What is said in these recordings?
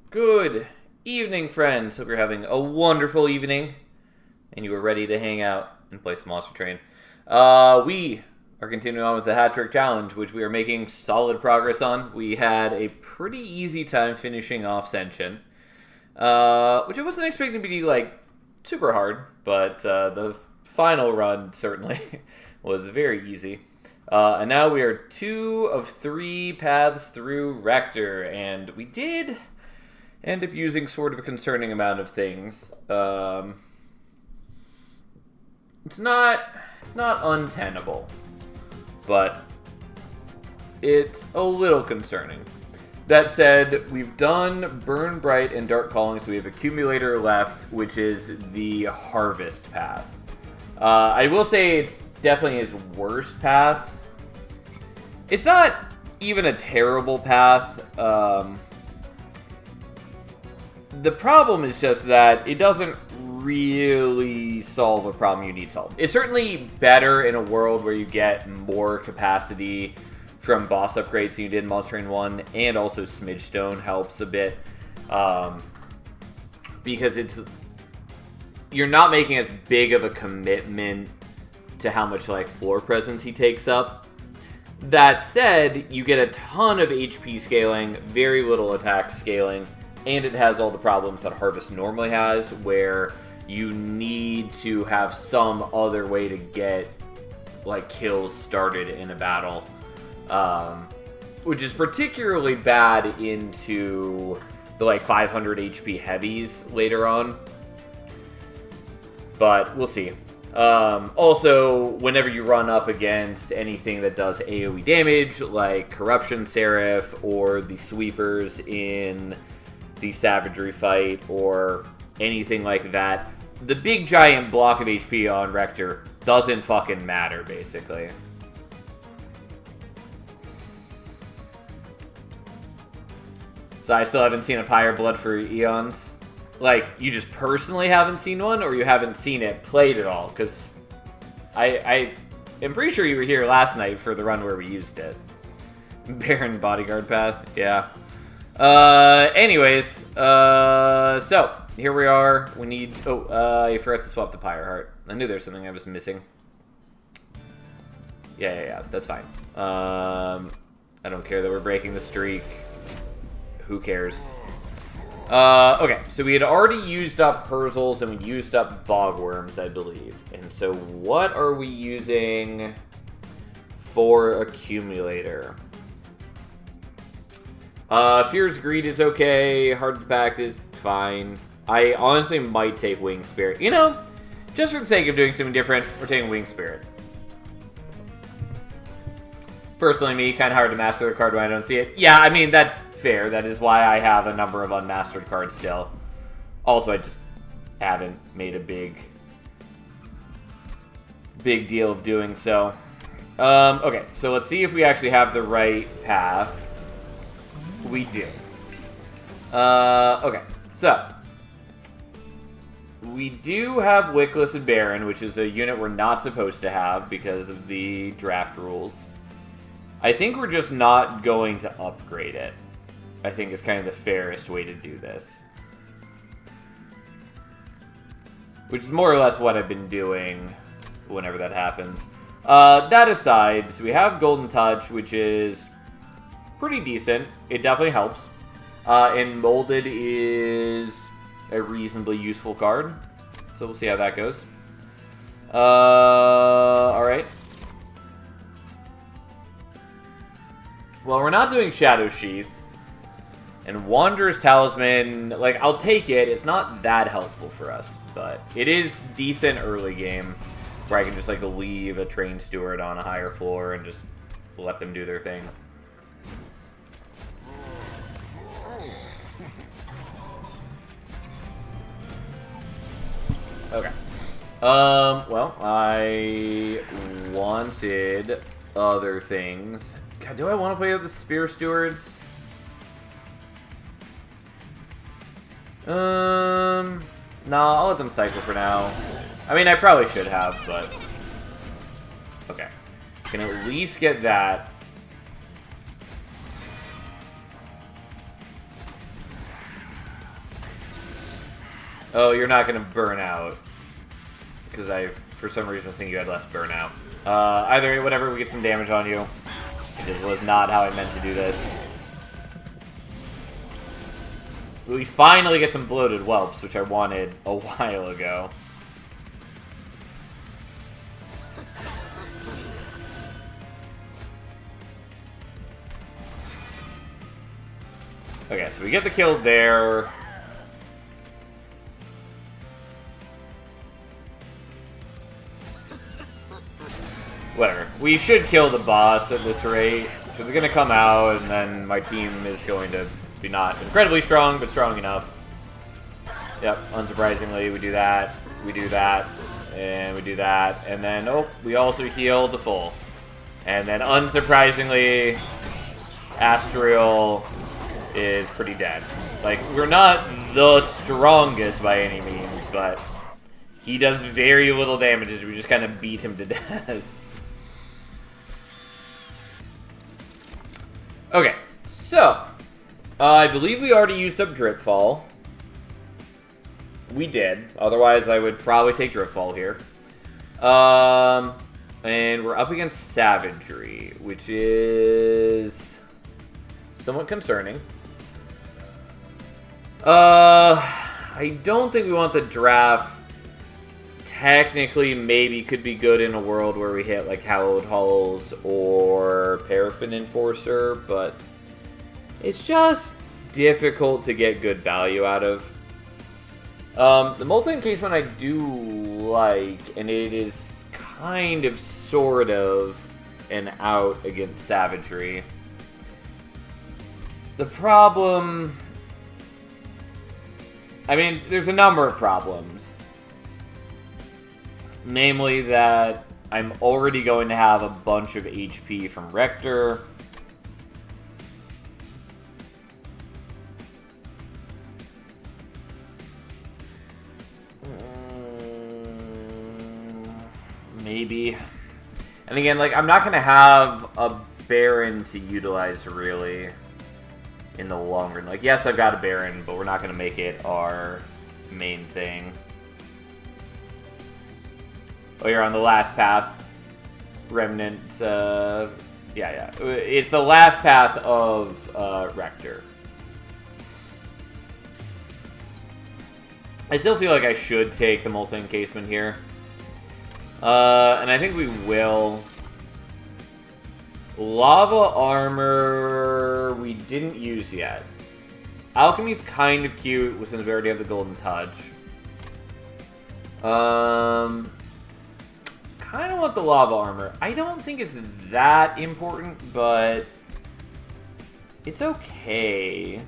Good evening, friends. Hope you're having a wonderful evening and you are ready to hang out and play some Monster Train. We are continuing on with the Hat Trick Challenge, which we are making solid progress on. We had a pretty easy time finishing off Senshin, which I wasn't expecting to be, super hard, but the final run certainly was very easy. And now we are 2 of 3 paths through Rector, and we did end up using sort of a concerning amount of things. It's not untenable, but it's a little concerning. That said, we've done Burn Bright and Dark Calling, so we have Accumulator left, which is the Harvest path. I will say it's definitely his worst path. It's not even a terrible path. The problem is just that it doesn't really solve a problem you need solved. It's certainly better in a world where you get more capacity from boss upgrades than you did in Monster Train 1, and also Smidgestone helps a bit. Because you're not making as big of a commitment to how much floor presence he takes up. That said, you get a ton of HP scaling, very little attack scaling, and it has all the problems that Harvest normally has, where you need to have some other way to get kills started in a battle, which is particularly bad into the 500 HP heavies later on. But we'll see. Also, whenever you run up against anything that does AoE damage, like Corruption Seraph or the Sweepers in the Savagery fight or anything like that, the big giant block of HP on Rector doesn't fucking matter, basically. So I still haven't seen a Pyre Blood for eons. You just personally haven't seen one, or you haven't seen it played at all? Because I am pretty sure you were here last night for the run where we used it. Baron Bodyguard Path, yeah. Anyways, so here we are. We need. I forgot to swap the Pyre Heart. I knew there's something I was missing. Yeah. That's fine. I don't care that we're breaking the streak. Who cares? Okay, so we had already used up Herzls and we used up Bogworms, I believe. And so what are we using for Accumulator? Fear's Greed is okay. Heart of the Pact is fine. I honestly might take Wing Spirit. You know, just for the sake of doing something different, we're taking Wing Spirit. Personally, me, kind of hard to master the card when I don't see it. Yeah, I mean, that's fair. That is why I have a number of unmastered cards still. Also, I just haven't made a big deal of doing so. Okay, so let's see if we actually have the right path. We do. Okay, so we do have Wickless and Baron, which is a unit we're not supposed to have because of the draft rules. I think we're just not going to upgrade it. I think is kind of the fairest way to do this. Which is more or less what I've been doing whenever that happens. That aside, so we have Golden Touch, which is pretty decent. It definitely helps. And Molded is a reasonably useful card. So we'll see how that goes. Alright. Well, we're not doing Shadow Sheath. And Wanderer's Talisman, I'll take it. It's not that helpful for us. But it is decent early game. Where I can just, leave a Train Steward on a higher floor and just let them do their thing. Okay. Well, I wanted other things. God, do I want to play with the Spear Stewards? No, I'll let them cycle for now. I mean, I probably should have, but... Okay. Can at least get that. Oh, you're not going to burn out. Because I, for some reason, think you had less burnout. Either way, whatever, we get some damage on you. This was not how I meant to do this. We finally get some bloated whelps, which I wanted a while ago. Okay, so we get the kill there. Whatever. We should kill the boss at this rate. Because it's going to come out, and then my team is going to be not incredibly strong, but strong enough. Yep, unsurprisingly, we do that, we do that, and we do that. And then, oh, we also heal to full. And then, unsurprisingly, Astriel is pretty dead. Like, we're not the strongest by any means, but he does very little damage as we just kind of beat him to death. Okay, so, I believe we already used up Dripfall. We did, otherwise I would probably take Dripfall here. And we're up against Savagery, which is somewhat concerning. I don't think we want the draft. Technically, maybe could be good in a world where we hit like Hallowed Halls or Paraffin Enforcer, but it's just difficult to get good value out of. The multi-encasement I do like, and it is kind of, sort of, an out against Savagery. The problem... I mean, there's a number of problems. Namely that I'm already going to have a bunch of HP from Rector. Maybe. And again, like, I'm not going to have a Baron to utilize, really, in the long run. Like, yes, I've got a Baron, but we're not going to make it our main thing. Oh, you're on the last path. Remnant, yeah. It's the last path of Rector. I still feel like I should take the multi-encasement here. And I think we will. Lava Armor we didn't use yet. Alchemy's kind of cute since we already have the Golden Touch. Kind of want the Lava Armor. I don't think it's that important, but it's okay.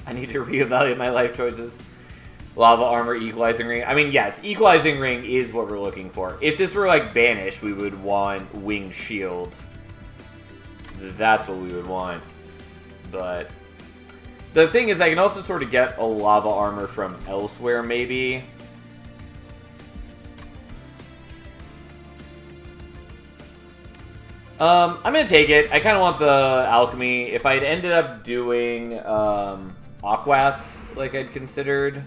I need to reevaluate my life choices. Lava Armor, Equalizing Ring. I mean, yes, Equalizing Ring is what we're looking for. If this were, like, Banished, we would want Winged Shield. That's what we would want. But the thing is, I can also sort of get a Lava Armor from elsewhere, maybe. I'm going to take it. I kind of want the Alchemy. If I'd ended up doing Aquaths, like I'd considered,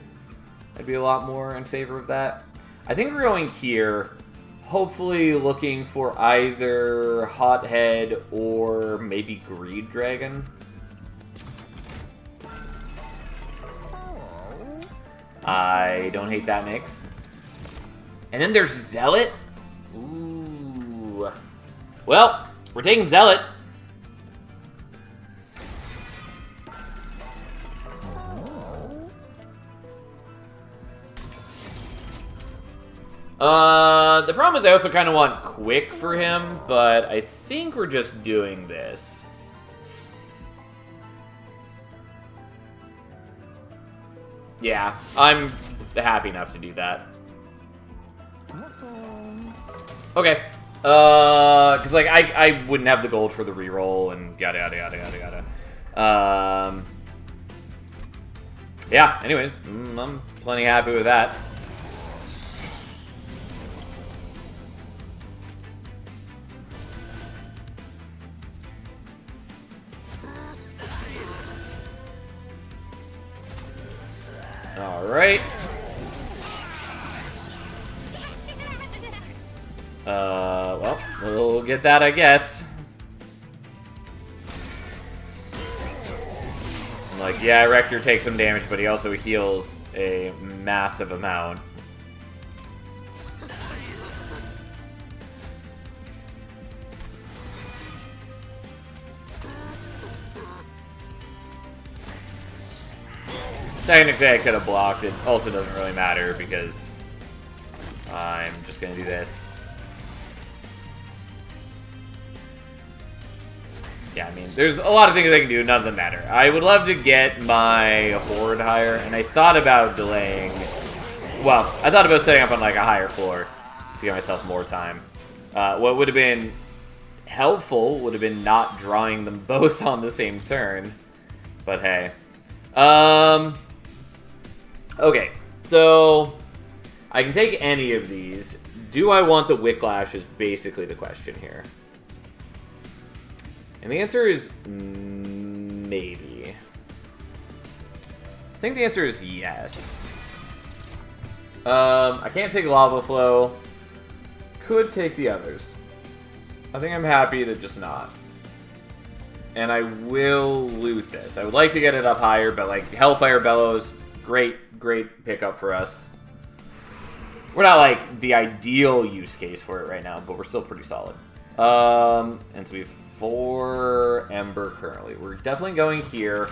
I'd be a lot more in favor of that. I think we're going here, hopefully looking for either Hothead or maybe Greed Dragon. I don't hate that mix. And then there's Zealot. Ooh. Well, we're taking Zealot. The problem is I also kind of want Quick for him, but I think we're just doing this. Yeah, I'm happy enough to do that. Okay. Because, like, I wouldn't have the gold for the reroll and yada, yada, yada, yada, yada. Yeah, anyways, I'm plenty happy with that. Alright. Well, we'll get that, I guess. Like, yeah, Rector takes some damage, but he also heals a massive amount. Technically, I could have blocked. It also doesn't really matter because I'm just going to do this. Yeah, I mean, there's a lot of things I can do. None of them matter. I would love to get my Horde higher, and I thought about delaying... Well, I thought about setting up on, like, a higher floor to give myself more time. What would have been helpful would have been not drawing them both on the same turn. But hey. Okay, so I can take any of these. Do I want the Wicklash is basically the question here. And the answer is maybe. I think the answer is yes. I can't take Lava Flow. Could take the others. I think I'm happy to just not. And I will loot this. I would like to get it up higher, but like Hellfire Bellows, great pickup for us. We're not like the ideal use case for it right now, but we're still pretty solid. And so we have 4 Ember currently. We're definitely going here.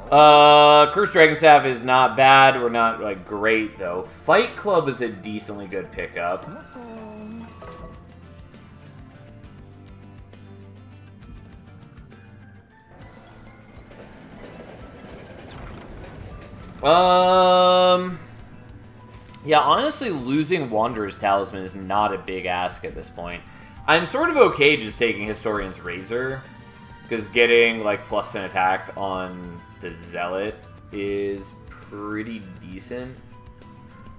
Cursed Dragonstaff is not bad. We're not like great though. Fight Club is a decently good pickup. Yeah, honestly, losing Wanderer's Talisman is not a big ask at this point. I'm sort of okay just taking Historian's Razor, because getting, like, +10 attack on the Zealot is pretty decent.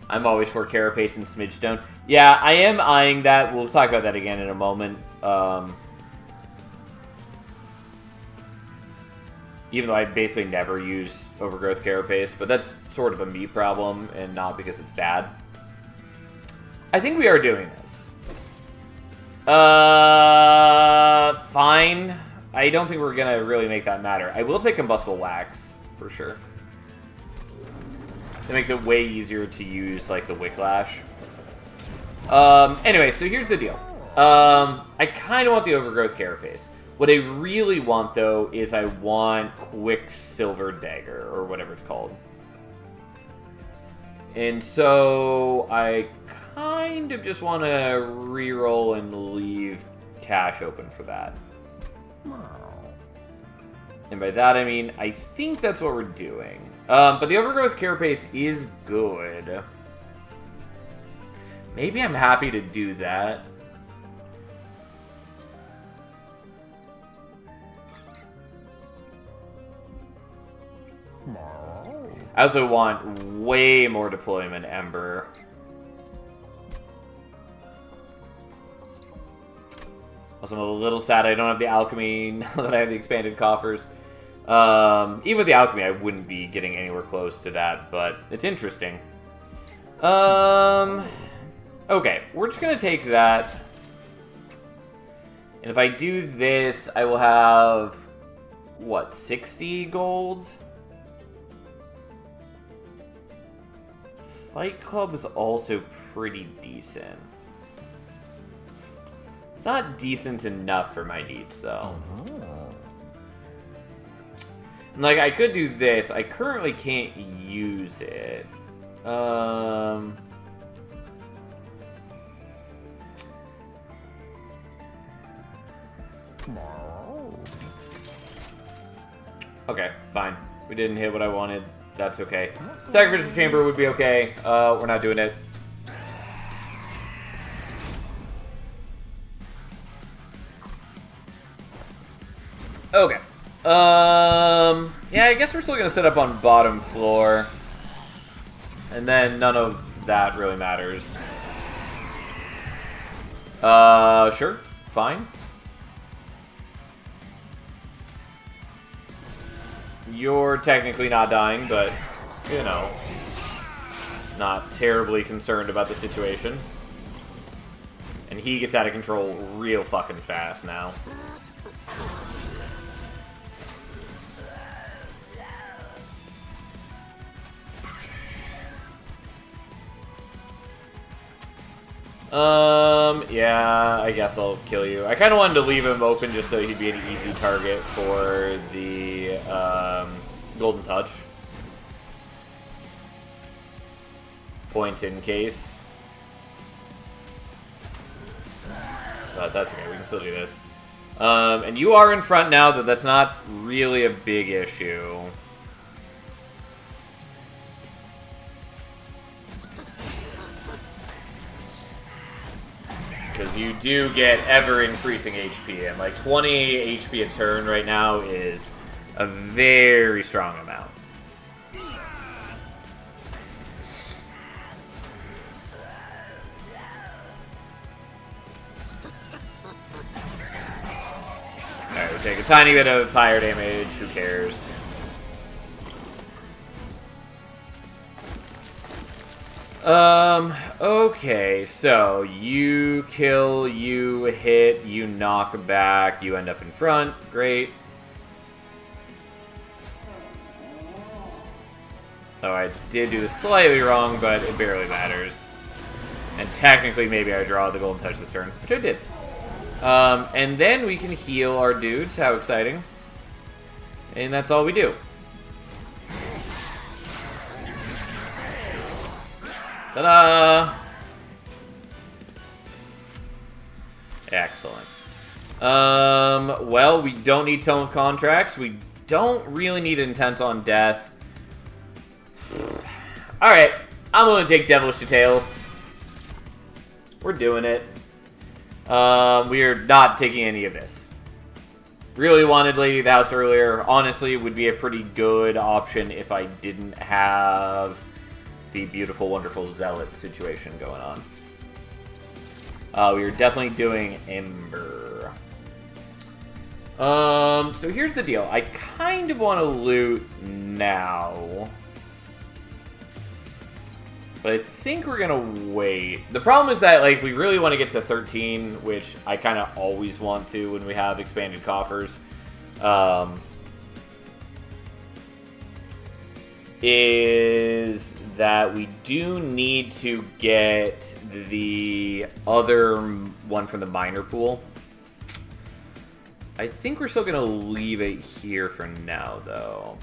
I'm always for Carapace and Smidgestone. Yeah, I am eyeing that. We'll talk about that again in a moment. Even though I basically never use Overgrowth Carapace, but that's sort of a me problem and not because it's bad. I think we are doing this. Fine. I don't think we're gonna really make that matter. I will take Combustible Wax, for sure. It makes it way easier to use, like, the Wicklash. Anyway, so here's the deal. I kind of want the Overgrowth Carapace. What I really want, though, is I want Quicksilver Dagger, or whatever it's called. And so I kind of just want to reroll and leave cash open for that. And by that, I mean, I think that's what we're doing. But the Overgrowth Carapace is good. Maybe I'm happy to do that. I also want way more deployment Ember. Also, I'm a little sad I don't have the Alchemy now that I have the expanded coffers. Even with the Alchemy, I wouldn't be getting anywhere close to that, but it's interesting. Okay, we're just going to take that. And if I do this, I will have, what, 60 gold? Fight Club is also pretty decent. It's not decent enough for my needs, though. Like, I could do this. I currently can't use it. Okay, fine. We didn't hit what I wanted. That's okay. Sacrificial Chamber would be okay. We're not doing it. Okay. Yeah, I guess we're still gonna set up on bottom floor. And then none of that really matters. Sure. Fine. you're technically not dying, but, you know, not terribly concerned about the situation. And he gets out of control real fucking fast now. Yeah, I guess I'll kill you. I kind of wanted to leave him open just so he'd be an easy target for the, Golden Touch. Point in case. But that's okay, we can still do this. And you are in front now, that's not really a big issue. Because you do get ever-increasing HP, and like 20 HP a turn right now is a very strong amount. Alright, we take a tiny bit of fire damage, who cares? Okay, so you kill, you hit, you knock back, you end up in front. Great. Oh, I did do this slightly wrong, but it barely matters. And technically, maybe I draw the Golden Touch this turn, which I did. And then we can heal our dudes. How exciting. And that's all we do. Ta-da! Excellent. Well, we don't need Tome of Contracts. We don't really need Intent on Death. Alright, I'm willing to take Devilish Details. We're doing it. We are not taking any of this. Really wanted Lady of the House earlier. Honestly, it would be a pretty good option if I didn't have the beautiful, wonderful Zealot situation going on. We are definitely doing Ember. So here's the deal. I kind of want to loot now. But I think we're going to wait. The problem is that, like, we really want to get to 13, which I kind of always want to when we have expanded coffers. Is that we do need to get the other one from the minor pool. I think we're still going to leave it here for now, though.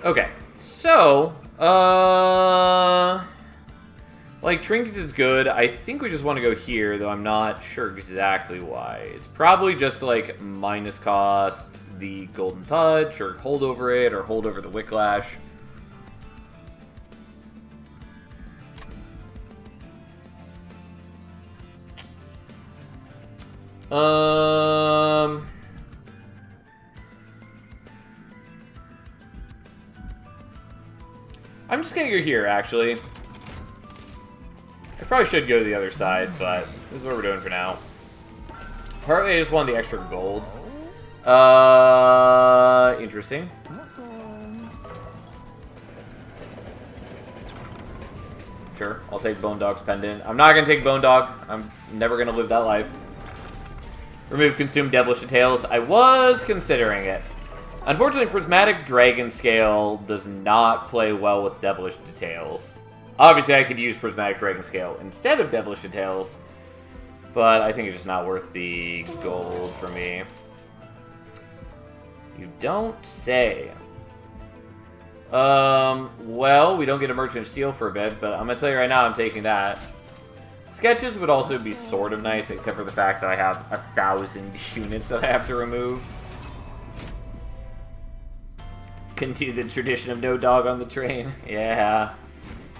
Okay, so, like, Trinkets is good. I think we just want to go here, though I'm not sure exactly why. It's probably just to, like, minus cost the Golden Touch, or hold over it, or hold over the Wicklash. I'm just gonna go here, actually. I probably should go to the other side, but this is what we're doing for now. Partly I just want the extra gold. Interesting. Sure, I'll take Bone Dog's Pendant. I'm not gonna take Bone Dog. I'm never gonna live that life. Remove Consume Devilish Details. I was considering it. Unfortunately, Prismatic Dragon Scale does not play well with Devilish Details. Obviously, I could use Prismatic Dragon Scale instead of Devilish Details, but I think it's just not worth the gold for me. You don't say. Well, we don't get a Merchant of Steel for a bit, but I'm gonna tell you right now, I'm taking that. Sketches would also be sort of nice, except for the fact that I have 1,000 units that I have to remove. Continue the tradition of no dog on the train. Yeah.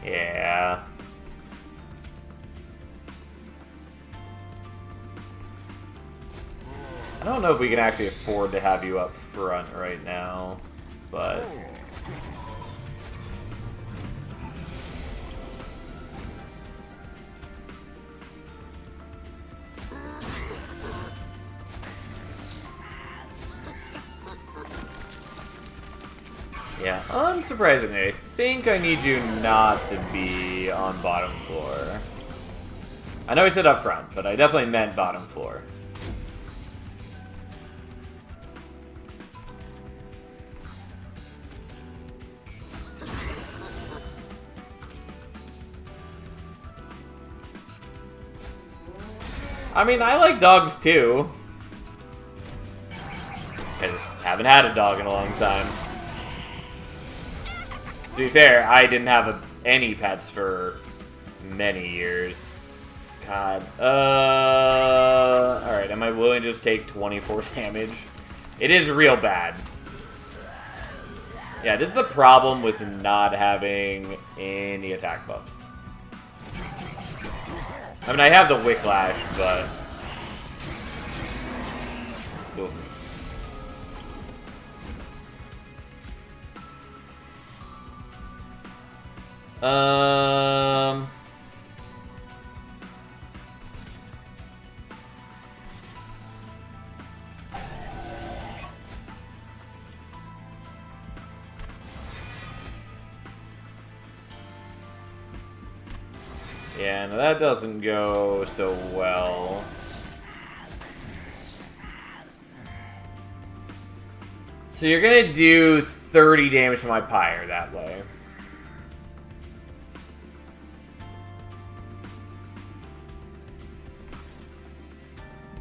Yeah. I don't know if we can actually afford to have you up front right now, but... Unsurprisingly, I think I need you not to be on bottom floor. I know I said up front, but I definitely meant bottom floor. I mean, I like dogs too. I just haven't had a dog in a long time. To be fair, I didn't have any pets for many years. God. Alright, am I willing to just take 24 damage? It is real bad. Yeah, this is the problem with not having any attack buffs. I mean, I have the Wicklash, but... Oof. Yeah, no, that doesn't go so well. So you're gonna do 30 damage to my Pyre that way.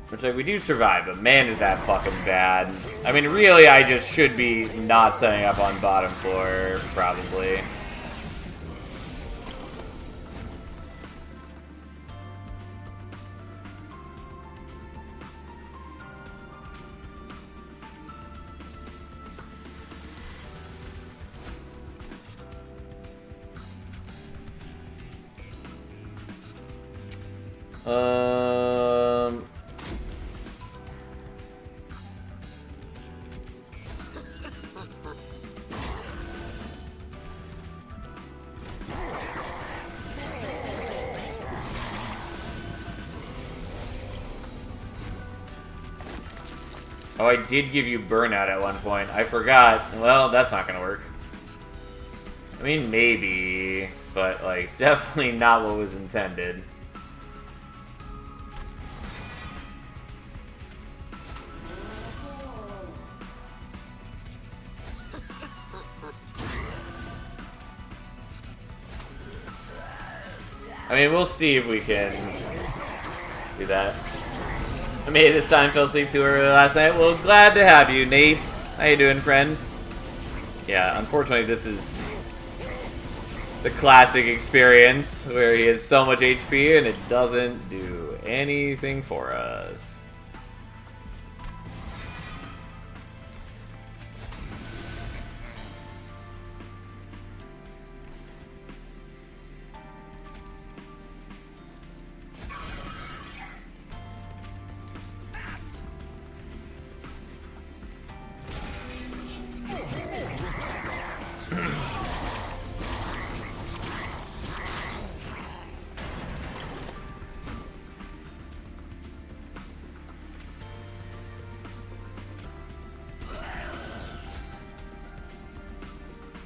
Which, like, we do survive, but man, is that fucking bad. I mean, really, I just should be not setting up on bottom floor, probably. Oh, I did give you Burnout at one point. I forgot. Well, that's not gonna work. I mean, maybe, but, like, definitely not what was intended. I mean, we'll see if we can do that. I made it this time, fell asleep too early last night. Well, glad to have you, Nate. How you doing, friend? Yeah, unfortunately, this is the classic experience where he has so much HP and it doesn't do anything for us.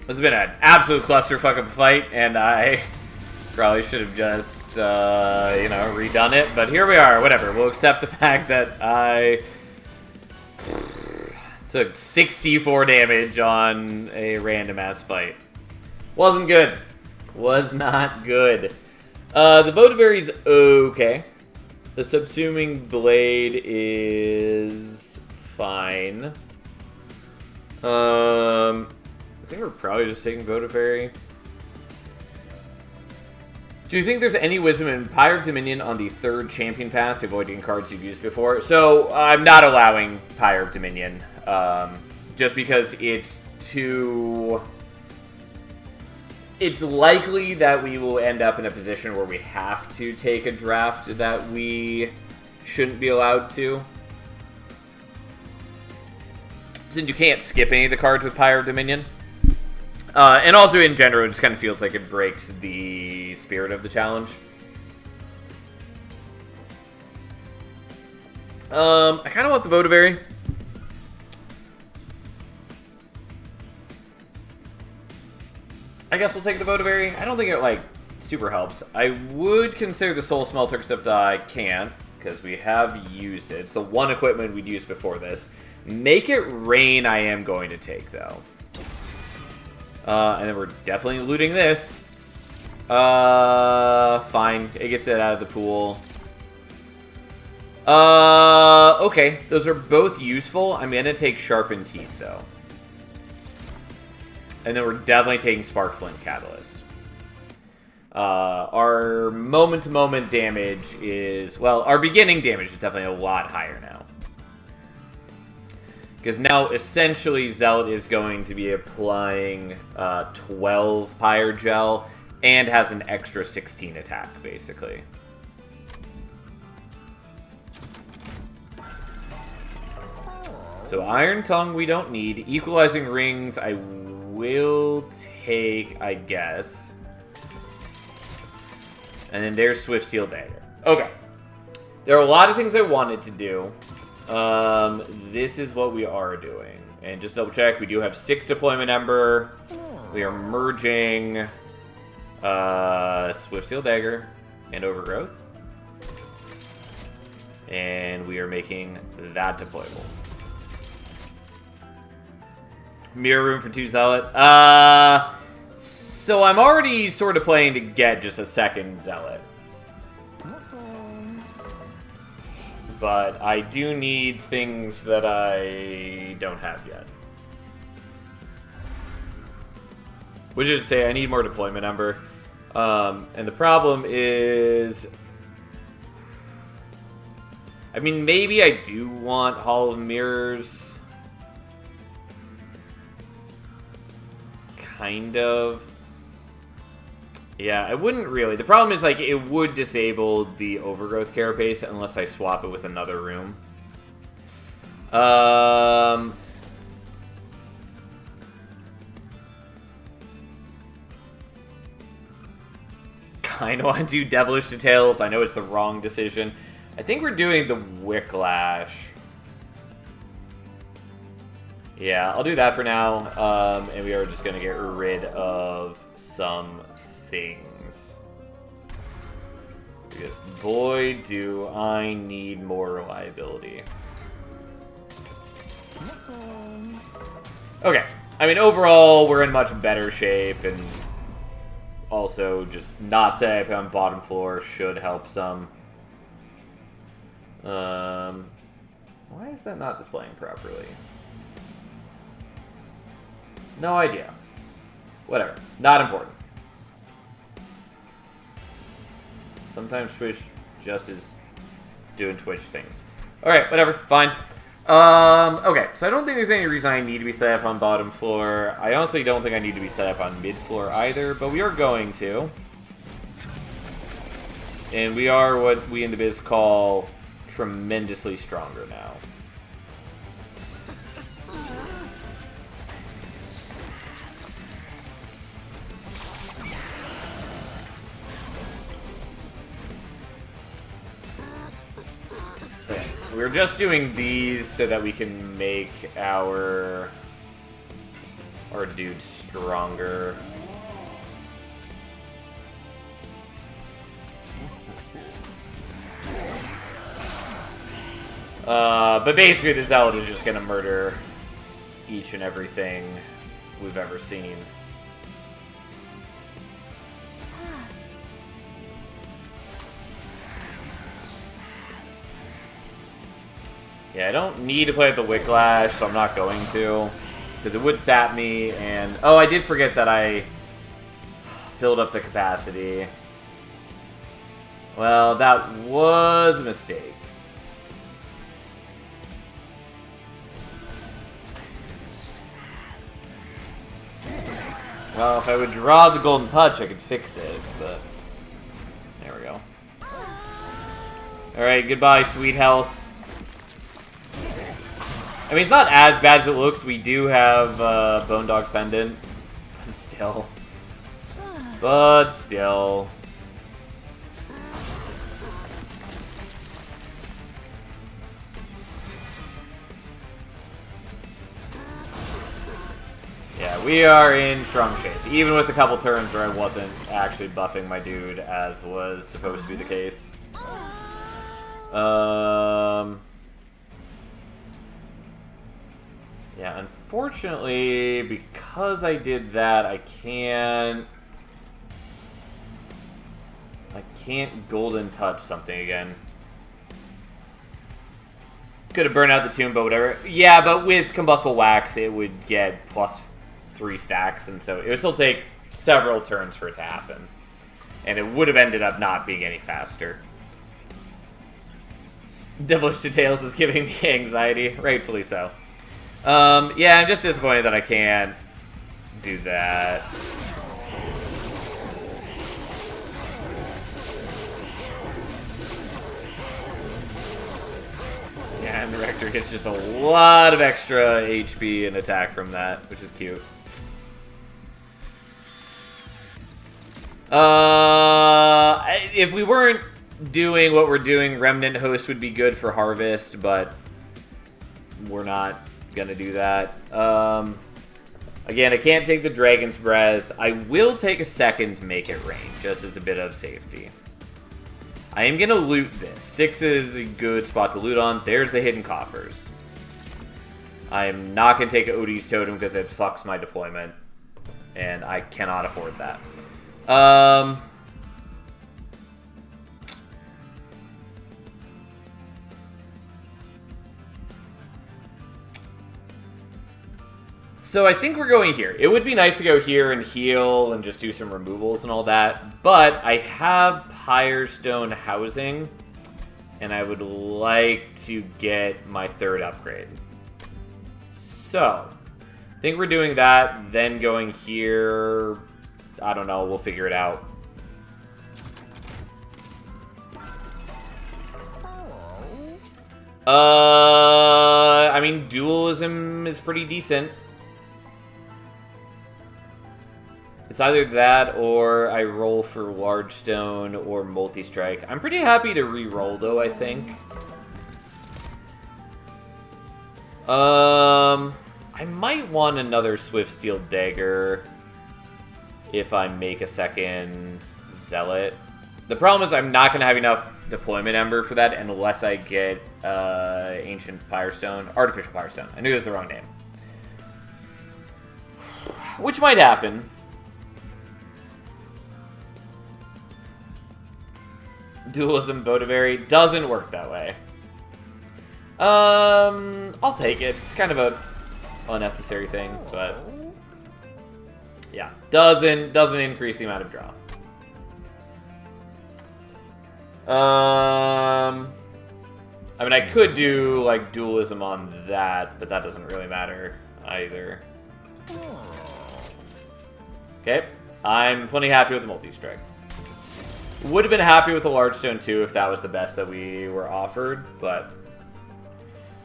This has been an absolute clusterfuck of a fight, and I probably should have just, you know, redone it. But here we are, whatever. We'll accept the fact that I took 64 damage on a random-ass fight. Wasn't good. Was not good. The Votivary's okay. The Subsuming Blade is fine. I think we're probably just taking Votivary. Do you think there's any wisdom in Pyre of Dominion on the third champion path to avoid getting cards you've used before? So, I'm not allowing Pyre of Dominion. Just because it's too... It's likely that we will end up in a position where we have to take a draft that we shouldn't be allowed to. Since you can't skip any of the cards with Pyre of Dominion. And also, in general, it just kind of feels like it breaks the spirit of the challenge. I kind of want the Votivary. I guess we'll take the Votivary. I don't think it, like, super helps. I would consider the Soul Smelter, except I can't, because we have used it. It's the one equipment we'd used before this. Make It Rain I am going to take, though. And then we're definitely looting this. Fine. It gets it out of the pool. Okay. Those are both useful. I'm going to take Sharpened Teeth, though. And then we're definitely taking Spark Flint Catalyst. Our moment-to-moment damage is... Well, our beginning damage is definitely a lot higher now. Because now, essentially, Zealot is going to be applying 12 Pyre Gel and has an extra 16 attack, basically. So Iron Tongue we don't need. Equalizing Rings I will take, I guess. And then there's Swift Steel Dagger. Okay. There are a lot of things I wanted to do. This is what we are doing. And just double check, we do have 6 Deployment Ember. We are merging Swift Steel Dagger and Overgrowth. And we are making that deployable. Mirror Room for 2 Zealot. So I'm already sort of planning to get just a second Zealot. But I do need things that I don't have yet. Which is to say, I need more Deployment Ember. And the problem is... I mean, maybe I do want Hall of Mirrors. Kind of. Yeah, I wouldn't really. The problem is, like, it would disable the Overgrowth Carapace unless I swap it with another room. Kind of want to do Devilish Details. I know it's the wrong decision. I think we're doing the Wicklash. Yeah, I'll do that for now. And we are just going to get rid of some things. Because, boy, do I need more reliability. Okay. I mean, overall, we're in much better shape, and also just not setting up on bottom floor should help some. Why is that not displaying properly? No idea. Whatever. Not important. Sometimes Twitch just is doing Twitch things. Alright, whatever. Fine. Okay, so I don't think there's any reason I need to be set up on bottom floor. I honestly don't think I need to be set up on mid floor either, but we are going to. And we are what we in the biz call tremendously stronger now. We're just doing these so that we can make our dude stronger. But basically the Zealot is just gonna murder each and everything we've ever seen. Yeah, I don't need to play with the Wicklash, so I'm not going to. Because it would sap me, and... Oh, I did forget that I filled up the capacity. Well, that was a mistake. Well, if I would draw the Golden Touch, I could fix it, but... There we go. Alright, goodbye, sweet health. I mean, it's not as bad as it looks. We do have Bone Dog's Pendant. But still. But still. Yeah, we are in strong shape. Even with a couple turns where I wasn't actually buffing my dude as was supposed to be the case. Yeah, unfortunately, because I did that, I can't golden touch something again. Could have burned out the tomb, but whatever. Yeah, but with combustible wax, it would get +3 stacks, and so it would still take several turns for it to happen. And it would have ended up not being any faster. Devilish Details is giving me anxiety, rightfully so. Yeah, I'm just disappointed that I can't do that. Yeah, and the Rector gets just a lot of extra HP and attack from that, which is cute. If we weren't doing what we're doing, Remnant Host would be good for Harvest, but we're not gonna do that. Again, I can't take the Dragon's Breath. I will take a second to make it rain, just as a bit of safety. I am gonna loot this. 6 is a good spot to loot on. There's the hidden coffers. I am not gonna take Odie's Totem because it fucks my deployment, and I cannot afford that. So I think we're going here. It would be nice to go here and heal and just do some removals and all that, but I have Pyrestone housing, and I would like to get my 3rd upgrade. So, I think we're doing that, then going here. I don't know, we'll figure it out. I mean, dualism is pretty decent. It's either that or I roll for Large Stone or Multi-Strike. I'm pretty happy to re-roll, though, I think. I might want another Swift Steel Dagger if I make a second Zealot. The problem is I'm not going to have enough Deployment Ember for that unless I get Ancient Pyrestone. Artificial Pyrestone. I knew it was the wrong name. Which might happen. Dualism Votivary doesn't work that way. I'll take it. It's kind of a unnecessary thing, but yeah, doesn't increase the amount of draw. I mean, I could do like dualism on that, but that doesn't really matter either. Okay, I'm plenty happy with the multi-strike. Would have been happy with the large stone too if that was the best that we were offered, but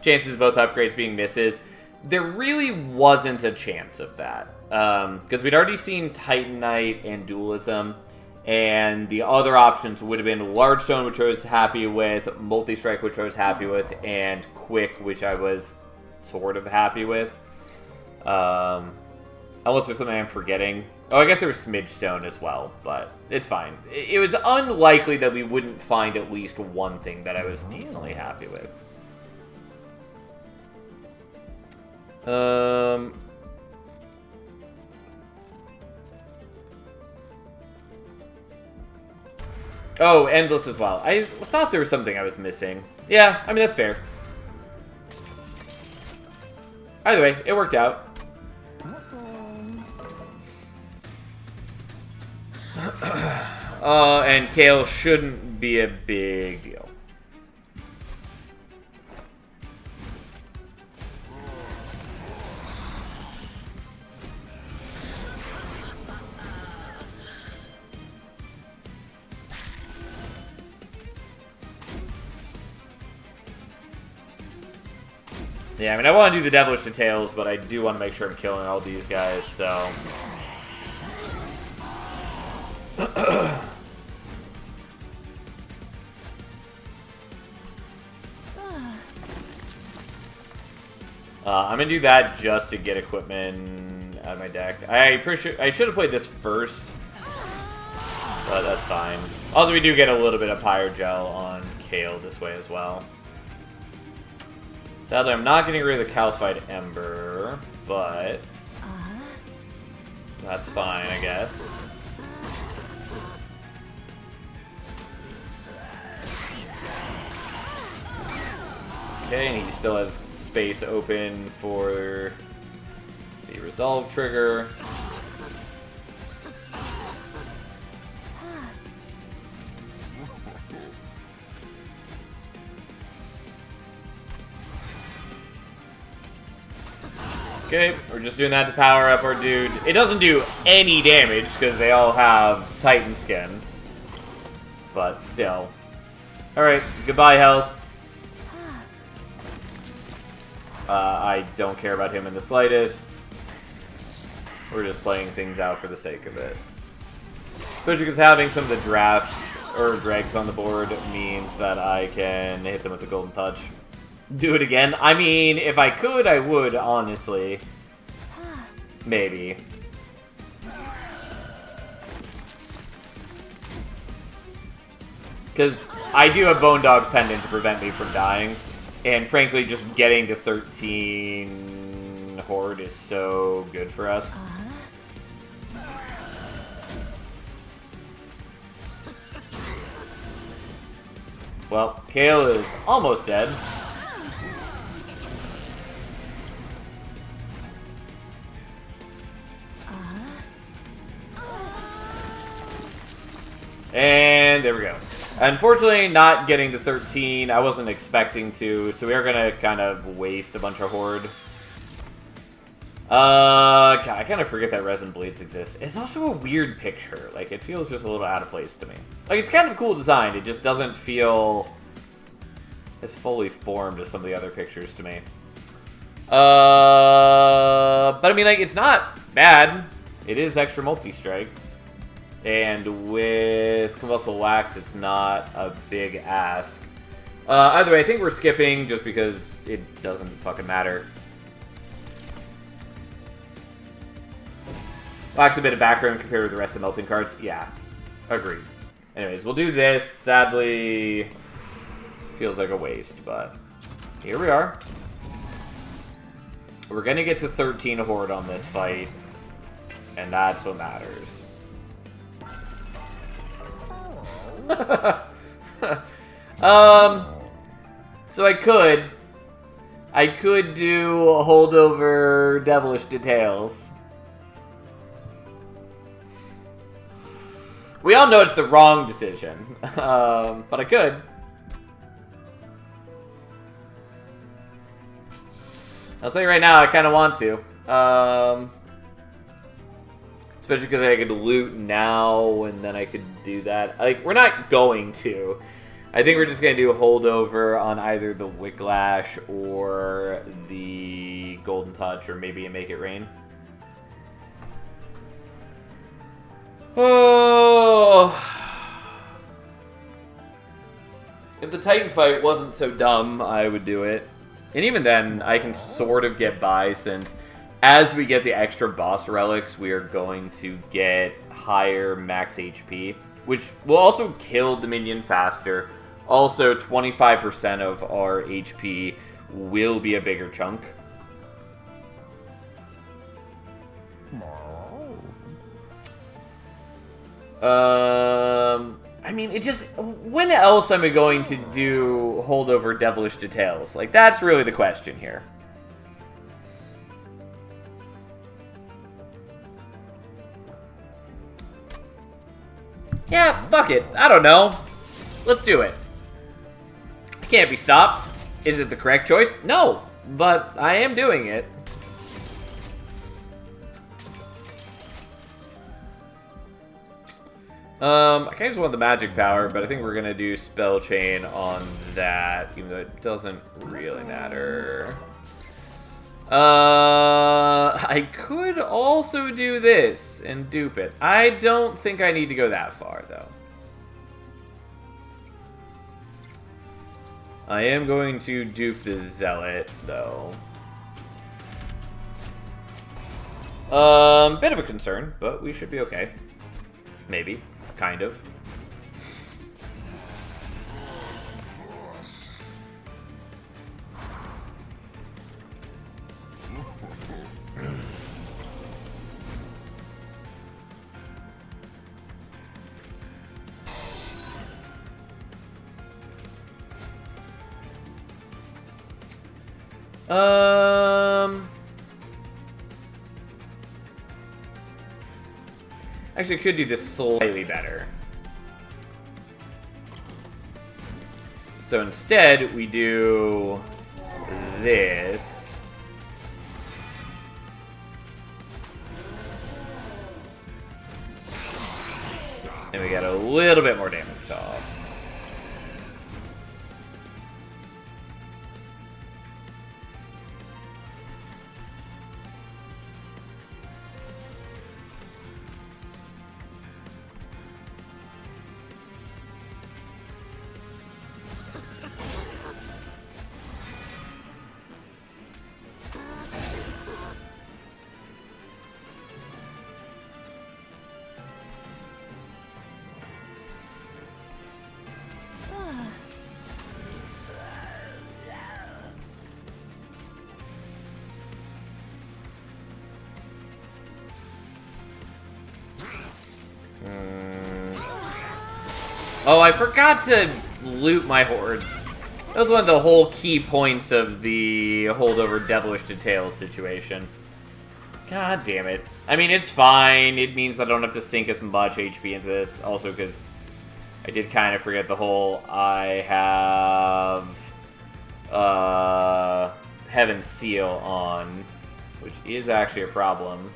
chances of both upgrades being misses. There really wasn't a chance of that. Because we'd already seen Titanite and Dualism, and the other options would have been Large Stone, which I was happy with, Multi-Strike, which I was happy with, and Quick, which I was sort of happy with. Unless there's something I'm forgetting. Oh, I guess there was Smidge Stone as well, but it's fine. It was unlikely that we wouldn't find at least one thing that I was decently happy with. Oh, Endless as well. I thought there was something I was missing. Yeah, I mean, that's fair. Either way, it worked out. And Kale shouldn't be a big deal. Yeah, I mean, I want to do the Devilish Details, but I do want to make sure I'm killing all these guys, so... I'm going to do that just to get equipment out of my deck. I should have played this first, but that's fine. Also, we do get a little bit of Pyrogel on Kale this way as well. Sadly, I'm not getting rid of the Calcified Ember, but that's fine, I guess. Okay, and he still has space open for the Resolve trigger. Okay, we're just doing that to power up our dude. It doesn't do any damage because they all have Titan skin. But still. Alright, goodbye health. I don't care about him in the slightest. We're just playing things out for the sake of it. Especially because having some of the drafts or dregs on the board means that I can hit them with the Golden Touch. Do it again? I mean, if I could, I would, honestly. Maybe. Because I do have Bone Dog's Pendant to prevent me from dying. And frankly, just getting to 13 Horde is so good for us. Well, Kale is almost dead. And there we go. Unfortunately, not getting to 13. I wasn't expecting to, so we are going to kind of waste a bunch of Horde. God, I kind of forget that Resin Blades exists. It's also a weird picture. Like, it feels just a little out of place to me. Like, it's kind of cool design. It just doesn't feel as fully formed as some of the other pictures to me. But I mean, like, it's not bad. It is extra multi-strike. And with Combustible Wax, it's not a big ask. Either way, I think we're skipping just because it doesn't fucking matter. Lacks a bit of background compared with the rest of the melting cards. Yeah, agreed. Anyways, we'll do this. Sadly, feels like a waste, but here we are. We're going to get to 13 Horde on this fight, and that's what matters. So I could do a holdover Devilish Details. We all know it's the wrong decision, but I could. I'll tell you right now, I kind of want to. Especially because I could loot now, and then I could do that. Like, we're not going to. I think we're just going to do a holdover on either the Wicklash or the Golden Touch, or maybe a Make It Rain. Oh. If the Titan fight wasn't so dumb, I would do it. And even then, I can sort of get by, since as we get the extra boss relics, we are going to get higher max HP, which will also kill the minion faster. Also, 25% of our HP will be a bigger chunk. I mean, it just... When else am I going to do holdover Devilish Details? Like, that's really the question here. Yeah, fuck it. I don't know. Let's do it. I can't be stopped. Is it the correct choice? No, but I am doing it. I kind of just want the magic power, but I think we're going to do Spell Chain on that, even though it doesn't really matter. I could also do this and dupe it. I don't think I need to go that far, though. I am going to dupe the Zealot, though. Bit of a concern, but we should be okay. Maybe. Kind of. Actually, could do this slightly better. So instead, we do this. And we get a little bit more damage off. Oh, I forgot to loot my horde. That was one of the whole key points of the holdover Devilish Details situation. God damn it. I mean, it's fine. It means that I don't have to sink as much HP into this. Also, because I did kind of forget the whole I have Heaven's Seal on, which is actually a problem.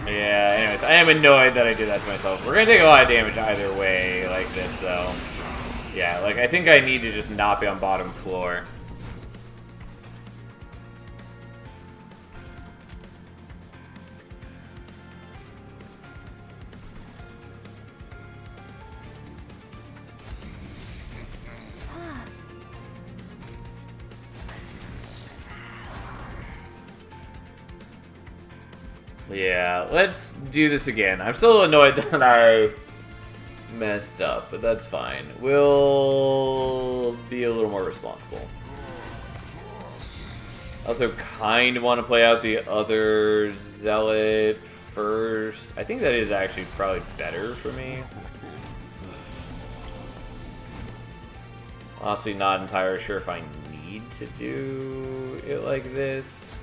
Yeah, anyways, I am annoyed that I did that to myself. We're gonna take a lot of damage either way like this, though. Yeah, like, I think I need to just not be on bottom floor. Yeah, let's do this again. I'm still annoyed that I messed up, but that's fine. We'll be a little more responsible. I also kind of want to play out the other Zealot first. I think that is actually probably better for me. Honestly, not entirely sure if I need to do it like this.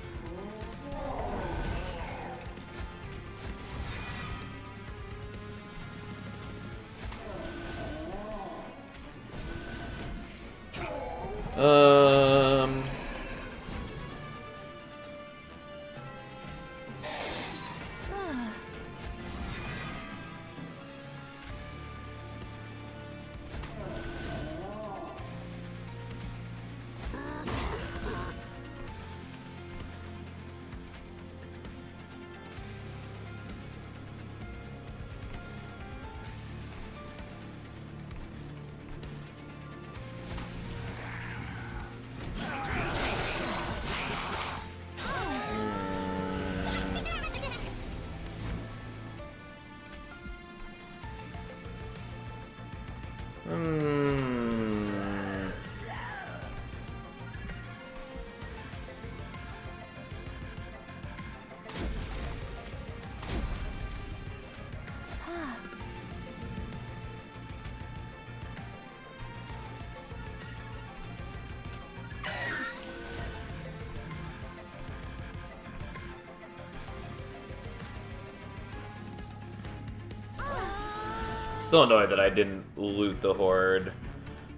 Still annoyed that I didn't loot the horde,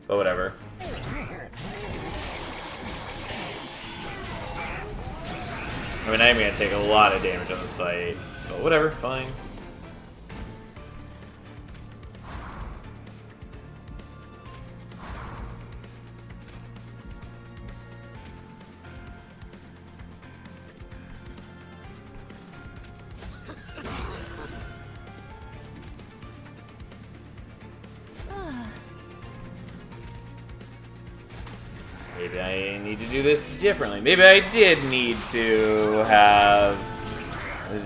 but whatever. I mean, I'm gonna take a lot of damage on this fight, but whatever, fine. Maybe I need to do this differently. Maybe I did need to have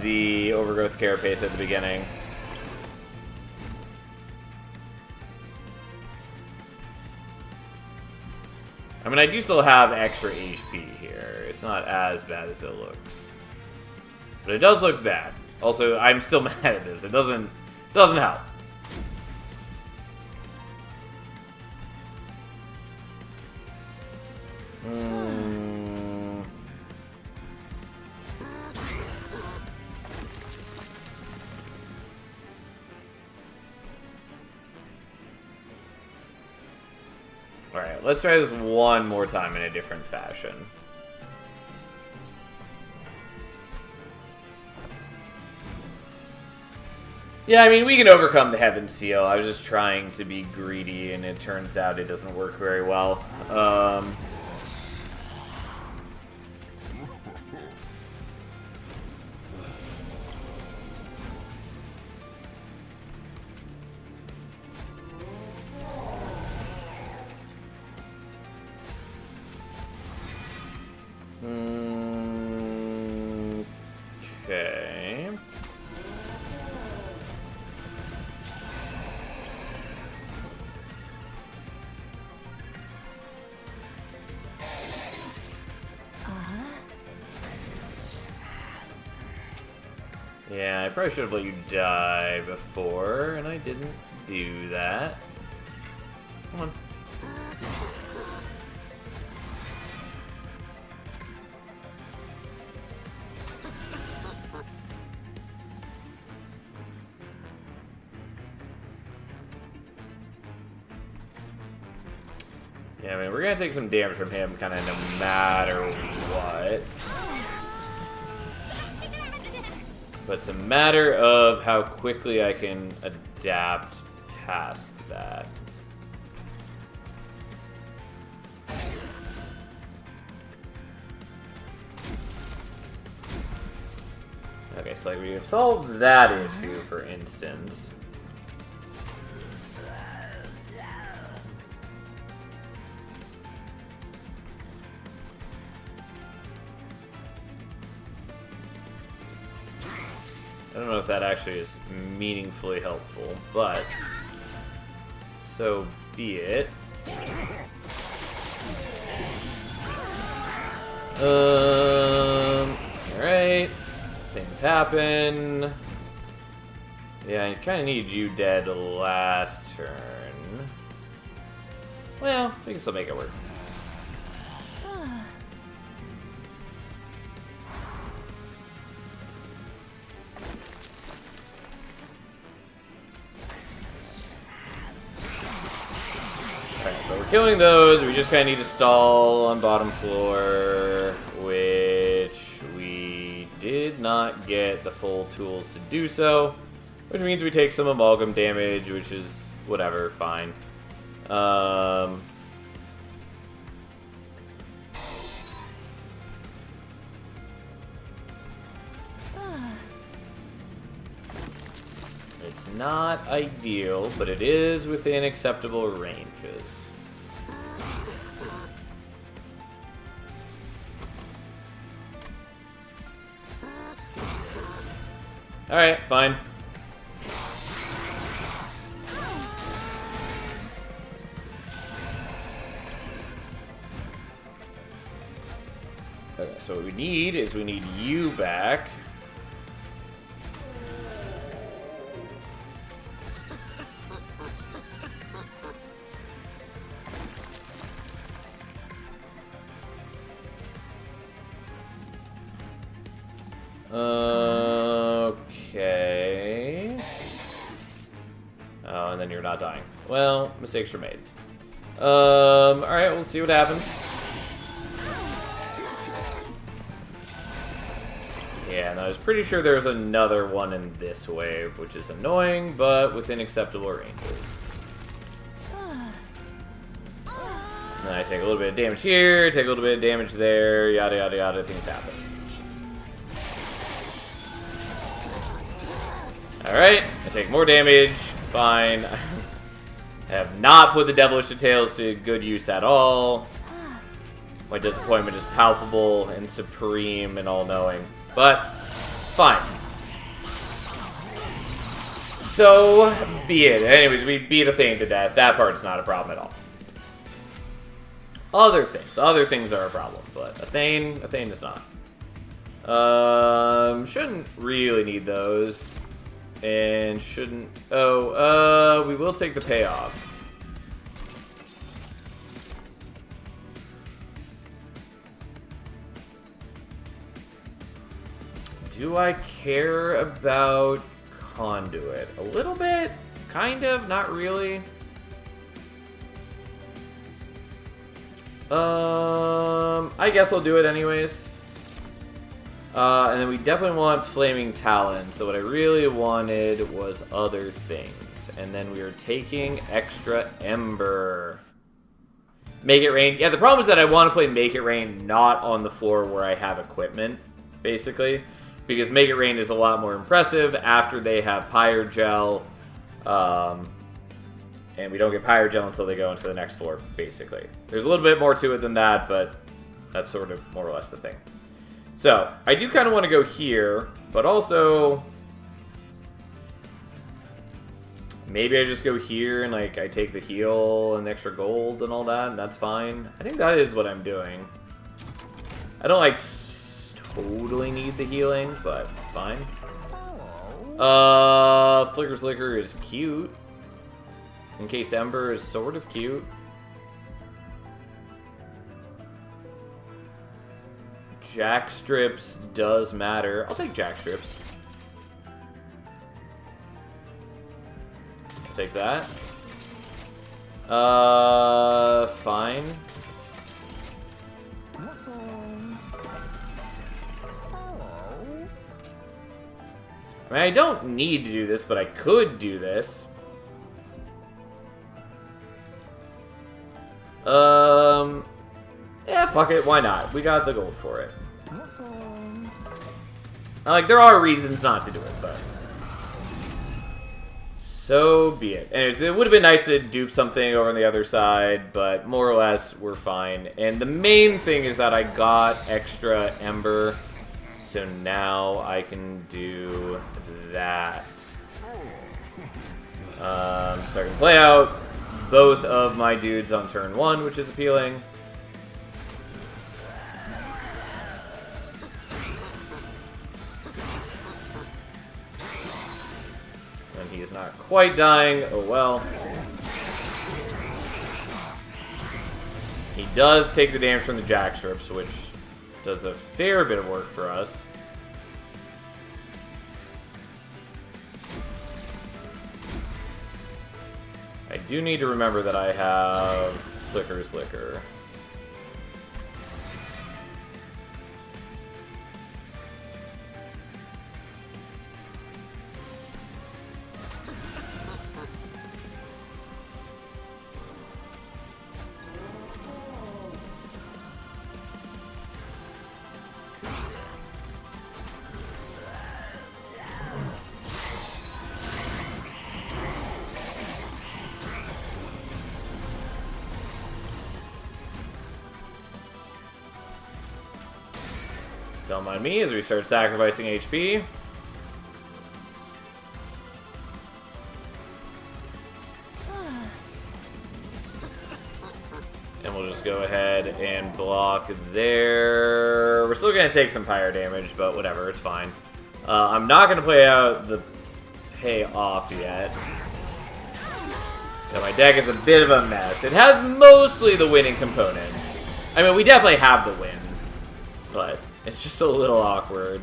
the Overgrowth Carapace at the beginning. I mean, I do still have extra HP here. It's not as bad as it looks. But it does look bad. Also, I'm still mad at this. It doesn't help. Alright, let's try this one more time in a different fashion. Yeah, I mean, we can overcome the Heaven Seal. I was just trying to be greedy, and it turns out it doesn't work very well. Okay. Yeah, I probably should have let you die before, and I didn't do that. Come on. Yeah, I mean, we're gonna take some damage from him, kind of no matter what. But it's a matter of how quickly I can adapt past that. Okay, so like we have solved that issue, for instance. I don't know if that actually is meaningfully helpful, but so be it. Alright. Things happen. Yeah, I kind of needed you dead last turn. Well, we can still make it work. But we're killing those. We just kind of need to stall on bottom floor, which we did not get the full tools to do so, which means we take some amalgam damage, which is whatever, fine. It's not ideal, but it is within acceptable ranges. Alright, fine. Okay, so what we need is we need you back. Okay. Oh, and then you're not dying. Well, mistakes were made. Alright, we'll see what happens. was pretty sure there's another one in this wave, which is annoying, but within acceptable ranges. And then I take a little bit of damage here, take a little bit of damage there, yada yada yada, things happen. Alright, I take more damage, fine. I have not put the Devilish Details to good use at all. My disappointment is palpable and supreme and all-knowing. But, fine. So, be it. Anyways, we beat a thing to death. That part's not a problem at all. Other things are a problem, but Athane is not. Shouldn't really need those. And shouldn't... Oh, we will take the payoff. Do I care about Conduit? A little bit? Kind of? Not really? I guess I'll do it anyways. And then we definitely want Flaming Talons. So what I really wanted was other things. And then we are taking extra Ember. Make It Rain. Yeah, the problem is that I want to play Make It Rain not on the floor where I have equipment, basically. Because Make It Rain is a lot more impressive after they have Pyre Gel. And we don't get Pyre Gel until they go into the next floor, basically. There's a little bit more to it than that, but that's sort of more or less the thing. So, I do kind of want to go here, but also... maybe I just go here and, like, I take the heal and the extra gold and all that, and that's fine. I think that is what I'm doing. I don't, like, totally need the healing, but fine. Flicker's Liquor is cute. Encased Ember is sort of cute. Jack Strips does matter. I'll take Jack Strips. I'll take that. Fine. I mean, I don't need to do this, but I could do this. Yeah, fuck it, why not? We got the gold for it. Like, there are reasons not to do it, but... so be it. Anyways, it would have been nice to dupe something over on the other side, but more or less, we're fine. And the main thing is that I got extra Ember, so now I can do that. So I can play out both of my dudes on turn 1, which is appealing. And he is not quite dying. Oh well. He does take the damage from the Jack Strips, which does a fair bit of work for us. I do need to remember that I have Flicker's Liquor. Don't mind me as we start sacrificing HP. And we'll just go ahead and block there. We're still going to take some pyre damage, but whatever, it's fine. I'm not going to play out the payoff yet. So my deck is a bit of a mess. It has mostly the winning components. I mean, we definitely have the win, but it's just a little awkward.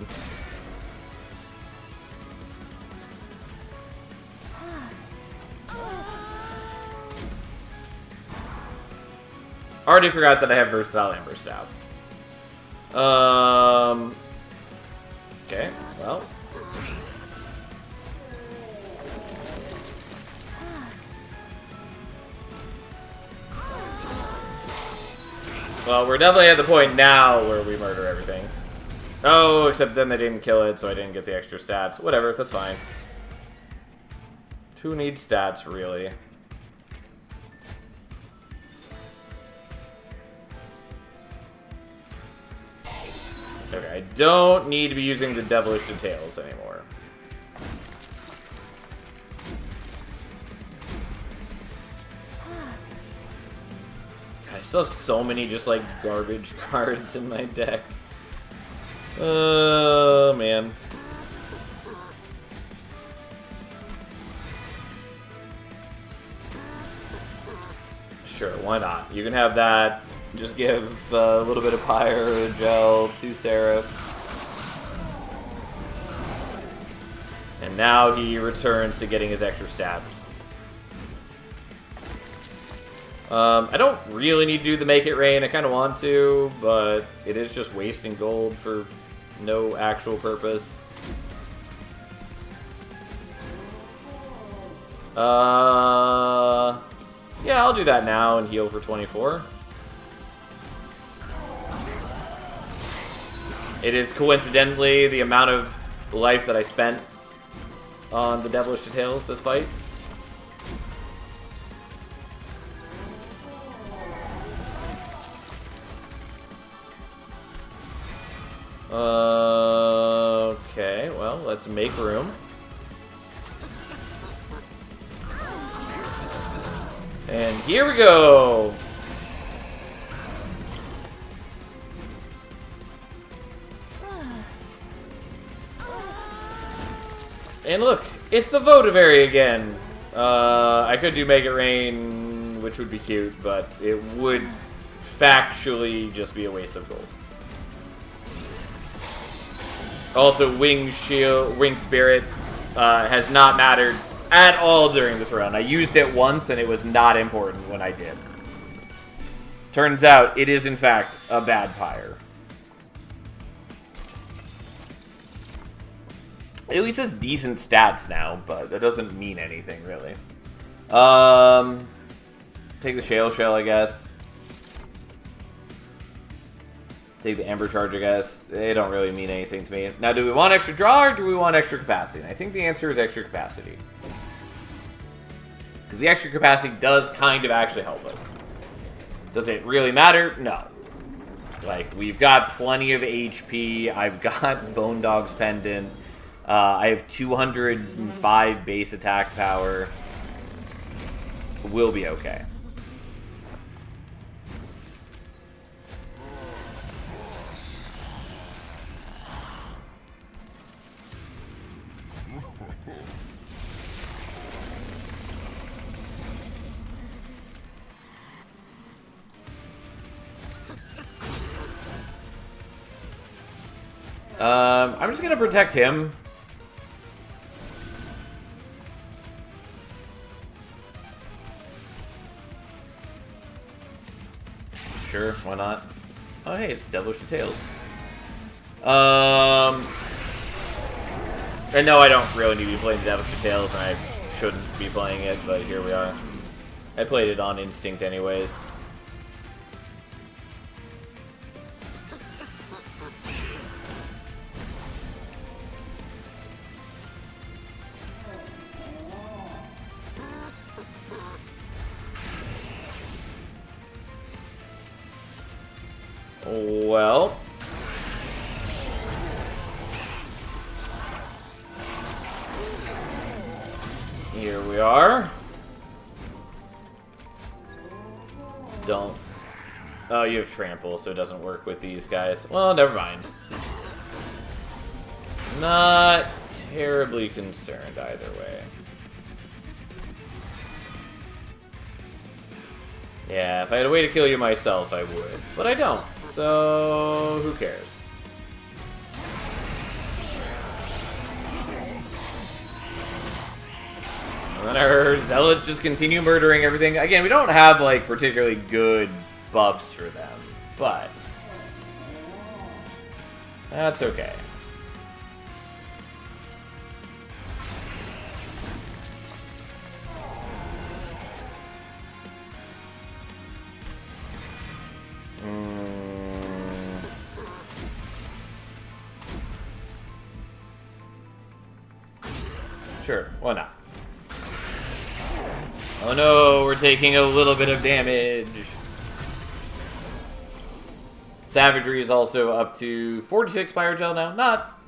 Already forgot that I have Versatile Ember Staff. Okay, well. Well, we're definitely at the point now where we murder everything. Oh, except then they didn't kill it, so I didn't get the extra stats. Whatever, that's fine. Who needs stats, really? Okay, I don't need to be using the Devilish Details anymore. I still have so many just like garbage cards in my deck. Oh man. Sure, why not? You can have that. Just give a little bit of Pyre, Gel, 2 Seraph. And now he returns to getting his extra stats. I don't really need to do the Make It Rain. I kind of want to, but it is just wasting gold for no actual purpose. Yeah, I'll do that now and heal for 24. It is coincidentally the amount of life that I spent on the Devilish Details this fight. Okay, well, let's make room. And here we go! And look, it's the Votivary again. I could do Make It Rain, which would be cute, but it would factually just be a waste of gold. Also, Wing Spirit has not mattered at all during this run. I used it once, and it was not important when I did. Turns out, it is in fact a bad Pyre. At least has decent stats now, but that doesn't mean anything, really. Take the Shale Shell, I guess. Take the Amber Charge, I guess. They don't really mean anything to me. Now, do we want extra draw, or do we want extra capacity? And I think the answer is extra capacity. Because the extra capacity does kind of actually help us. Does it really matter? No. Like, we've got plenty of HP. I've got Bone Dog's Pendant. I have 205 base attack power. We'll be okay. I'm just gonna protect him. Sure, why not? Oh hey, it's Devilish Details. And no, I don't really need to be playing Devilish Details, and I shouldn't be playing it, but here we are. I played it on instinct anyways. Well, here we are. Don't. Oh, you have Trample, so it doesn't work with these guys. Well, never mind. Not terribly concerned either way. Yeah, if I had a way to kill you myself, I would. But I don't. So, who cares? And then our Zealots just continue murdering everything. Again, we don't have, like, particularly good buffs for them. But that's okay. sure. Why not? Oh no, we're taking a little bit of damage. Savagery is also up to 46 Pyrogel now. Not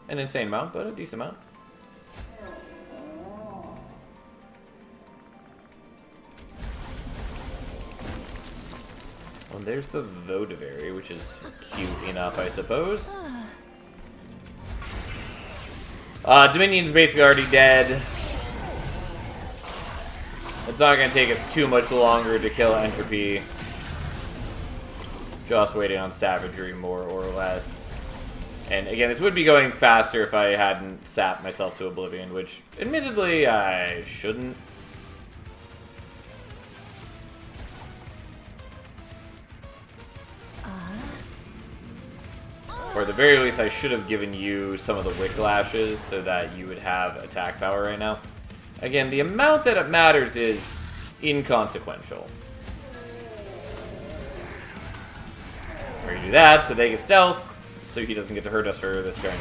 an insane amount, but a decent amount. Well, there's the Votivary, which is cute enough, I suppose. Dominion's basically already dead. It's not going to take us too much longer to kill Entropy. Just waiting on Savagery, more or less. And again, this would be going faster if I hadn't sapped myself to Oblivion, which, admittedly, I shouldn't. Or at the very least, I should have given you some of the Whiplashes so that you would have attack power right now. Again, the amount that it matters is inconsequential. We're gonna do that so they get stealth, so he doesn't get to hurt us for this turn.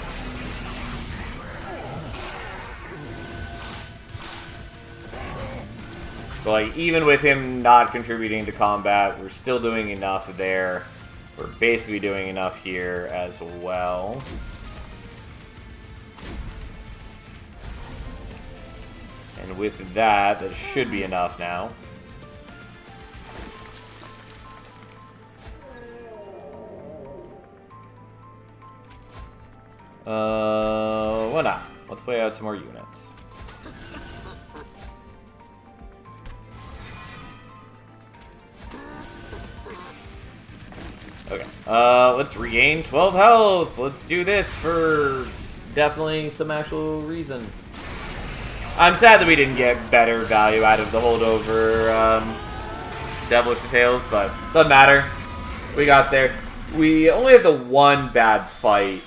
But like, even with him not contributing to combat, we're still doing enough there. We're basically doing enough here as well. And with that, that should be enough now. Why not? Let's play out some more units. Okay, let's regain 12 health. Let's do this for definitely some actual reason. I'm sad that we didn't get better value out of the holdover Devilish Details, but doesn't matter. We got there. We only have the one bad fight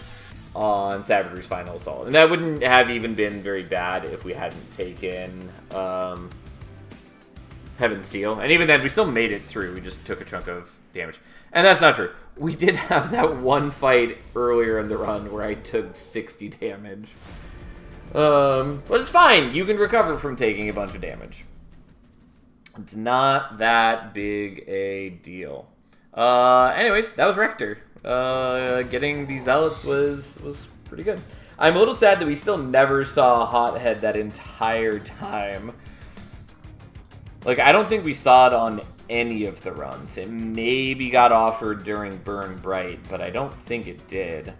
on Savagery's Final Assault, and that wouldn't have even been very bad if we hadn't taken Heaven's Seal. And even then, we still made it through. We just took a chunk of damage. And that's not true. We did have that one fight earlier in the run where I took 60 damage. But it's fine. You can recover from taking a bunch of damage. It's not that big a deal. Anyways, that was Rector. Getting these Zealots was pretty good. I'm a little sad that we still never saw Hothead that entire time. Like, I don't think we saw it on any of the runs. It maybe got offered during Burn Bright, but I don't think it did.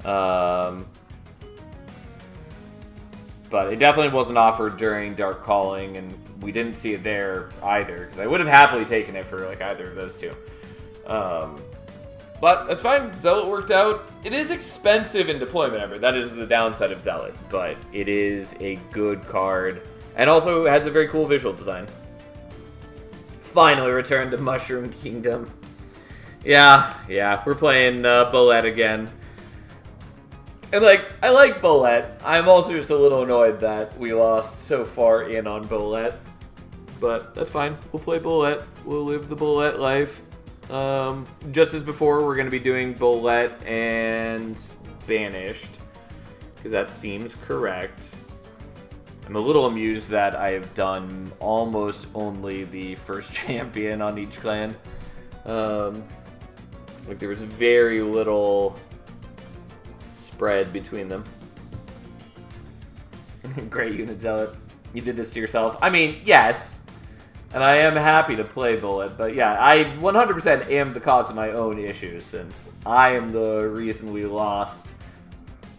But it definitely wasn't offered during Dark Calling, and we didn't see it there either, because I would have happily taken it for like either of those two. But that's fine. Zealot worked out. It is expensive in deployment effort. That is the downside of Zealot, but it is a good card, and also has a very cool visual design. Finally returned to Mushroom Kingdom. Yeah, we're playing Bolette again. And, like, I like Bolette. I'm also just a little annoyed that we lost so far in on Bolette. But that's fine. We'll play Bolette. We'll live the Bolette life. Just as before, we're going to be doing Bolette and Banished, because that seems correct. I'm a little amused that I have done almost only the first champion on each clan. Like, there was very little spread between them. Great unit, Zealot. You did this to yourself. I mean, yes. And I am happy to play Bullet, but yeah, I 100% am the cause of my own issues, since I am the reason we lost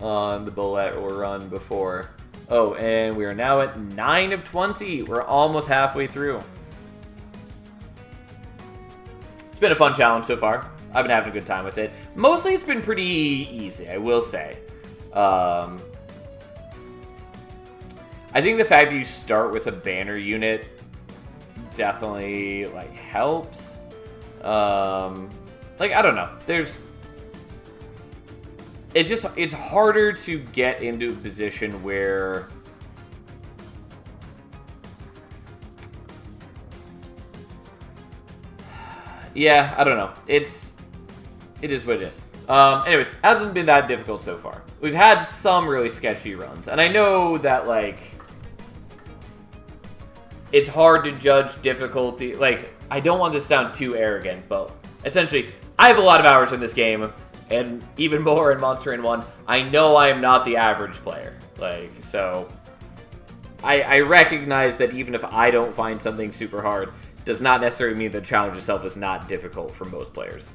on the Bullet or run before. Oh, and we are now at 9 of 20. We're almost halfway through. It's been a fun challenge so far. I've been having a good time with it. Mostly it's been pretty easy, I will say. I think the fact that you start with a banner unit definitely, like, helps. Like, I don't know. It's harder to get into a position where yeah, I don't know. It is what it is. Anyways, hasn't been that difficult so far. We've had some really sketchy runs, and I know that, like, it's hard to judge difficulty. Like, I don't want this to sound too arrogant, but essentially, I have a lot of hours in this game, and even more in Monster Train 1. I know I am not the average player. Like, so I recognize that even if I don't find something super hard, does not necessarily mean the challenge itself is not difficult for most players.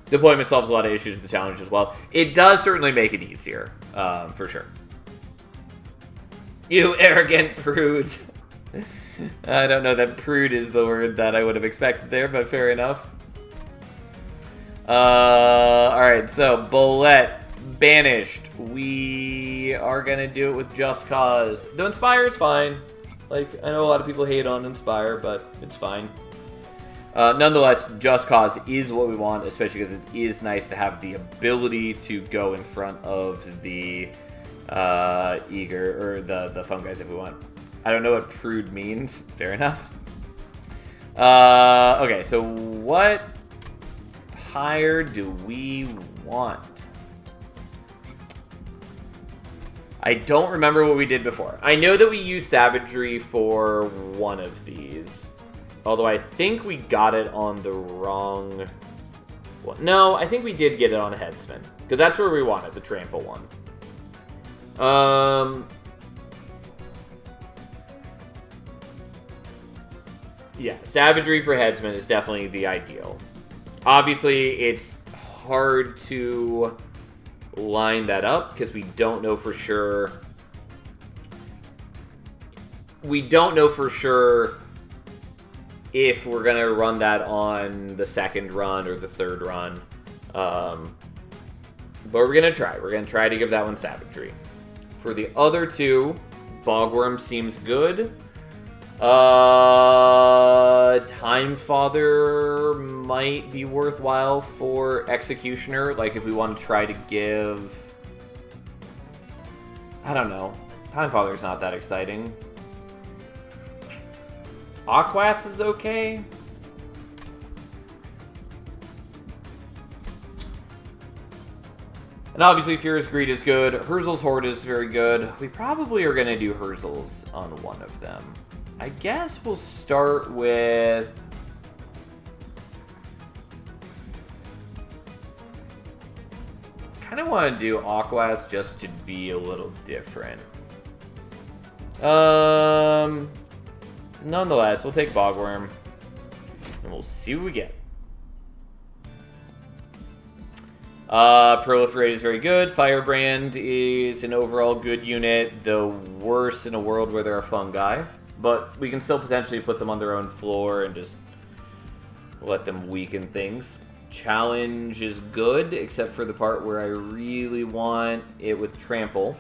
Deployment solves a lot of issues with the challenge as well. It does certainly make it easier, for sure. You arrogant prude. I don't know that prude is the word that I would have expected there, but fair enough. Alright, so Bullet banished. We are gonna do it with Just Cause. The Inspire is fine. Like, I know a lot of people hate on Inspire, but it's fine. Nonetheless, Just Cause is what we want, especially because it is nice to have the ability to go in front of the Eager, or the Fun Guys if we want. I don't know what prude means. Fair enough. Okay, so what pyre do we want? I don't remember what we did before. I know that we used Savagery for one of these. Although I think we got it on the wrong one. No, I think we did get it on Headsman. Because that's where we wanted, the Trample one. Yeah, Savagery for Headsman is definitely the ideal. Obviously, it's hard to line that up because we don't know for sure. We don't know for sure if we're going to run that on the second run or the third run. But we're going to try. We're going to try to give that one Savagery. For the other two, Bogworm seems good. Time Father might be worthwhile for Executioner. Like, if we want to try to give... I don't know. Time Father's not that exciting. Aquats is okay. And obviously Furious Greed is good. Herzl's Horde is very good. We probably are going to do Herzl's on one of them. I guess we'll start with... kind of want to do Aquats just to be a little different. Nonetheless, we'll take Bogworm. And we'll see what we get. Proliferate is very good. Firebrand is an overall good unit, though worse in a world where they're a fungi. But we can still potentially put them on their own floor and just let them weaken things. Challenge is good, except for the part where I really want it with Trample.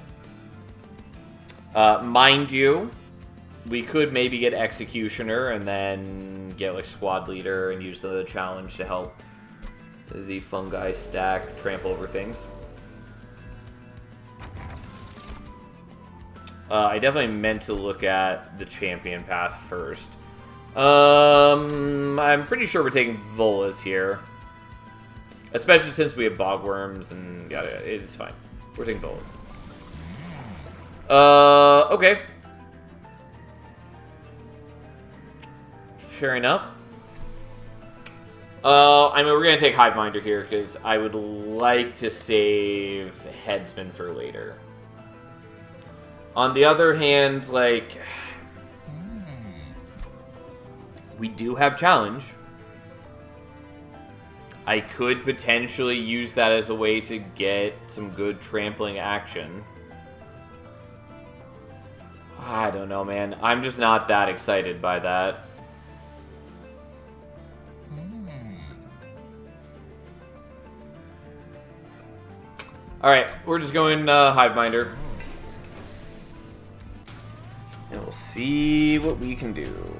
Mind you, we could maybe get Executioner and then get like Squad Leader and use the challenge to help the fungi stack trample over things. I definitely meant to look at the champion path first. I'm pretty sure we're taking Volas here. Especially since we have Bogworms and yeah, it's fine. We're taking Volas. Okay. Fair enough. I mean, we're going to take Hiveminder here because I would like to save Headsman for later. On the other hand, like, we do have Challenge. I could potentially use that as a way to get some good trampling action. I don't know, man. I'm just not that excited by that. Alright, we're just going Hiveminder. And we'll see what we can do.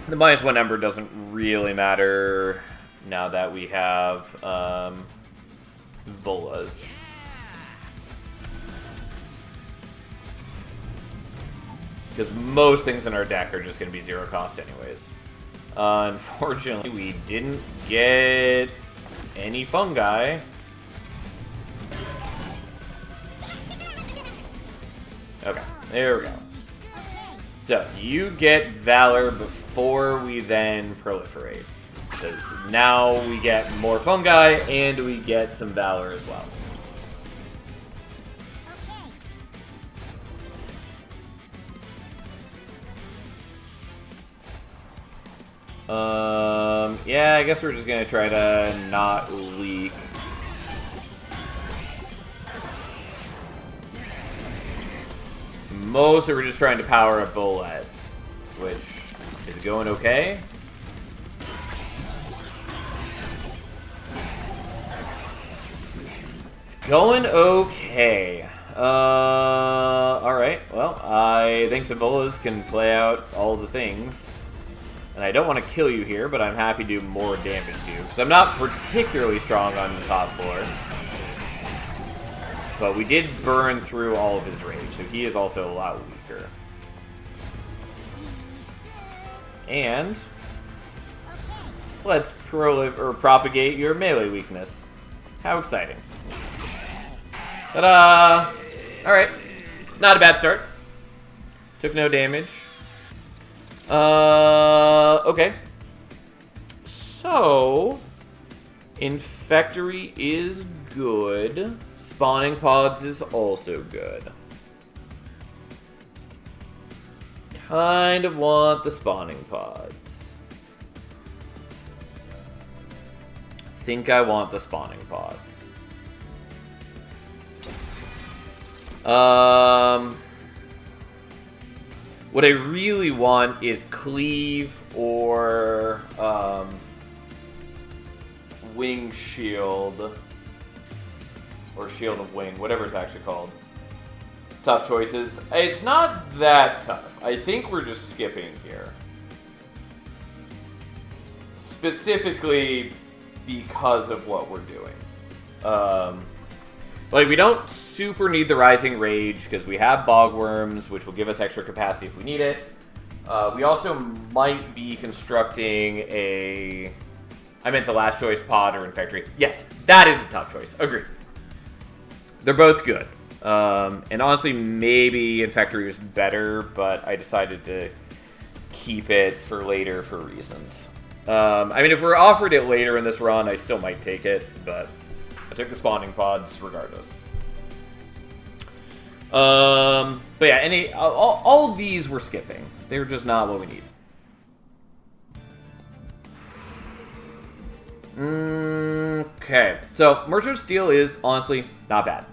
The -1 number doesn't really matter now that we have Volas. Because most things in our deck are just going to be 0 cost anyways. Unfortunately, we didn't get any fungi. Okay, there we go. So, you get Valor before we then proliferate. Because now we get more fungi, and we get some Valor as well. Yeah, I guess we're just gonna try to not leak. Mostly we're just trying to power up Bullet, which is going okay. It's going okay. Alright, well, I think Symbolas can play out all the things. And I don't want to kill you here, but I'm happy to do more damage to you. Because I'm not particularly strong on the top floor. But we did burn through all of his rage, so he is also a lot weaker. And let's propagate your melee weakness. How exciting. Ta-da! Alright. Not a bad start. Took no damage. Okay. So, Infectory is good. Spawning Pods is also good. Kind of want the Spawning Pods. Think I want the Spawning Pods. What I really want is Cleave or Wing Shield. Or Shield of Wing, whatever it's actually called. Tough choices. It's not that tough. I think we're just skipping here. Specifically because of what we're doing. Like, we don't super need the Rising Rage, because we have Bogworms, which will give us extra capacity if we need it. We also might be constructing a... I meant the last choice, Pod or Infectory. Yes, that is a tough choice. Agreed. They're both good. And honestly, maybe Infectory was better, but I decided to keep it for later for reasons. I mean, if we're offered it later in this run, I still might take it, but... I took the Spawning Pods regardless. But yeah, all of these we're skipping. They're just not what we need. Okay, so Merchant of Steel is honestly not bad.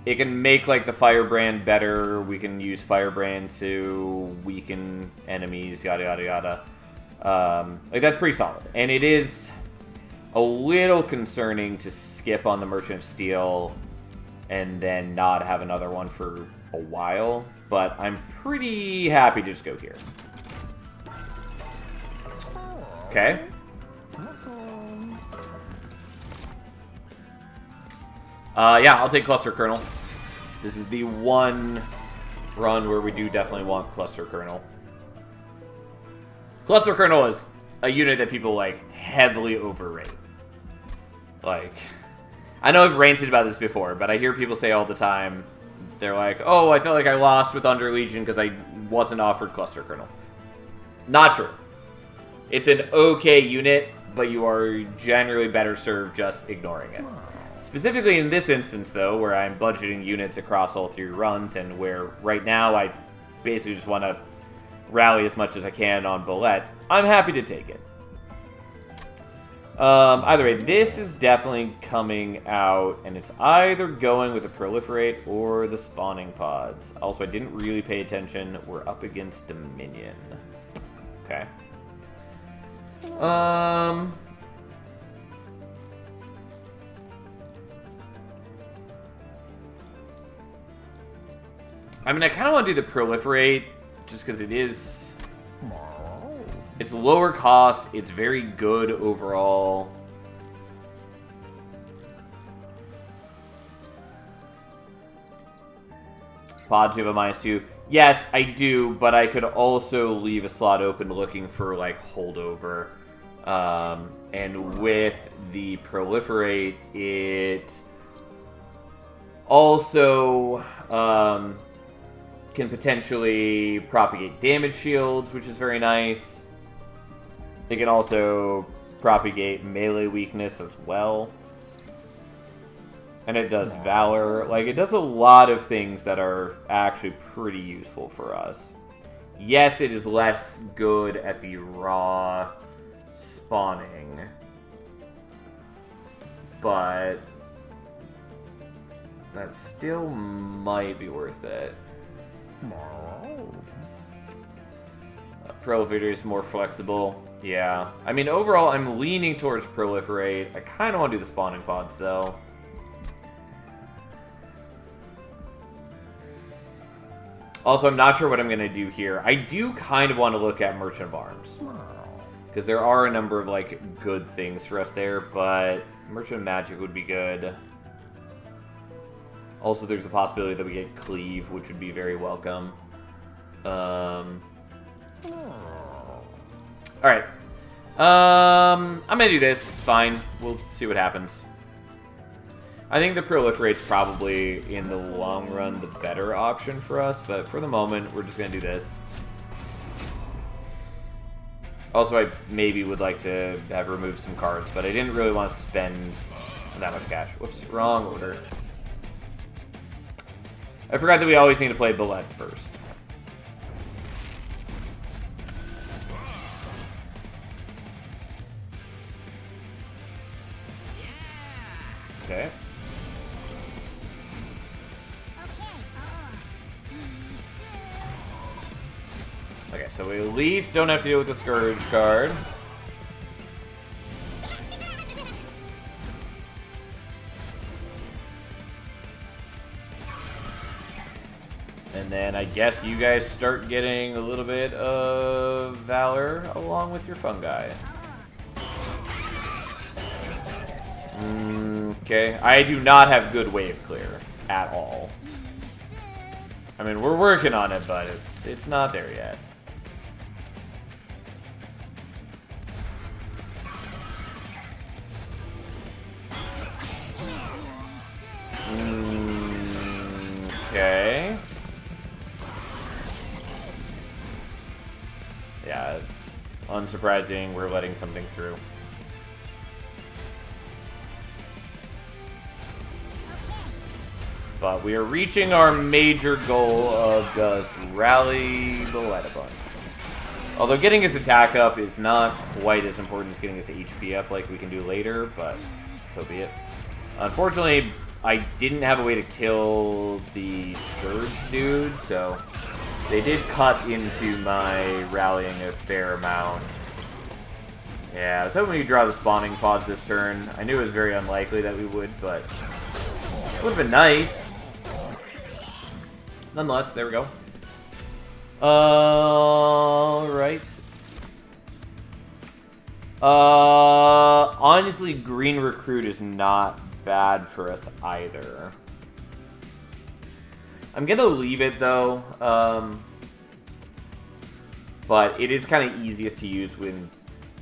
It can make like the Firebrand better. We can use Firebrand to weaken enemies, yada yada yada. Like, that's pretty solid. And it is a little concerning to skip on the Merchant of Steel and then not have another one for a while. But I'm pretty happy to just go here. Okay. Yeah, I'll take Cluster Kernel. This is the one run where we do definitely want Cluster Kernel. Cluster Kernel is a unit that people, like, heavily overrate. Like, I know I've ranted about this before, but I hear people say all the time, they're like, oh, I felt like I lost with Under Legion because I wasn't offered Cluster Kernel. Not true. It's an okay unit, but you are generally better served just ignoring it. Specifically in this instance, though, where I'm budgeting units across all 3 runs, and where right now I basically just want to rally as much as I can on Bullet, I'm happy to take it. Either way, this is definitely coming out, and it's either going with the Proliferate or the Spawning Pods. Also, I didn't really pay attention. We're up against Dominion. Okay. I mean, I kind of want to do the Proliferate, just because it is... It's lower cost, it's very good overall. Pods, you have a -2. Yes, I do, but I could also leave a slot open looking for, like, holdover. And with the proliferate, it also can potentially propagate damage shields, which is very nice. It can also propagate melee weakness as well. And it does Valor. Like, it does a lot of things that are actually pretty useful for us. Yes, it is less good at the raw spawning. But that still might be worth it. Proliferate is more flexible. Yeah. I mean, overall, I'm leaning towards Proliferate. I kind of want to do the spawning pods, though. Also, I'm not sure what I'm going to do here. I do kind of want to look at Merchant of Arms. Because there are a number of, like, good things for us there, but Merchant of Magic would be good. Also, there's a possibility that we get Cleave, which would be very welcome. Alright. I'm gonna do this. Fine. We'll see what happens. I think the Proliferate's probably, in the long run, the better option for us, but for the moment, we're just gonna do this. Also, I maybe would like to have removed some cards, but I didn't really want to spend that much cash. Whoops, wrong order. I forgot that we always need to play Bullet first. Okay. Okay, so we at least don't have to deal with the Scourge card. And then I guess you guys start getting a little bit of Valor along with your fungi. Okay, I do not have good wave clear at all. I mean, we're working on it, but it's not there yet. Okay. Yeah, it's unsurprising we're letting something through. But we are reaching our major goal of just rally the light a bunch. Although getting his attack up is not quite as important as getting his HP up like we can do later, but so be it. Unfortunately, I didn't have a way to kill the Scourge dude, so they did cut into my rallying a fair amount. Yeah, I was hoping we'd draw the spawning pods this turn. I knew it was very unlikely that we would, but it would have been nice. Nonetheless, there we go. Alright. Honestly, Green Recruit is not bad for us either. I'm gonna leave it though, but it is kind of easiest to use when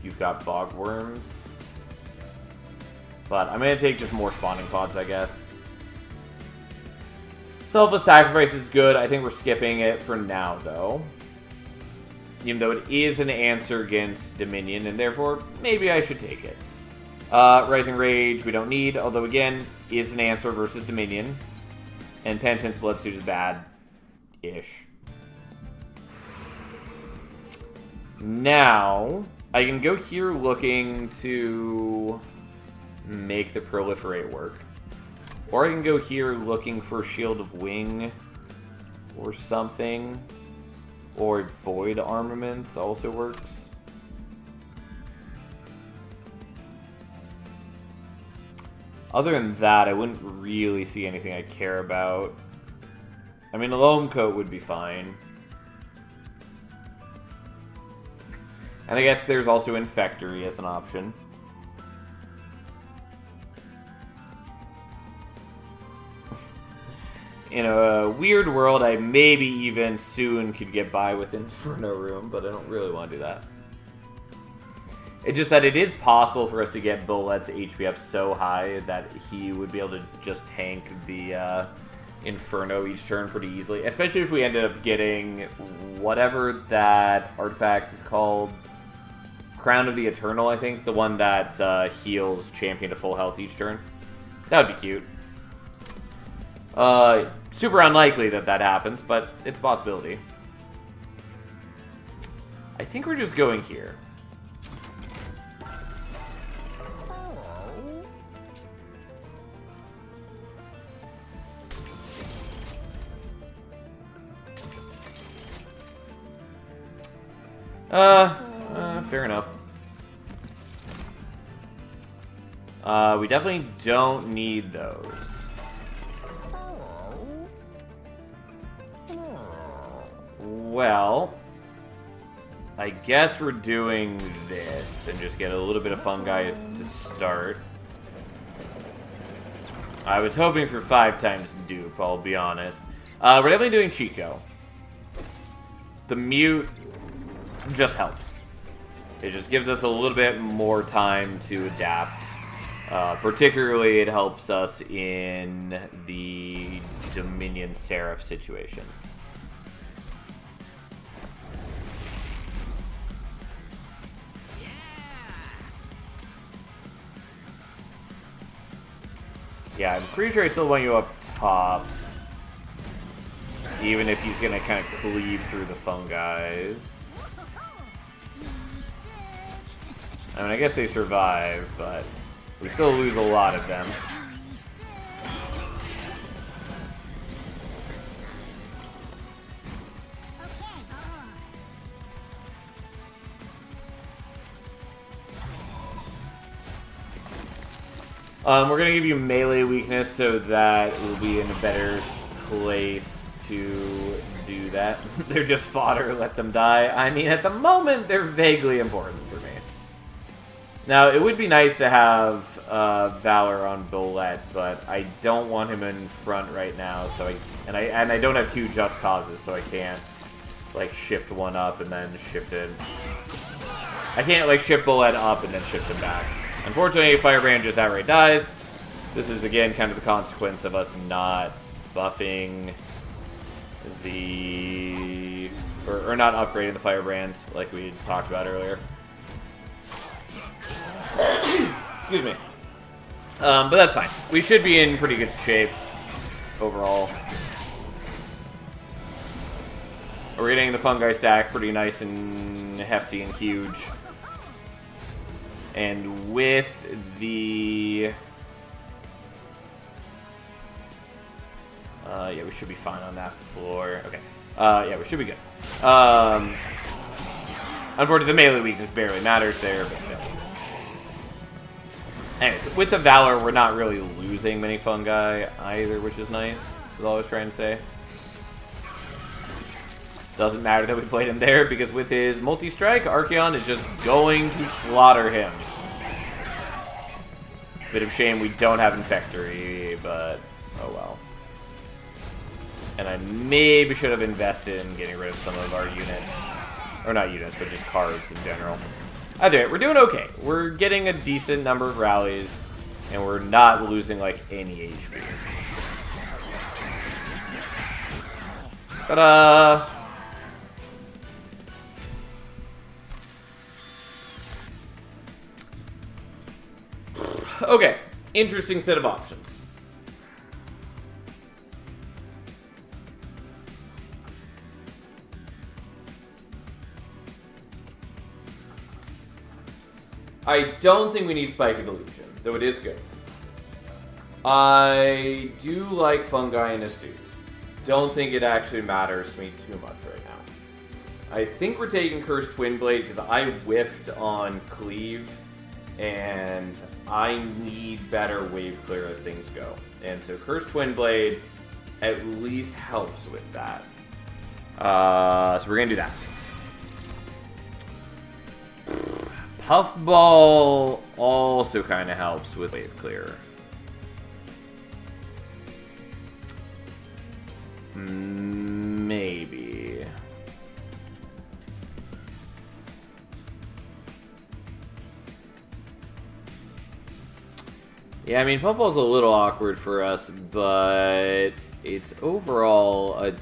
you've got Bogworms. But I'm gonna take just more spawning pods, I guess. Selfless Sacrifice is good. I think we're skipping it for now, though. Even though it is an answer against Dominion, and therefore, maybe I should take it. Rising Rage, we don't need, although again, is an answer versus Dominion. And Penitence Bloodsuit is bad-ish. Now, I can go here looking to make the Proliferate work. Or I can go here looking for Shield of Wing or something. Or Void Armaments also works. Other than that, I wouldn't really see anything I care about. I mean, a Loam Coat would be fine. And I guess there's also Infectory as an option. in a weird world, I maybe even soon could get by with Inferno Room, but I don't really want to do that. It's just that it is possible for us to get Bolet's HP up so high that he would be able to just tank the Inferno each turn pretty easily, especially if we ended up getting whatever that artifact is called. Crown of the Eternal, I think. The one that heals champion to full health each turn. That would be cute. Super unlikely that that happens, but it's a possibility. I think we're just going here. Fair enough. We definitely don't need those. Well, I guess we're doing this and just get a little bit of fungi to start. I was hoping for 5 times dupe, I'll be honest. We're definitely doing Chico. The mute just helps. It just gives us a little bit more time to adapt. Particularly, it helps us in the Dominion Seraph situation. Yeah, I'm pretty sure I still want you up top. Even if he's going to kind of cleave through the fungi. I mean, I guess they survive, but we still lose a lot of them. We're going to give you melee weakness so that we'll be in a better place to do that. They're just fodder, let them die. I mean, at the moment, they're vaguely important for me. Now, it would be nice to have Valor on Bolet, but I don't want him in front right now, so I don't have 2 just causes, so I can't like shift one up and then shift it. I can't like shift Bolet up and then shift him back. Unfortunately, Firebrand just outright dies. This is again kind of the consequence of us not buffing the or not upgrading the Firebrand like we talked about earlier. Excuse me. But that's fine. We should be in pretty good shape overall. We're getting the fungi stack pretty nice and hefty and huge. And with the... yeah, we should be fine on that floor. Okay. Yeah, we should be good. Unfortunately, the melee weakness barely matters there, but still. Anyways, with the Valor, we're not really losing many fungi either, which is nice. Is all I was trying to say. Doesn't matter that we played him there, because with his multi-strike, Archeon is just going to slaughter him. It's a bit of a shame we don't have Infectory, but oh well. And I maybe should have invested in getting rid of some of our units. Or not units, but just cards in general. Either way, we're doing okay. We're getting a decent number of rallies, and we're not losing, like, any HP. Ta-da! Okay, interesting set of options. I don't think we need Spike of Illusion, though it is good. I do like fungi in a suit. Don't think it actually matters to me too much right now. I think we're taking Cursed Twin Blade because I whiffed on Cleave, and I need better wave clear as things go. And so Cursed Twin Blade at least helps with that. So we're going to do that. Puffball also kind of helps with wave clear. Maybe. Yeah, I mean, Puffball's a little awkward for us, but it's overall a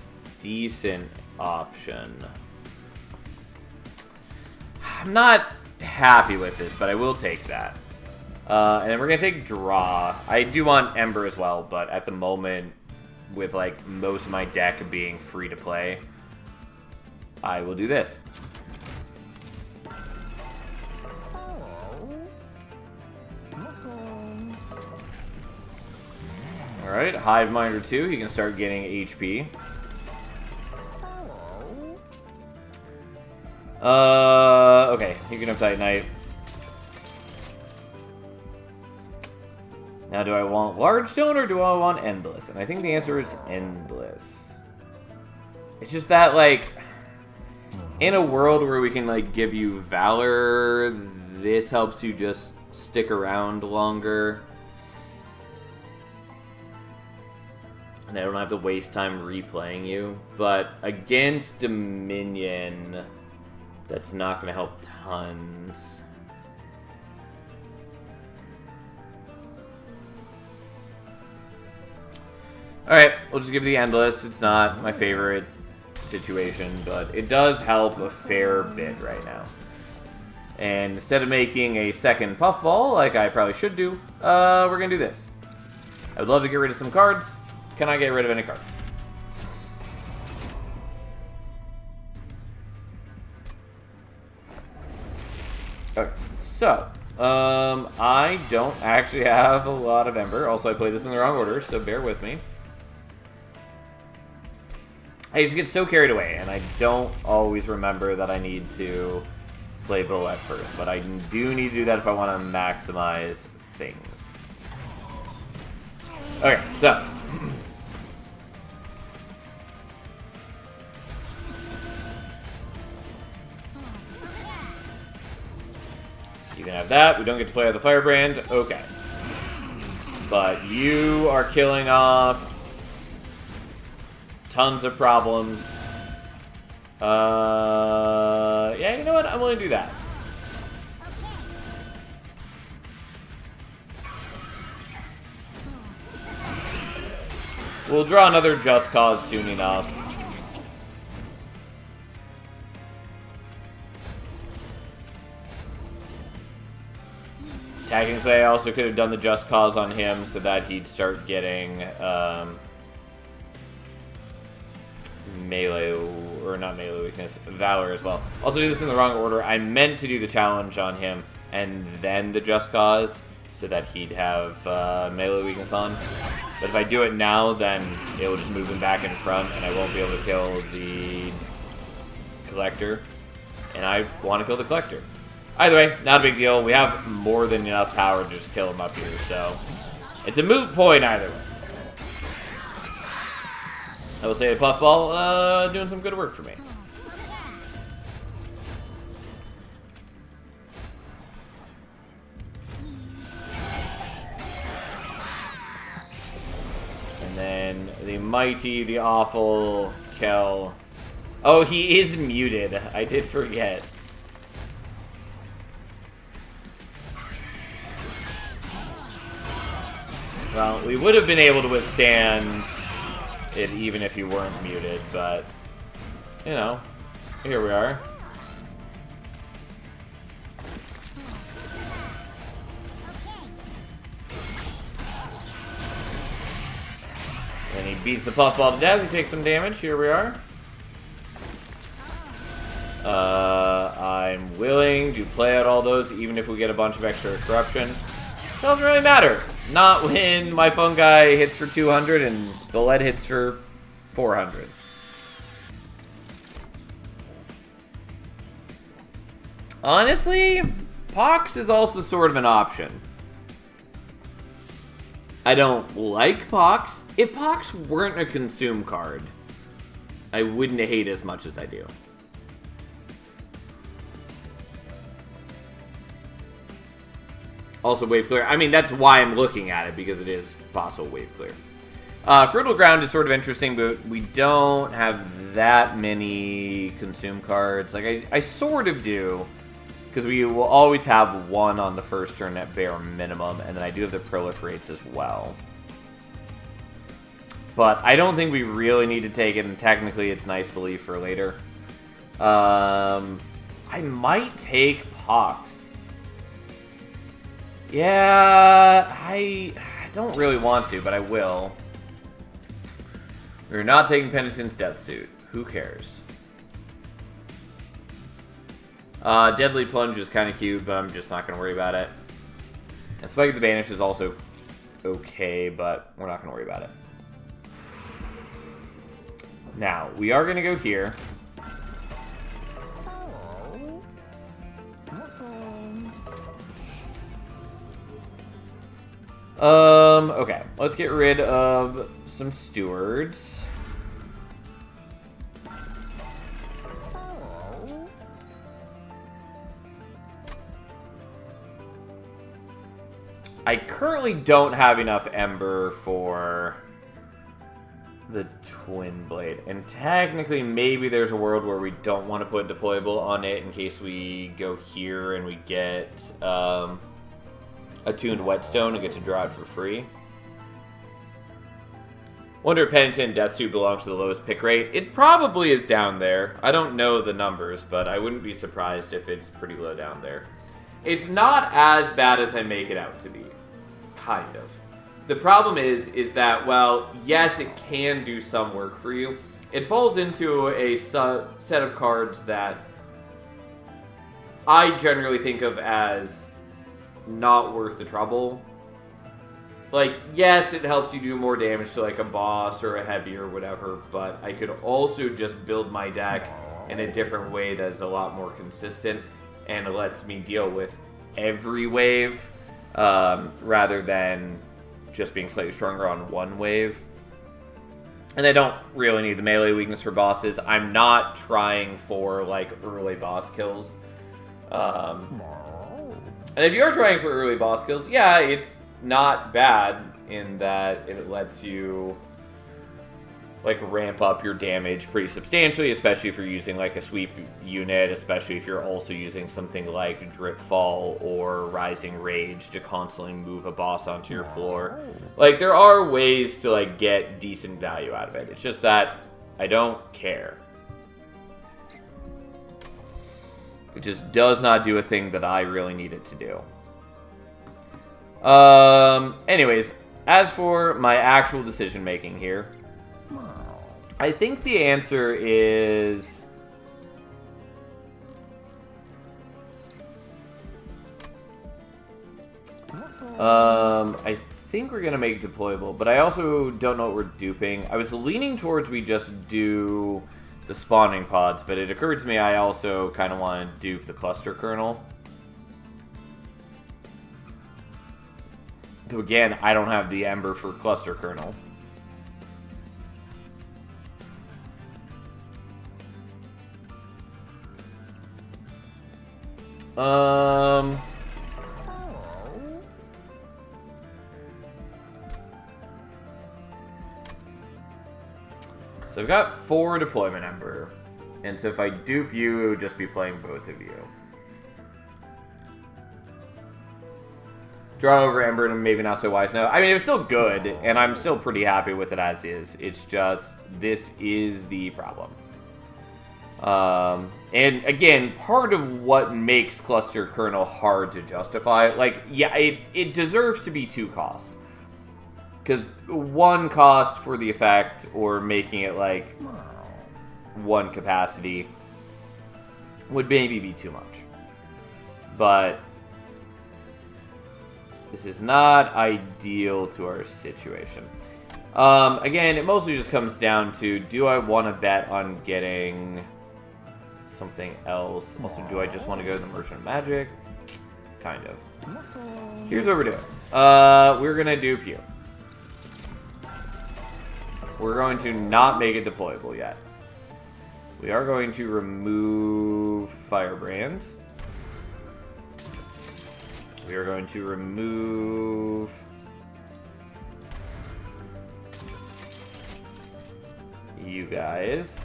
decent option. I'm not happy with this, but I will take that. And then we're going to take Draw. I do want Ember as well, but at the moment, with like most of my deck being free to play, I will do this. Alright, Hive Minder 2, he can start getting HP. Okay, you can have Titanite. Now, do I want Large Stone or do I want Endless? And I think the answer is Endless. It's just that, like, in a world where we can, like, give you Valor, this helps you just stick around longer. And I don't have to waste time replaying you. But against Dominion, that's not going to help tons. Alright, we'll just give the Endless. It's not my favorite situation, but it does help a fair bit right now. And instead of making a second Puffball, like I probably should do, we're going to do this. I would love to get rid of some cards. Can I get rid of any cards? Okay, so, I don't actually have a lot of Ember. Also, I played this in the wrong order, so bear with me. I just get so carried away, and I don't always remember that I need to play Bullet first, but I do need to do that if I want to maximize things. Okay, so. You can have that. We don't get to play with the Firebrand. Okay. But you are killing off tons of problems. Yeah, you know what? I'm willing to do that. We'll draw another Just Cause soon enough. Technically, I also could have done the Just Cause on him so that he'd start getting melee, or not melee weakness, Valor as well. Also do this in the wrong order. I meant to do the challenge on him and then the Just Cause so that he'd have melee weakness on. But if I do it now, then it will just move him back in front and I won't be able to kill the Collector. And I want to kill the Collector. Either way, not a big deal. We have more than enough power to just kill him up here, so it's a moot point either way. I will say a Puffball doing some good work for me. And then the mighty, the awful Kel. Oh, he is muted. I did forget. Well, we would have been able to withstand it even if you weren't muted, but, you know, here we are. And he beats the Puffball to death. He takes some damage. Here we are. I'm willing to play out all those, even if we get a bunch of extra corruption. Doesn't really matter. Not when my Fungi hits for 200 and the lead hits for 400. Honestly, Pox is also sort of an option. I don't like Pox. If Pox weren't a consume card, I wouldn't hate as much as I do. Also wave clear. I mean, that's why I'm looking at it, because it is possible wave clear. Fertile Ground is sort of interesting, but we don't have that many consume cards. Like, I sort of do, because we will always have one on the first turn at bare minimum, and then I do have the proliferates as well. But I don't think we really need to take it, and technically it's nice to leave for later. I might take Pox. Yeah, I don't really want to, but I will. We're not taking Penitent's Death Suit. Who cares? Deadly Plunge is kind of cute, but I'm just not going to worry about it. And Spike of the Banish is also okay, but we're not going to worry about it. Now, we are going to go here. Okay. Let's get rid of some stewards. I currently don't have enough Ember for the Twin Blade. And technically, maybe there's a world where we don't want to put deployable on it in case we go here and we get attuned Whetstone and get to draw it for free. Wonder if Penitent Death Suit belongs to the lowest pick rate. It probably is down there. I don't know the numbers, but I wouldn't be surprised if it's pretty low down there. It's not as bad as I make it out to be. Kind of. The problem is that, well, yes, it can do some work for you. It falls into a set of cards that I generally think of as not worth the trouble. Like, yes, it helps you do more damage to, like, a boss or a heavy or whatever, but I could also just build my deck in a different way that is a lot more consistent and it lets me deal with every wave rather than just being slightly stronger on one wave. And I don't really need the melee weakness for bosses. I'm not trying for, like, early boss kills. And if you're trying for early boss kills, yeah, it's not bad in that it lets you, like, ramp up your damage pretty substantially, especially if you're using, like, a sweep unit, especially if you're also using something like Drip Fall or Rising Rage to constantly move a boss onto your floor. Like, there are ways to, like, get decent value out of it. It's just that I don't care. It just does not do a thing that I really need it to do. Anyways, as for my actual decision making here, I think the answer is I think we're gonna make it deployable, but I also don't know what we're duping. I was leaning towards we just do the spawning pods, but it occurred to me I also kind of want to dupe the cluster kernel. So again, I don't have the Ember for cluster kernel. So I've got 4 deployment Ember, and so if I dupe you, it would just be playing both of you. Draw over Ember and maybe not so wise. No, I mean, it was still good, and I'm still pretty happy with it as is. It's just, this is the problem. And again, part of what makes Cluster Kernel hard to justify, like, yeah, it deserves to be 2 cost. Because 1 cost for the effect, or making it, like, 1 capacity, would maybe be too much. But this is not ideal to our situation. Again, it mostly just comes down to, do I want to bet on getting something else? Also, do I just want to go to the Merchant of Magic? Kind of. Here's what we're doing. We're going to dupe you. We're going to not make it deployable yet. We are going to remove Firebrand. We are going to remove guys.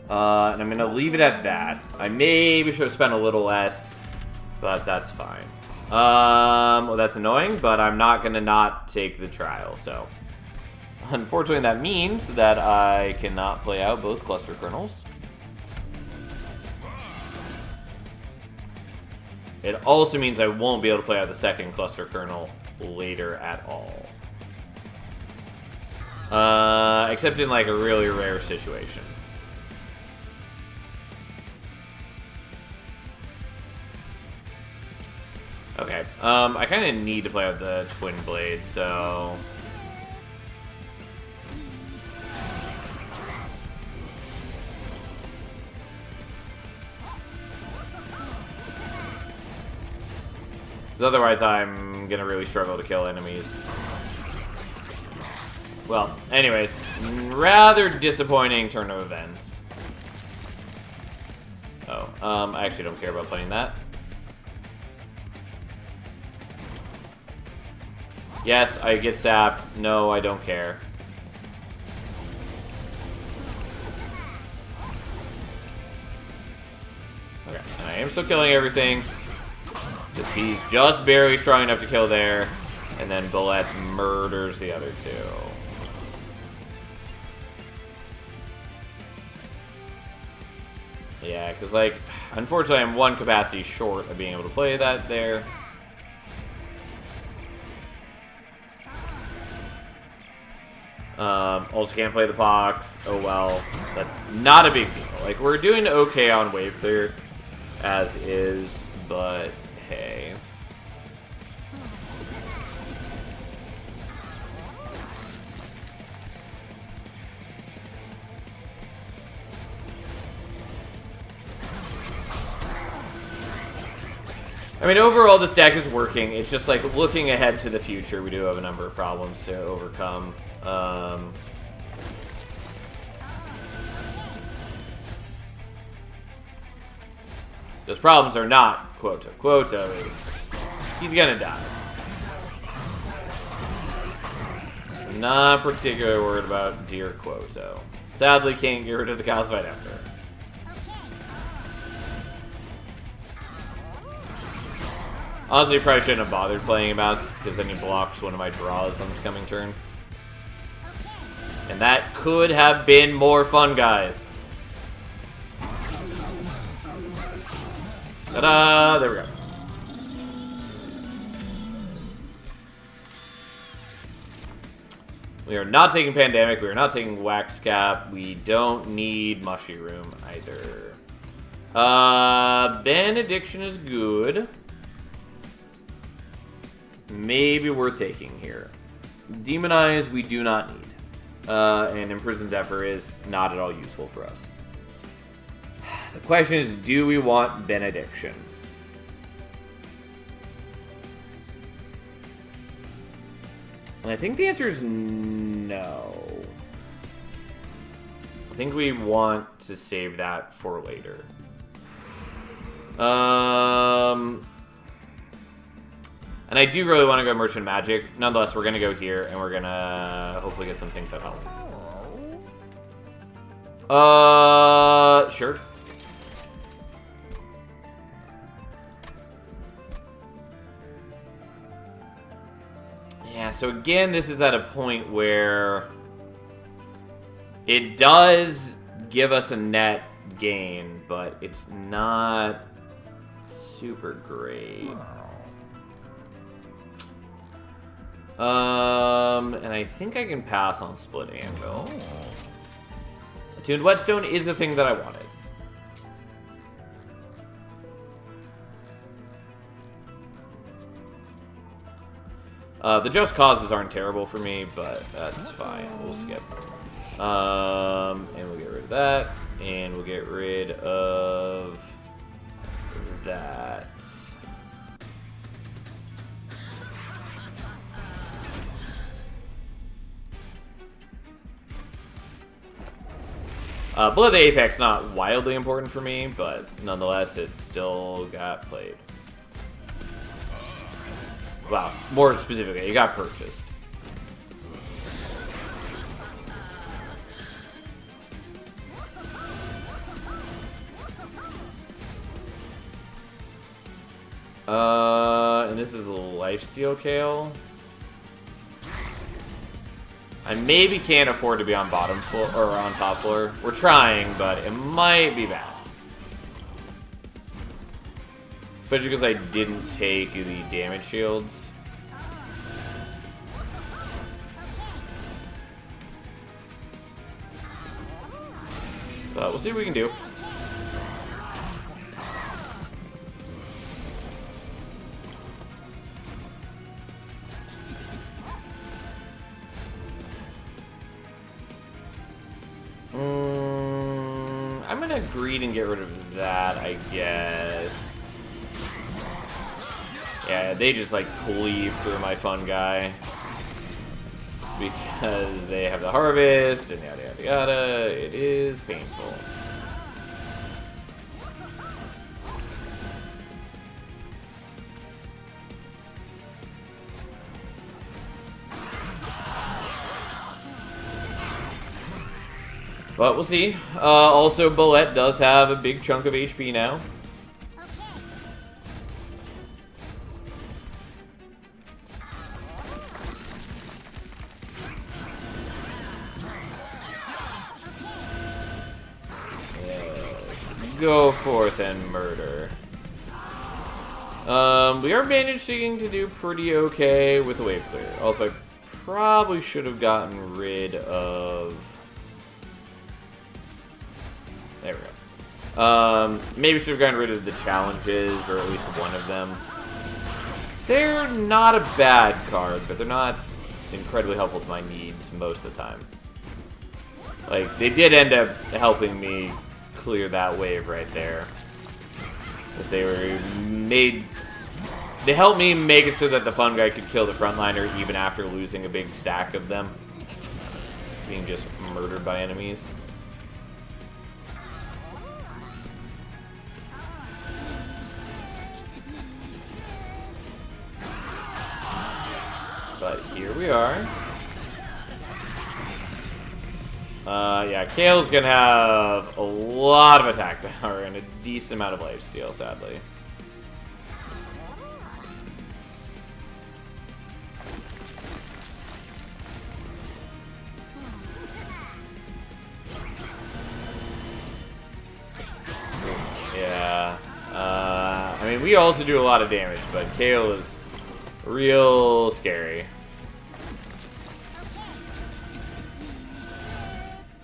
And I'm going to leave it at that. I maybe should have spent a little less, but that's fine. Well, that's annoying, but I'm not going to not take the trial, so. Unfortunately, that means that I cannot play out both cluster kernels. It also means I won't be able to play out the second cluster kernel later at all. Except in like a really rare situation. Okay, I kind of need to play out the Twin Blade, so... Because otherwise I'm gonna really struggle to kill enemies. Well, anyways, rather disappointing turn of events. Oh, I actually don't care about playing that. Yes, I get sapped. No, I don't care. Okay, and I am still killing everything. Because he's just barely strong enough to kill there. And then Bullet murders the other two. Yeah, because, like, unfortunately I'm one capacity short of being able to play that there. Also can't play the Pox. Oh well, that's not a big deal. Like, we're doing okay on wave clear as is, but hey. I mean, overall this deck is working. It's just like looking ahead to the future, we do have a number of problems to overcome. Those problems are not Quota. Quota is... he's gonna die. Not particularly worried about dear Quota. Sadly, can't get rid of the Calcified Emperor. Honestly, probably shouldn't have bothered playing him out, because then he blocks one of my draws on this coming turn. And that could have been more fun, guys. Ta-da! There we go. We are not taking Pandemic. We are not taking Wax Cap. We don't need Mushy Room either. Benediction is good. Maybe worth taking here. Demonize we do not need. And Imprisoned Zephyr is not at all useful for us. The question is, do we want Benediction? And I think the answer is no. I think we want to save that for later. And I do really want to go Merchant Magic. Nonetheless, we're going to go here, and we're going to hopefully get some things that help. Sure. Yeah, so again, this is at a point where it does give us a net gain, but it's not super great. And I think I can pass on Split Anvil. Attuned Whetstone is the thing that I wanted. The Just Causes aren't terrible for me, but that's fine. We'll skip. And we'll get rid of that. And we'll get rid of that. Below the Apex, not wildly important for me, but nonetheless, it still got played. Wow, more specifically, it got purchased. And this is a lifesteal Kale. I maybe can't afford to be on bottom floor or on top floor. We're trying, but it might be bad. Especially because I didn't take the damage shields. But we'll see what we can do. I'm gonna greed and get rid of that, I guess. Yeah, they just like cleave through my fun guy. Because they have the harvest and yada yada yada. It is painful. But we'll see. Also, Bullet does have a big chunk of HP now. Yes. Go forth and murder. We are managing to do pretty okay with the wave clear. Also, I probably should have gotten rid of... There we go. Maybe should have gotten rid of the challenges, or at least one of them. They're not a bad card, but they're not incredibly helpful to my needs most of the time. Like, they did end up helping me clear that wave right there. Because they helped me make it so that the fun guy could kill the frontliner even after losing a big stack of them. Being just murdered by enemies. But here we are. Yeah, Kale's gonna have a lot of attack power and a decent amount of lifesteal, sadly. Yeah. I mean, we also do a lot of damage, but Kale is real scary.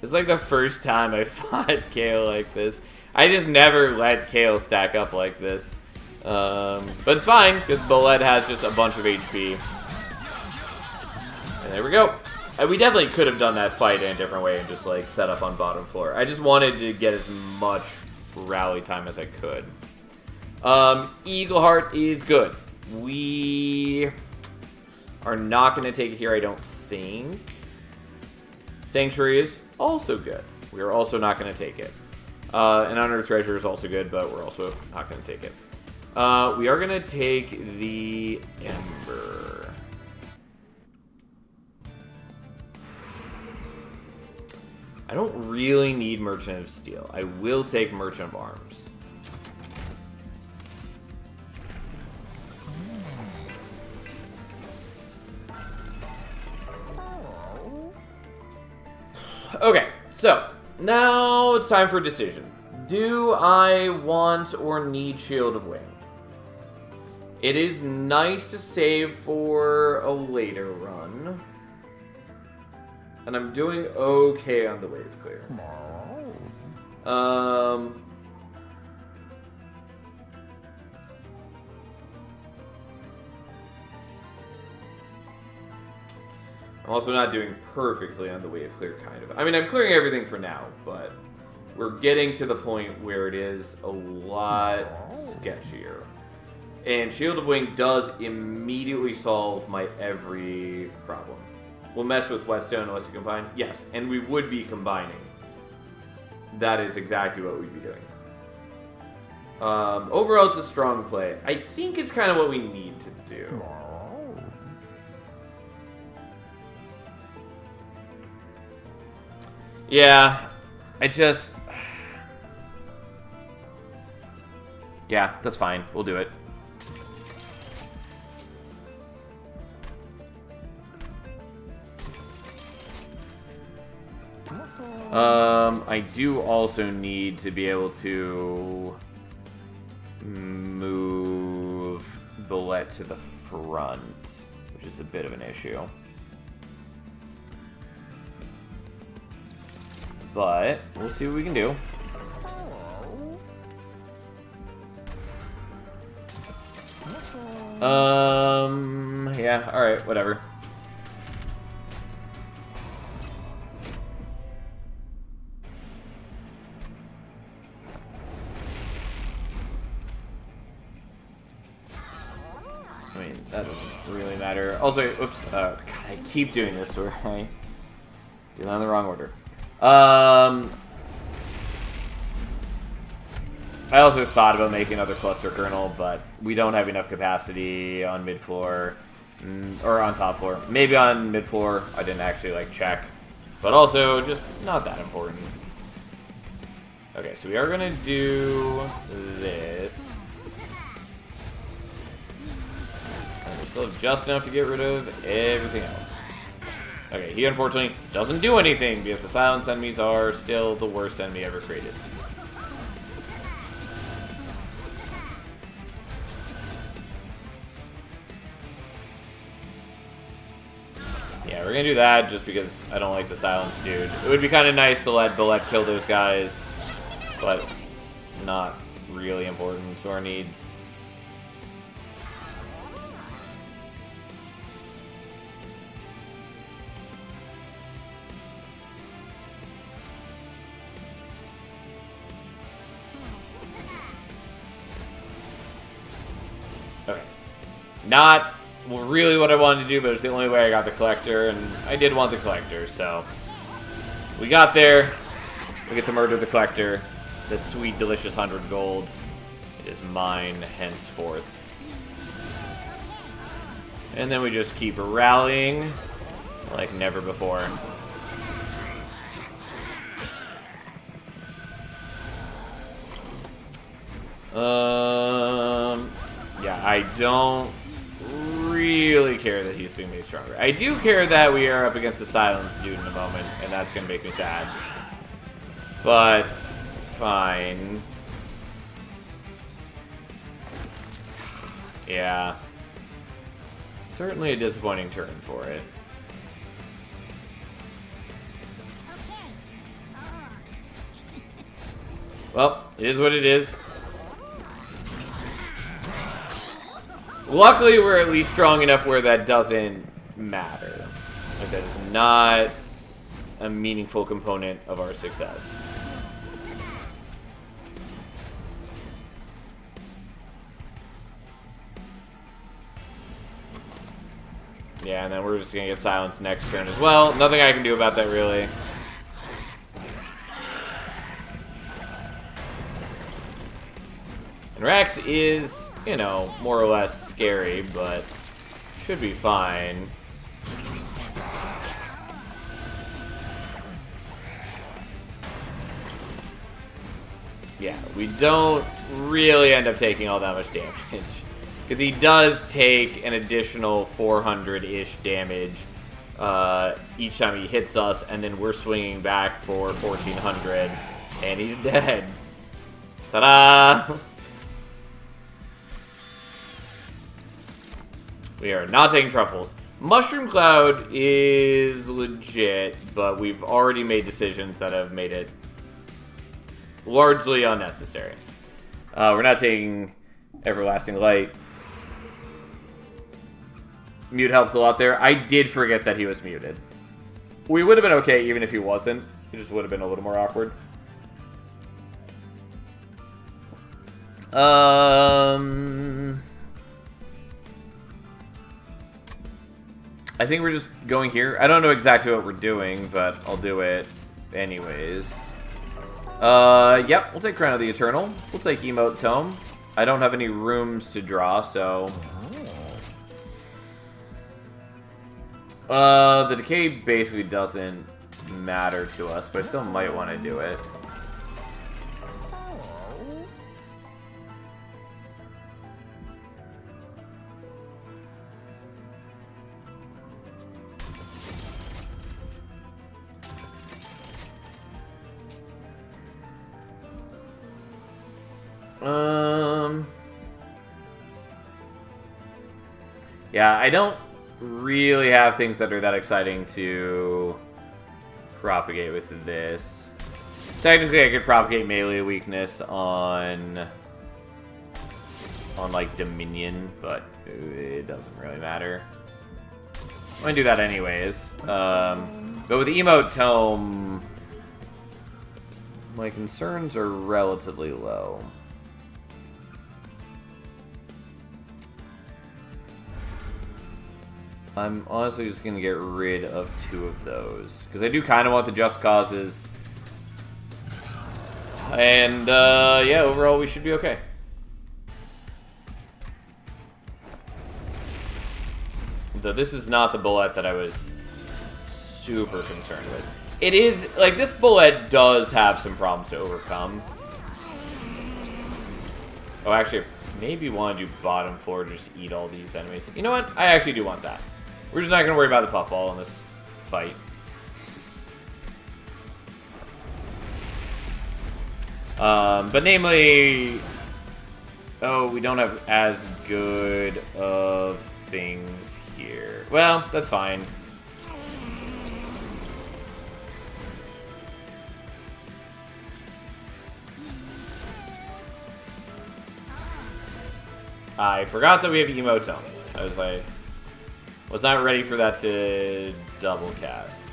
It's like the first time I fought Kale like this. I just never let Kale stack up like this. But it's fine, because Bullet has just a bunch of HP. And there we go. We definitely could have done that fight in a different way and just like set up on bottom floor. I just wanted to get as much rally time as I could. Eagleheart is good. We are not going to take it here, I don't think. Sanctuary is also good. We are also not going to take it. And Unearthed Treasure is also good, but we're also not going to take it. We are going to take the Ember. I don't really need Merchant of Steel. I will take Merchant of Arms. Okay, so now it's time for a decision. Do I want or need Shield of Wing? It is nice to save for a later run. And I'm doing okay on the wave clear. I'm also not doing perfectly on the wave clear, kind of. I mean, I'm clearing everything for now, but we're getting to the point where it is a lot sketchier. And Shield of Wing does immediately solve my every problem. We'll mess with Whetstone unless you combine. Yes, and we would be combining. That is exactly what we'd be doing. Overall, it's a strong play. I think it's kind of what we need to do. Yeah, yeah, that's fine. We'll do it. I do also need to be able to move Bullet to the front, which is a bit of an issue. But we'll see what we can do. Yeah, alright, whatever. I mean, that doesn't really matter. Also, oops, God, I keep doing this where I do that in the wrong order. I also thought about making another cluster kernel, but we don't have enough capacity on mid-floor, or on top floor. Maybe on mid-floor, I didn't actually, like, check. But also, just not that important. Okay, so we are gonna do this. And we still have just enough to get rid of everything else. Okay, he unfortunately doesn't do anything because the silence enemies are still the worst enemy ever created. Yeah, we're gonna do that just because I don't like the silence dude. It would be kind of nice to let Bullet kill those guys, but not really important to our needs. Okay. Not really what I wanted to do, but it's the only way I got the collector, and I did want the collector, so we got there. We get to murder the collector. The sweet, delicious 100 gold. It is mine henceforth. And then we just keep rallying like never before. Yeah, I don't really care that he's being made stronger. I do care that we are up against the silence dude in a moment, and that's gonna make me sad. But fine. Yeah. Certainly a disappointing turn for it. Well, it is what it is. Luckily, we're at least strong enough where that doesn't matter. Like, that is not a meaningful component of our success. Yeah, and then we're just gonna get silenced next turn as well. Nothing I can do about that, really. And Rex is, you know, more or less scary, but should be fine. Yeah, we don't really end up taking all that much damage. Because he does take an additional 400-ish damage each time he hits us, and then we're swinging back for 1400, and he's dead. Ta-da! We are not taking truffles. Mushroom Cloud is legit, but we've already made decisions that have made it largely unnecessary. We're not taking Everlasting Light. Mute helps a lot there. I did forget that he was muted. We would have been okay even if he wasn't. It just would have been a little more awkward. I think we're just going here. I don't know exactly what we're doing, but I'll do it anyways. Yep, we'll take Crown of the Eternal. We'll take Emote Tome. I don't have any rooms to draw, so... the decay basically doesn't matter to us, but I still might want to do it. Yeah, I don't really have things that are that exciting to propagate with this. Technically, I could propagate melee weakness on like Dominion, but it doesn't really matter. I'm gonna do that anyways. But with the Emote Tome, my concerns are relatively low. I'm honestly just going to get rid of 2 of those. Because I do kind of want the Just Causes. And, yeah, overall we should be okay. Though this is not the bullet that I was super concerned with. It is, like, this bullet does have some problems to overcome. Oh, actually, maybe want to do bottom floor to just eat all these enemies. You know what? I actually do want that. We're just not going to worry about the puffball in this fight. But namely... Oh, we don't have as good of things here. Well, that's fine. I forgot that we have Emote Tome. I was not ready for that to double cast.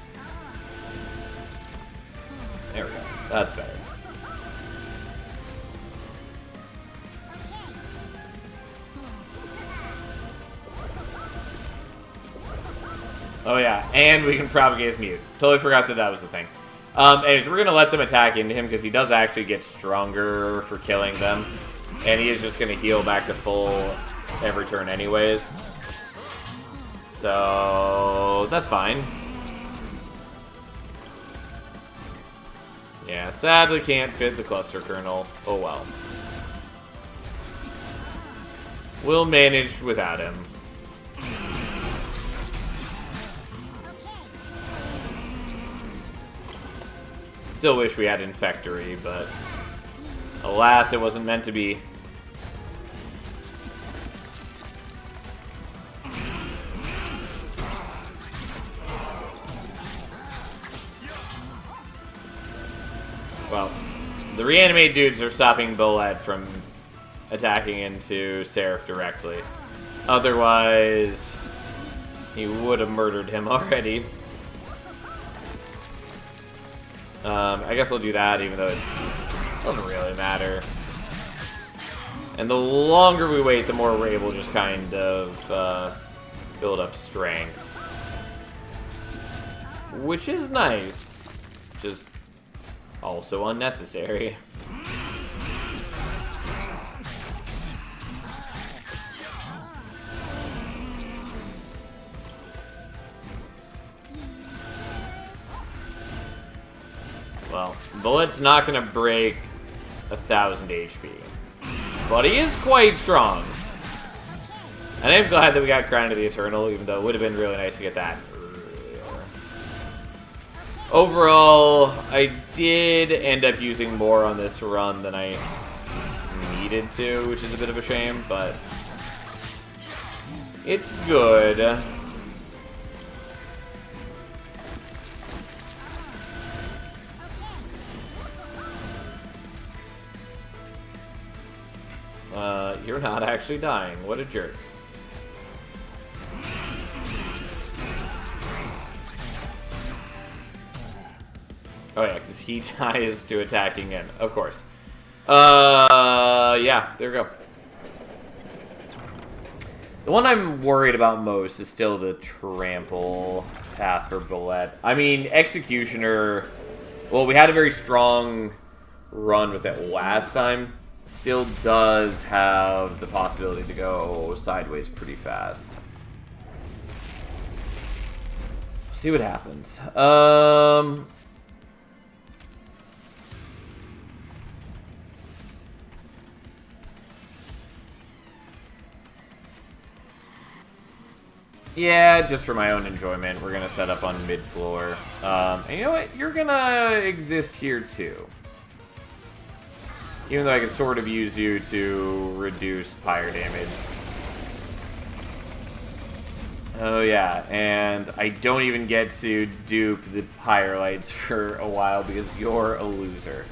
There we go. That's better. Oh yeah, and we can propagate his mute. Totally forgot that that was the thing. Anyways, we're gonna let them attack into him because he does actually get stronger for killing them. And he is just going to heal back to full every turn anyways. So, that's fine. Yeah, sadly can't fit the cluster kernel. Oh well. We'll manage without him. Still wish we had Infectory, but alas, it wasn't meant to be. Well, the reanimate dudes are stopping Bolad from attacking into Seraph directly. Otherwise, he would have murdered him already. I guess I'll do that, even though it doesn't really matter. And the longer we wait, the more we're able to just kind of build up strength. Which is nice. Just also unnecessary. Well, Bullet's not going to break 1,000 HP. But he is quite strong. And I'm glad that we got Crown of the Eternal, even though it would have been really nice to get that earlier. Overall, I did end up using more on this run than I needed to, which is a bit of a shame, but it's good. You're not actually dying. What a jerk. Oh yeah, because he dies to attacking in. Of course. Yeah, there we go. The one I'm worried about most is still the trample path for Bullet. I mean, Executioner... Well, we had a very strong run with it last time. Still does have the possibility to go sideways pretty fast. See what happens. Yeah, just for my own enjoyment, we're gonna set up on mid-floor. And you know what? You're gonna exist here too. Even though I could sort of use you to reduce pyre damage. Oh yeah, and I don't even get to dupe the Pyrelites for a while because you're a loser.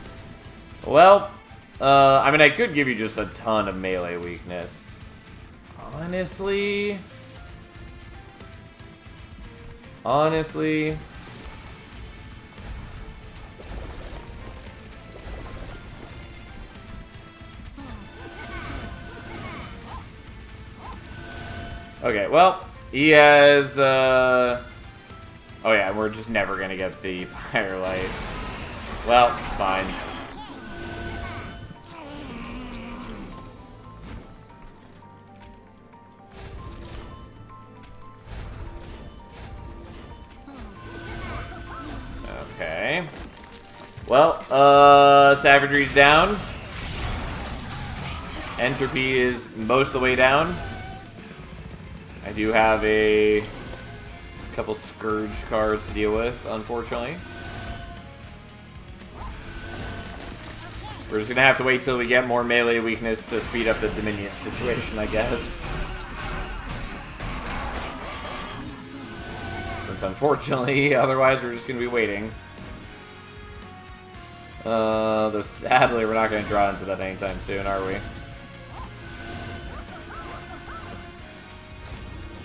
Well, I mean, I could give you just a ton of melee weakness. Honestly... Okay, well, he has, oh yeah, we're just never gonna get the Pyrelite. Well, fine. Okay. Well, Savagery's down. Entropy is most of the way down. I do have a couple Scourge cards to deal with, unfortunately. We're just gonna have to wait till we get more melee weakness to speed up the Dominion situation, I guess. Since unfortunately, otherwise we're just gonna be waiting. Though sadly we're not gonna draw into that anytime soon, are we?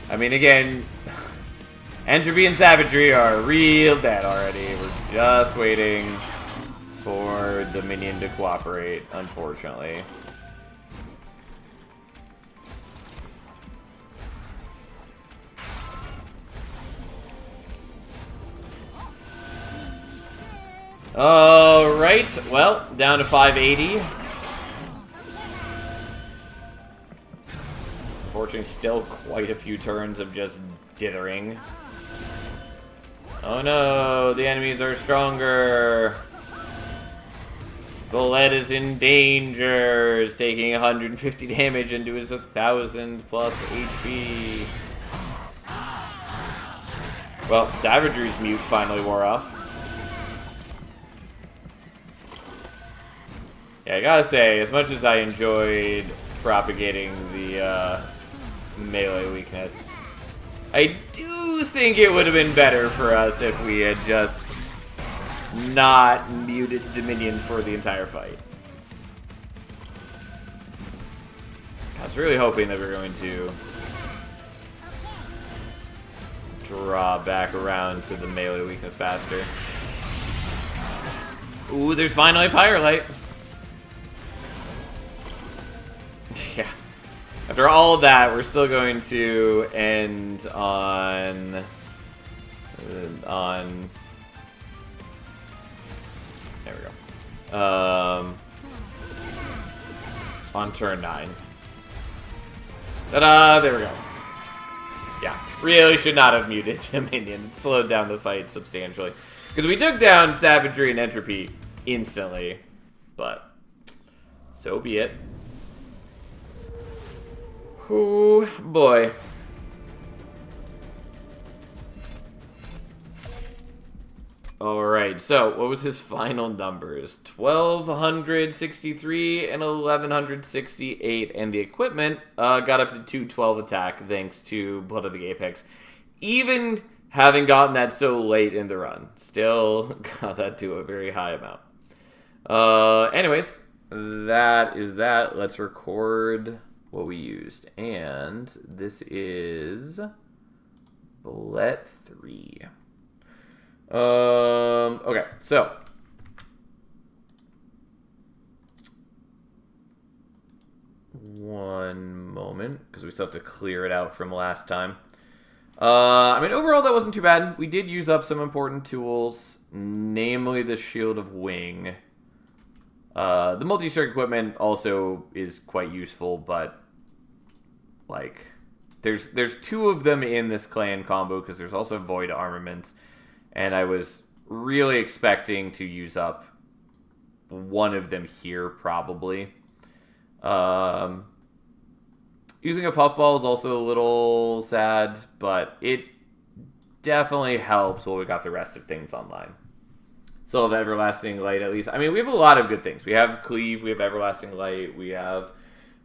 I mean, again, Entropy and Savagery are real dead already. We're just waiting for the minion to cooperate, unfortunately. Alright, well, down to 580. Unfortunately, still quite a few turns of just dithering. Oh no, the enemies are stronger. The lead is in danger. It's taking 150 damage and doing 1,000 plus HP. Well, Savagery's mute finally wore off. Yeah, I gotta say, as much as I enjoyed propagating the melee weakness, I do think it would have been better for us if we had just not muted Dominion for the entire fight. I was really hoping that we were going to draw back around to the melee weakness faster. Ooh, there's finally Pyrelite. Yeah. After all of that, we're still going to end on there we go. On turn 9. Ta-da! There we go. Yeah, really should not have muted Dominion. It slowed down the fight substantially. Because we took down Savagery and Entropy instantly. But so be it. Oh boy. Alright, so what was his final numbers? 1,263 and 1,168, and the equipment got up to 212 attack thanks to Blood of the Apex. Even having gotten that so late in the run, still got that to a very high amount. Anyways, that is that. Let's record what we used, and this is Bullet 3. Okay, so one moment, because we still have to clear it out from last time. I mean, overall, that wasn't too bad. We did use up some important tools, namely the Shield of Wing. The multi-strike equipment also is quite useful, but like, there's two of them in this clan combo, because there's also Void Armaments. And I was really expecting to use up one of them here, probably. Using a puffball is also a little sad, but it definitely helps while we got the rest of things online. Still have Everlasting Light, at least. I mean, we have a lot of good things. We have Cleave, we have Everlasting Light, we have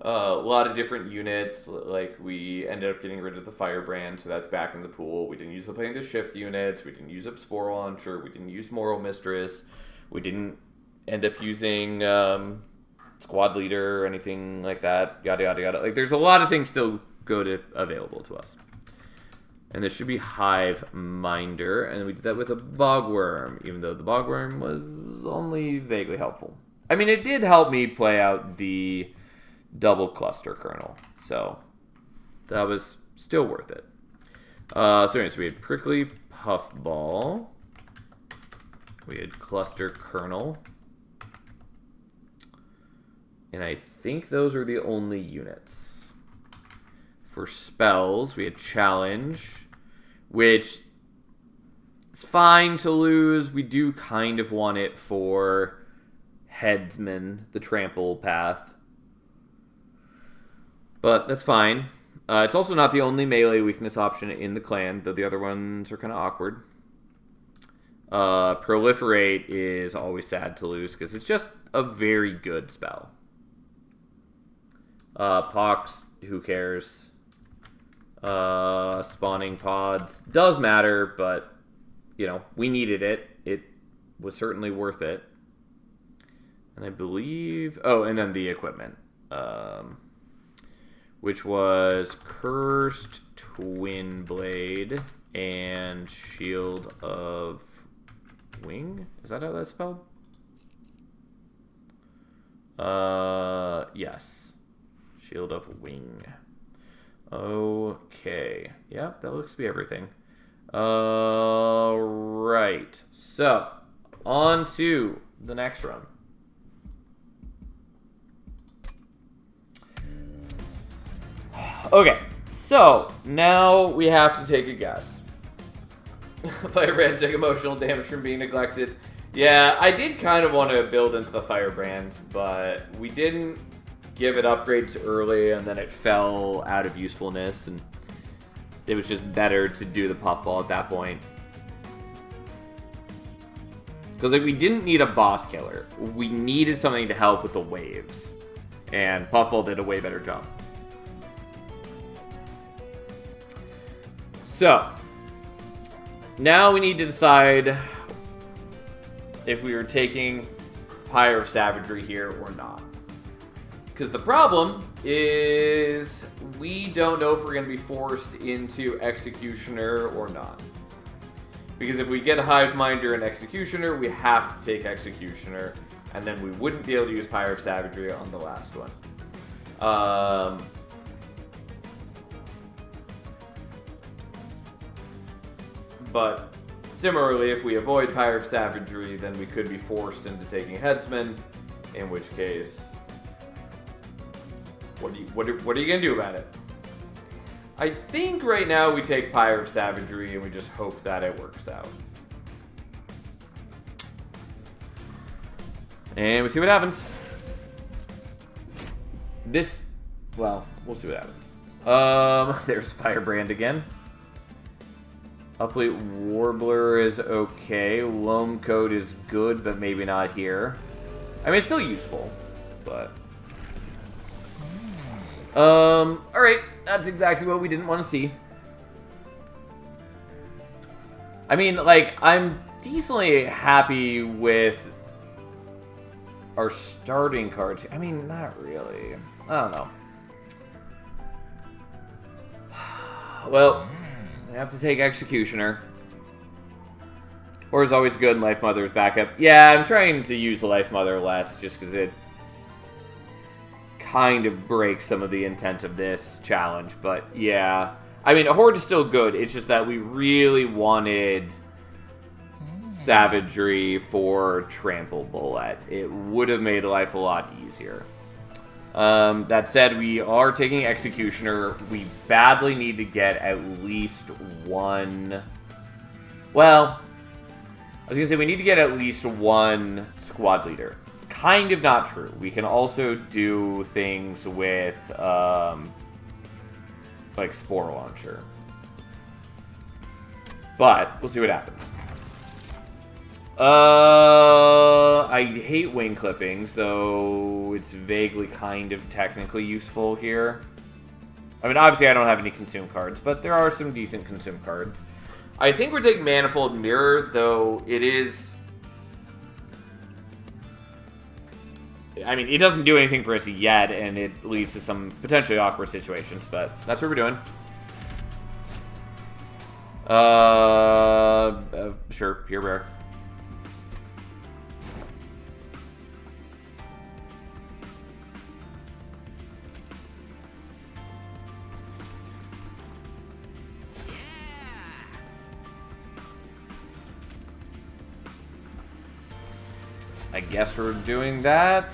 a lot of different units. Like, we ended up getting rid of the Firebrand, so that's back in the pool. We didn't use up any of the Shift units. We didn't use up Spore Launcher. We didn't use Moral Mistress. We didn't end up using Squad Leader or anything like that. Yada, yada, yada. Like, there's a lot of things still available to us. And this should be Hive Minder, and we did that with a Bogworm, even though the Bogworm was only vaguely helpful. I mean, it did help me play out the double cluster kernel, so that was still worth it. So anyways, we had Prickly Puffball, we had Cluster Kernel, and I think those are the only units. For spells, we had Challenge, which is fine to lose. We do kind of want it for Headsman, the Trample path. But that's fine. It's also not the only melee weakness option in the clan, though the other ones are kind of awkward. Proliferate is always sad to lose, because it's just a very good spell. Pox, who cares? Spawning pods does matter, but you know, we needed it. It was certainly worth it. And I believe, oh, and then the equipment, which was Cursed Twin Blade and Shield of Wing. Is that how that's spelled? Yes, Shield of Wing. Okay. Yep, that looks to be everything. Right. So, on to the next run. Okay, so now we have to take a guess. Firebrand took emotional damage from being neglected. Yeah, I did kind of want to build into the Firebrand, but we didn't give it upgrades early, and then it fell out of usefulness, and it was just better to do the Puffball at that point. Because like, we didn't need a boss killer. We needed something to help with the waves. And Puffball did a way better job. So, now we need to decide if we are taking Pyre of Savagery here or not. Because the problem is we don't know if we're going to be forced into Executioner or not. Because if we get a Hive Minder and Executioner, we have to take Executioner, and then we wouldn't be able to use Pyre of Savagery on the last one. But similarly, if we avoid Pyre of Savagery, then we could be forced into taking Headsman, in which case, what are you gonna do about it? I think right now we take Pyre of Savagery and we just hope that it works out. And we see what happens. Well, we'll see what happens. There's Firebrand again. Uplate Warbler is okay. Loam Coat is good, but maybe not here. I mean, it's still useful, but... Alright, that's exactly what we didn't want to see. I mean, like, I'm decently happy with our starting cards. I mean, not really. I don't know. Well, I have to take Executioner. Or is always good in Life Mother's backup. Yeah, I'm trying to use Life Mother less just because it kind of breaks some of the intent of this challenge. But yeah, I mean, a Horde is still good. It's just that we really wanted Savagery for Trample Bullet. It would have made life a lot easier. That said, we are taking Executioner. We badly need to get at least one... Well, I was going to say we need to get at least one Squad Leader. Kind of not true. We can also do things with, like Spore Launcher. But, we'll see what happens. I hate wing clippings, though it's vaguely kind of technically useful here. I mean, obviously I don't have any consume cards, but there are some decent consume cards. I think we're taking Manifold Mirror, though it is... I mean, it doesn't do anything for us yet, and it leads to some potentially awkward situations, but that's what we're doing. Sure, pure rare. I guess we're doing that.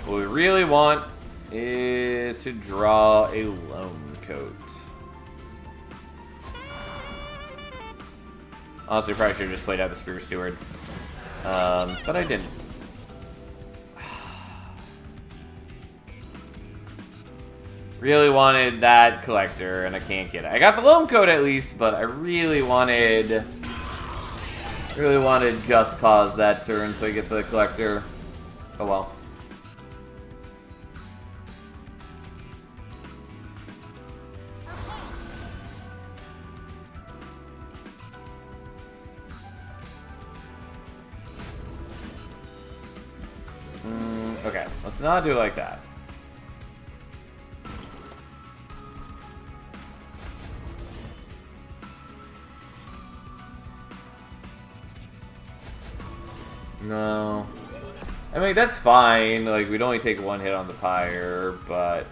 What we really want is to draw a Lone Coat. Honestly, probably should have just played out the Spear Steward. But I didn't. Really wanted that Collector, and I can't get it. I got the Lone Coat at least, but I really wanted Just Cause that turn so I get the Collector. Oh well. Okay, let's not do it like that. No. I mean, that's fine. Like, we'd only take one hit on the pyre, but...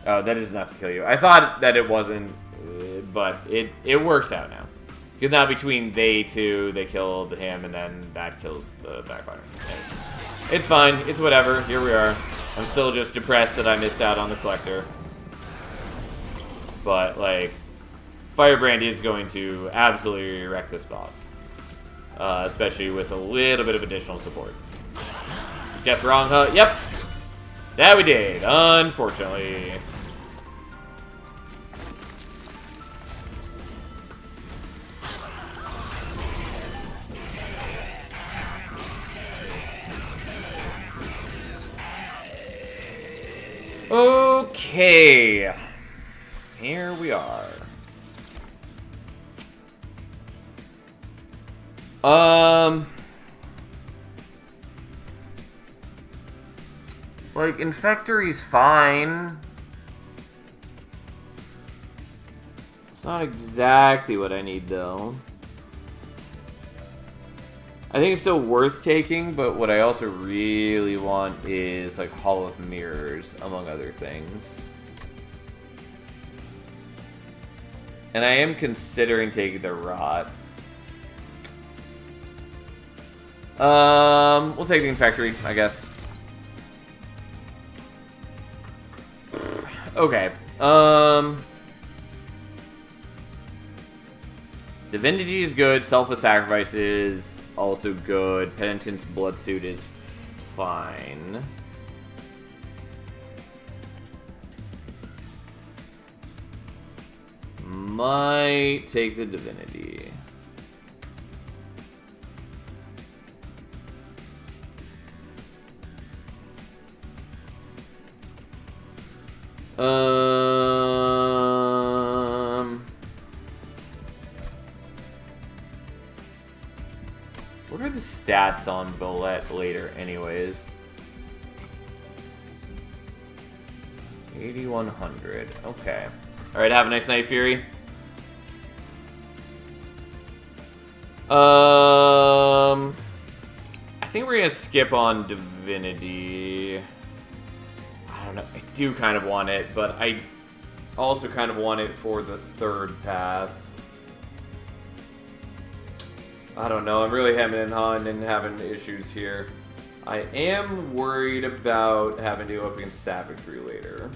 Oh, that is enough to kill you. I thought that it wasn't, but it works out now. Because now between they two, they killed him, and then that kills the backfire. It's fine. It's whatever. Here we are. I'm still just depressed that I missed out on the Collector. But, like, Firebrand is going to absolutely wreck this boss. Especially with a little bit of additional support. Guess wrong, huh? Yep. That we did, unfortunately. Okay. Here we are. Like, Infectory's fine. It's not exactly what I need, though. I think it's still worth taking, but what I also really want is, like, Hall of Mirrors, among other things. And I am considering taking the Rot. We'll take the Infectory, I guess. Okay. Divinity is good. Selfless Sacrifice is also good. Penitent's Bloodsuit is fine. Might take the Divinity. What are the stats on Bullet later, anyways? 8100. Okay. All right. Have a nice night, Fury. I think we're gonna skip on Divinity. I don't know. I do kind of want it, but I also kind of want it for the third path. I don't know. I'm really hemming and hawing and having issues here. I am worried about having to go up against Savagery later.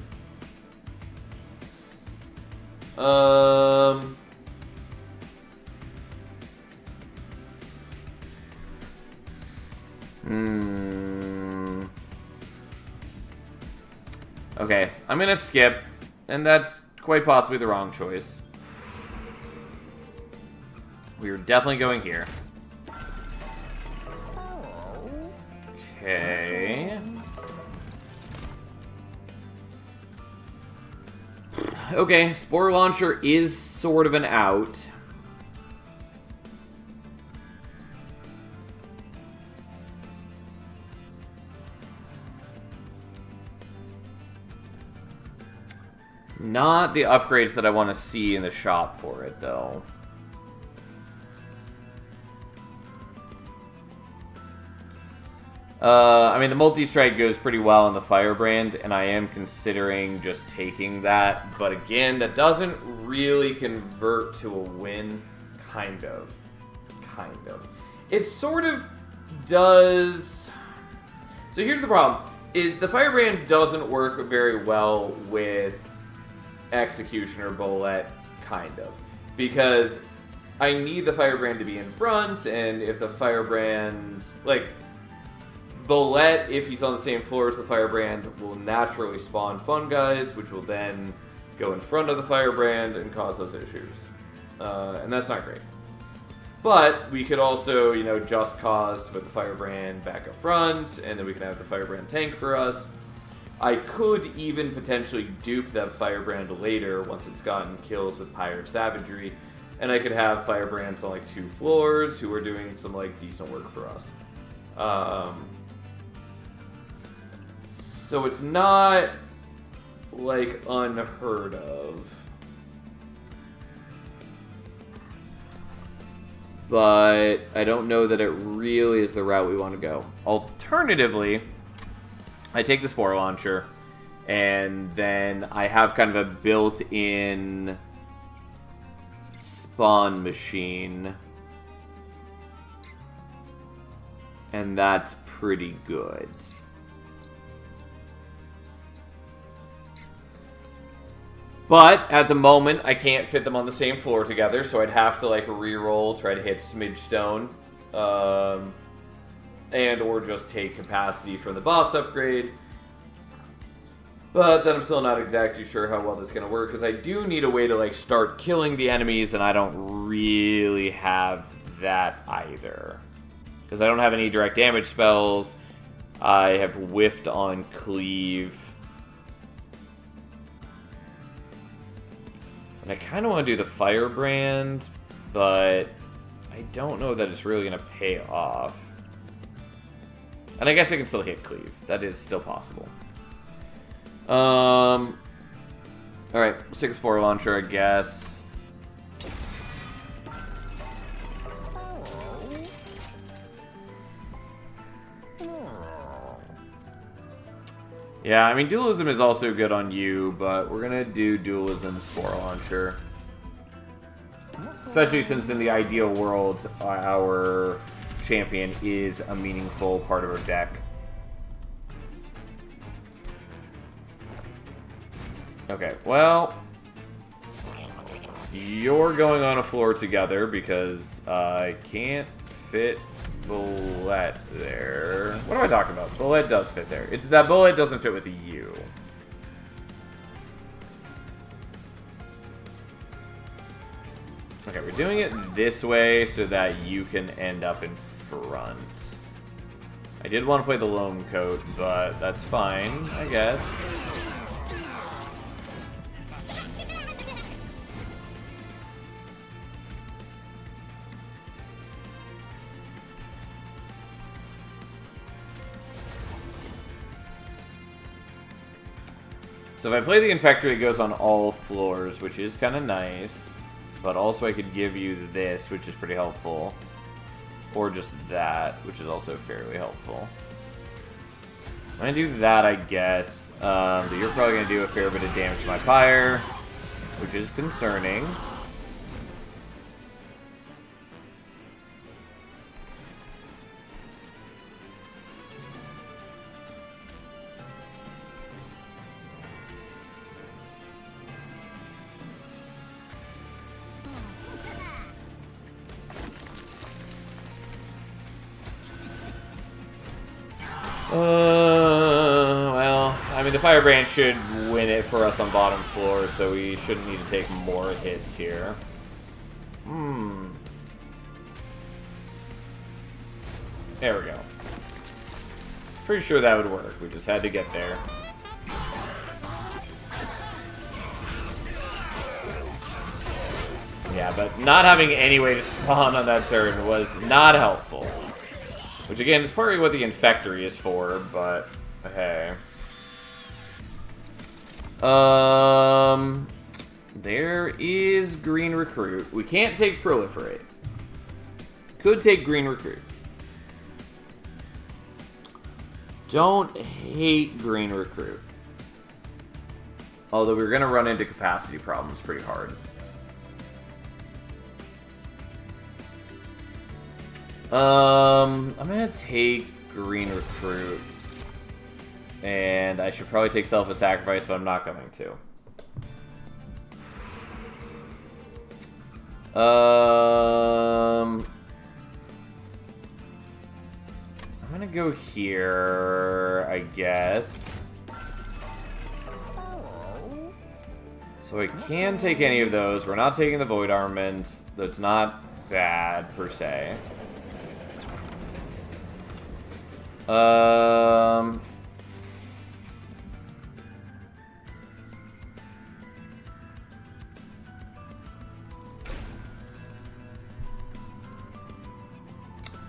Okay, I'm gonna skip, and that's quite possibly the wrong choice. We are definitely going here. Okay. Okay, Spore Launcher is sort of an out. Not the upgrades that I want to see in the shop for it, though. I mean, the multi-strike goes pretty well on the Firebrand, and I am considering just taking that. But again, that doesn't really convert to a win. Kind of. It sort of does... So here's the problem, is the Firebrand doesn't work very well with Executioner Bolette, kind of. Because I need the Firebrand to be in front, and if the Firebrand... Like... Bolette, if he's on the same floor as the Firebrand, will naturally spawn Fun Guys, which will then go in front of the Firebrand and cause those issues. And that's not great. But we could also, you know, just cause to put the Firebrand back up front, and then we can have the Firebrand tank for us. I could even potentially dupe that Firebrand later once it's gotten kills with Pyre of Savagery, and I could have Firebrands on like 2 floors who are doing some like decent work for us. So it's not, like, unheard of. But I don't know that it really is the route we want to go. Alternatively, I take the Spore Launcher, and then I have kind of a built-in spawn machine. And that's pretty good. But, at the moment, I can't fit them on the same floor together, so I'd have to, like, re-roll, try to hit Smidge Stone, and or just take capacity from the boss upgrade. But then I'm still not exactly sure how well that's going to work, because I do need a way to, like, start killing the enemies, and I don't really have that either. Because I don't have any direct damage spells. I have whiffed on Cleave. And I kind of want to do the Firebrand, but I don't know that it's really going to pay off. And I guess I can still hit Cleave. That is still possible. Alright, let's take a Spore Launcher, I guess. Yeah, I mean, Dualism is also good on you, but we're going to do Dualism Spore Launcher. Especially since in the ideal world, our champion is a meaningful part of our deck. Okay, well, you're going on a floor together because I can't fit Bolette there. What am I talking about? Bolette does fit there. It's that Bolette doesn't fit with the U. Okay, we're doing it this way so that you can end up in front. I did want to play the Loam Coat, but that's fine, I guess. So if I play the Infector, it goes on all floors, which is kind of nice. But also I could give you this, which is pretty helpful. Or just that, which is also fairly helpful. I'm going to do that, I guess. But you're probably going to do a fair bit of damage to my Pyre, which is concerning. Well, I mean, the Firebrand should win it for us on bottom floor, so we shouldn't need to take more hits here. There we go. Pretty sure that would work. We just had to get there. Yeah, but not having any way to spawn on that turn was not helpful. Which, again, is partly what the Infectory is for, but hey. There is Green Recruit. We can't take Proliferate. Could take Green Recruit. Don't hate Green Recruit. Although we're going to run into capacity problems pretty hard. I'm going to take Green Recruit. And I should probably take Self-a-Sacrifice, but I'm not going to. I'm going to go here, I guess. So I can take any of those. We're not taking the Void Armament. That's not bad, per se.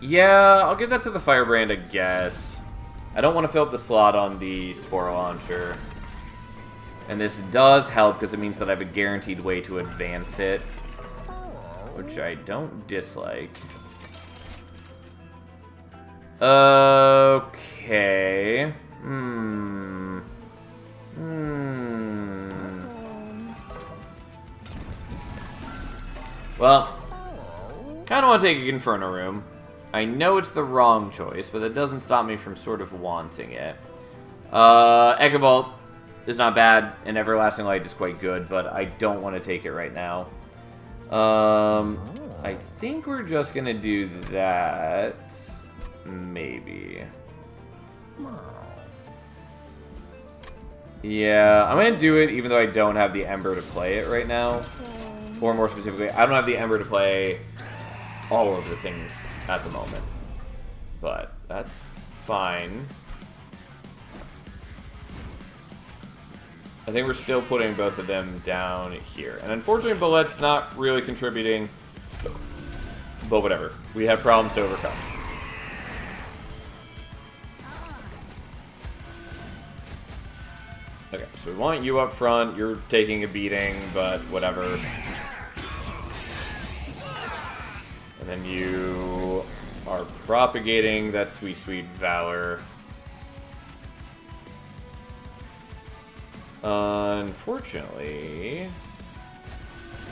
Yeah, I'll give that to the Firebrand, I guess. I don't want to fill up the slot on the Spore Launcher. And this does help because it means that I have a guaranteed way to advance it. Which I don't dislike. Okay. Well, kind of want to take Inferno Room. I know it's the wrong choice, but that doesn't stop me from sort of wanting it. Echo Vault is not bad, and Everlasting Light is quite good, but I don't want to take it right now. I think we're just going to do that. Maybe. Yeah, I'm going to do it even though I don't have the Ember to play it right now. Or more specifically, I don't have the Ember to play all of the things at the moment. But that's fine. I think we're still putting both of them down here. And unfortunately, Bullet's not really contributing. But whatever. We have problems to overcome. Okay, so we want you up front. You're taking a beating, but whatever. And then you are propagating that sweet, sweet Valor. Unfortunately...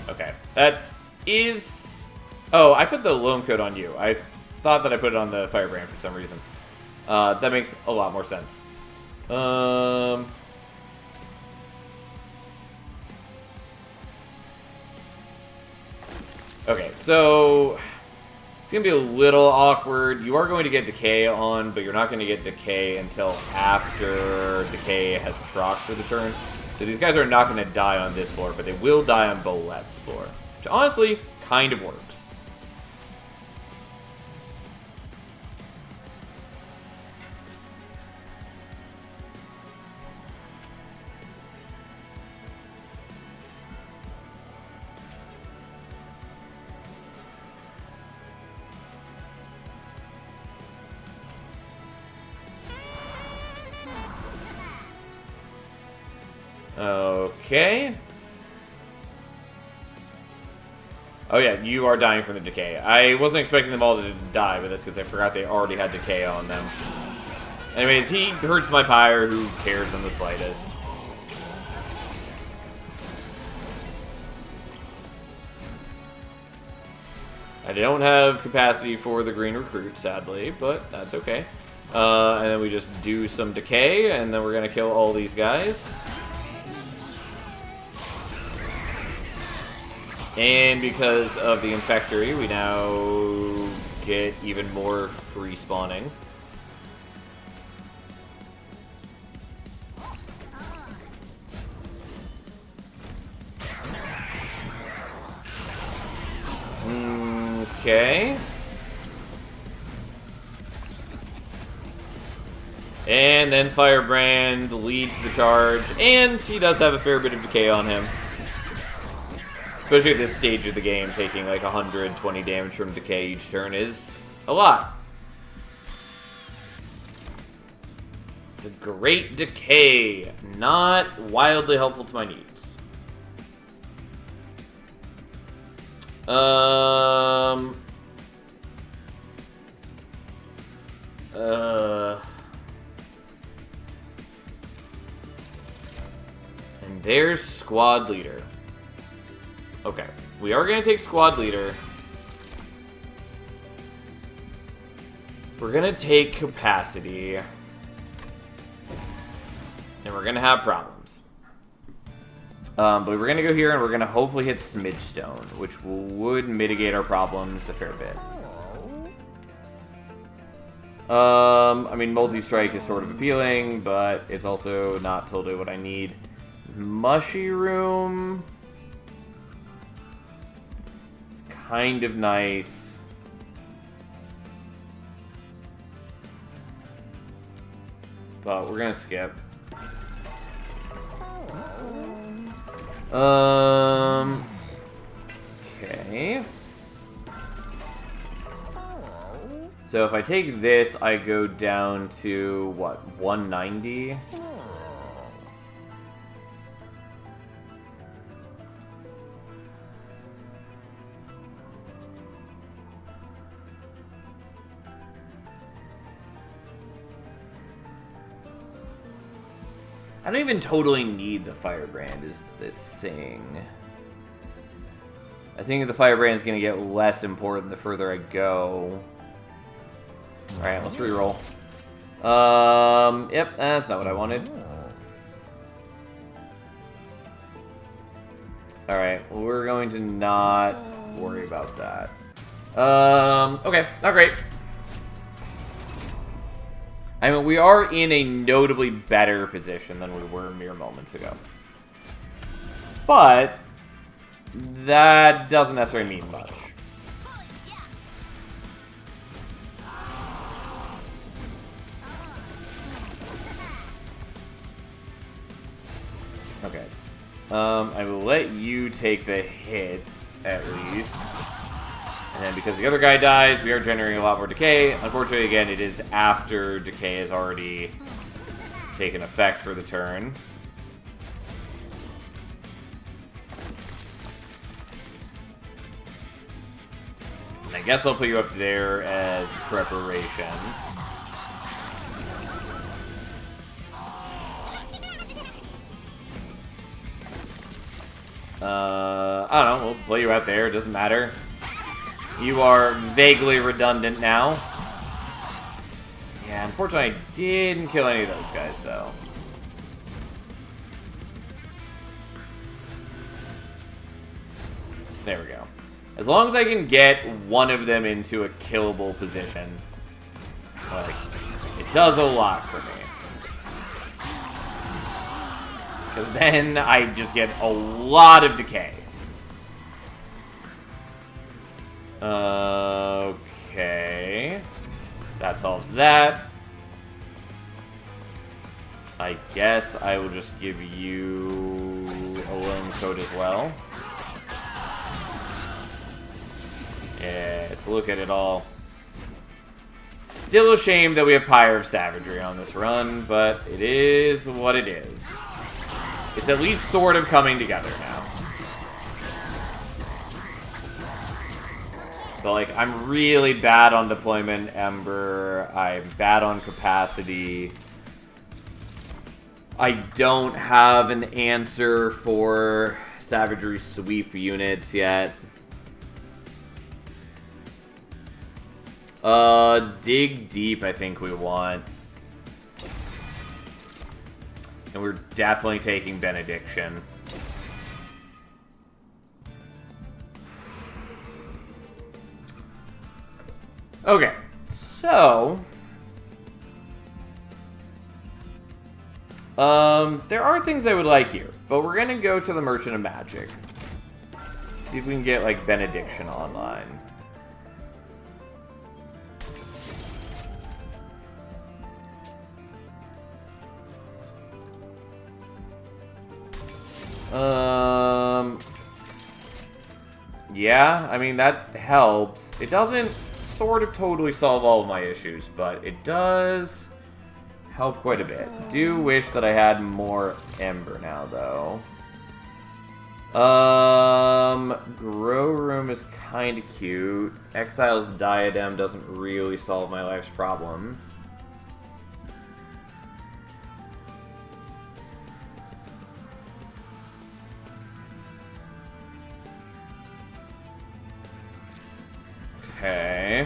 Okay, that is... Oh, I put the Loam Coat on you. I thought that I put it on the Firebrand for some reason. That makes a lot more sense. Okay, so... It's going to be a little awkward. You are going to get Decay on, but you're not going to get Decay until after Decay has proc for the turn. So these guys are not going to die on this floor, but they will die on Bolette's floor. Which honestly, kind of works. Okay. Oh yeah, you are dying from the Decay. I wasn't expecting them all to die, but that's because I forgot they already had Decay on them. Anyways, he hurts my Pyre, who cares in the slightest. I don't have capacity for the Green Recruit, sadly, but that's okay. And then we just do some Decay, and then we're going to kill all these guys. And because of the Infectory, we now get even more free spawning. Okay. And then Firebrand leads the charge, and he does have a fair bit of decay on him. Especially at this stage of the game, taking like 120 damage from decay each turn is a lot. The Great Decay, not wildly helpful to my needs. And there's Squad Leader. Okay, we are going to take Squad Leader. We're going to take Capacity. And we're going to have problems. But we're going to go here and we're going to hopefully hit Smidgestone, which would mitigate our problems a fair bit. I mean, Multi-Strike is sort of appealing, but it's also not totally what I need. Mushy Room. It's kind of nice. But we're going to skip. Okay. So if I take this, I go down to, what, 190? I don't even totally need the Firebrand is the thing. I think the Firebrand is going to get less important the further I go. Alright, let's reroll. Yep, that's not what I wanted. Alright, well, we're going to not worry about that. Okay, not great. I mean, we are in a notably better position than we were mere moments ago. But that doesn't necessarily mean much. Okay. I will let you take the hits, at least. And then because the other guy dies, we are generating a lot more decay. Unfortunately, again, it is after decay has already taken effect for the turn. And I guess I'll put you up there as preparation. I don't know, we'll play you out there, it doesn't matter. You are vaguely redundant now. Yeah, unfortunately, I didn't kill any of those guys, though. There we go. As long as I can get one of them into a killable position, like, it does a lot for me. Because then I just get a lot of decay. Okay. That solves that. I guess I will just give you a Lone Coat as well. Yeah, let's look at it all. Still a shame that we have Pyre of Savagery on this run, but it is what it is. It's at least sort of coming together now. But, like, I'm really bad on Deployment Ember. I'm bad on Capacity. I don't have an answer for Savagery Sweep units yet. Dig Deep, I think we want. And we're definitely taking Benediction. Okay, so... there are things I would like here, but we're gonna go to the Merchant of Magic. See if we can get, like, Benediction online. Yeah, I mean, that helps. It doesn't sort of totally solve all of my issues, but it does help quite a bit. Do wish that I had more Ember now, though. Grow Room is kind of cute. Exile's Diadem doesn't really solve my life's problems. Okay.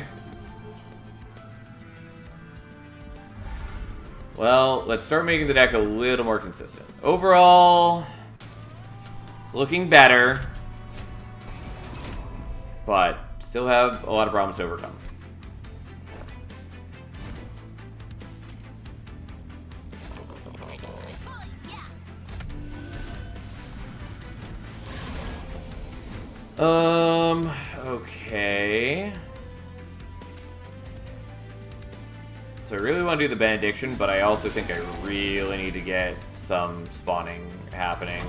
Well, let's start making the deck a little more consistent. Overall, it's looking better, but still have a lot of problems to overcome. Okay. So I really want to do the Benediction, but I also think I really need to get some spawning happening.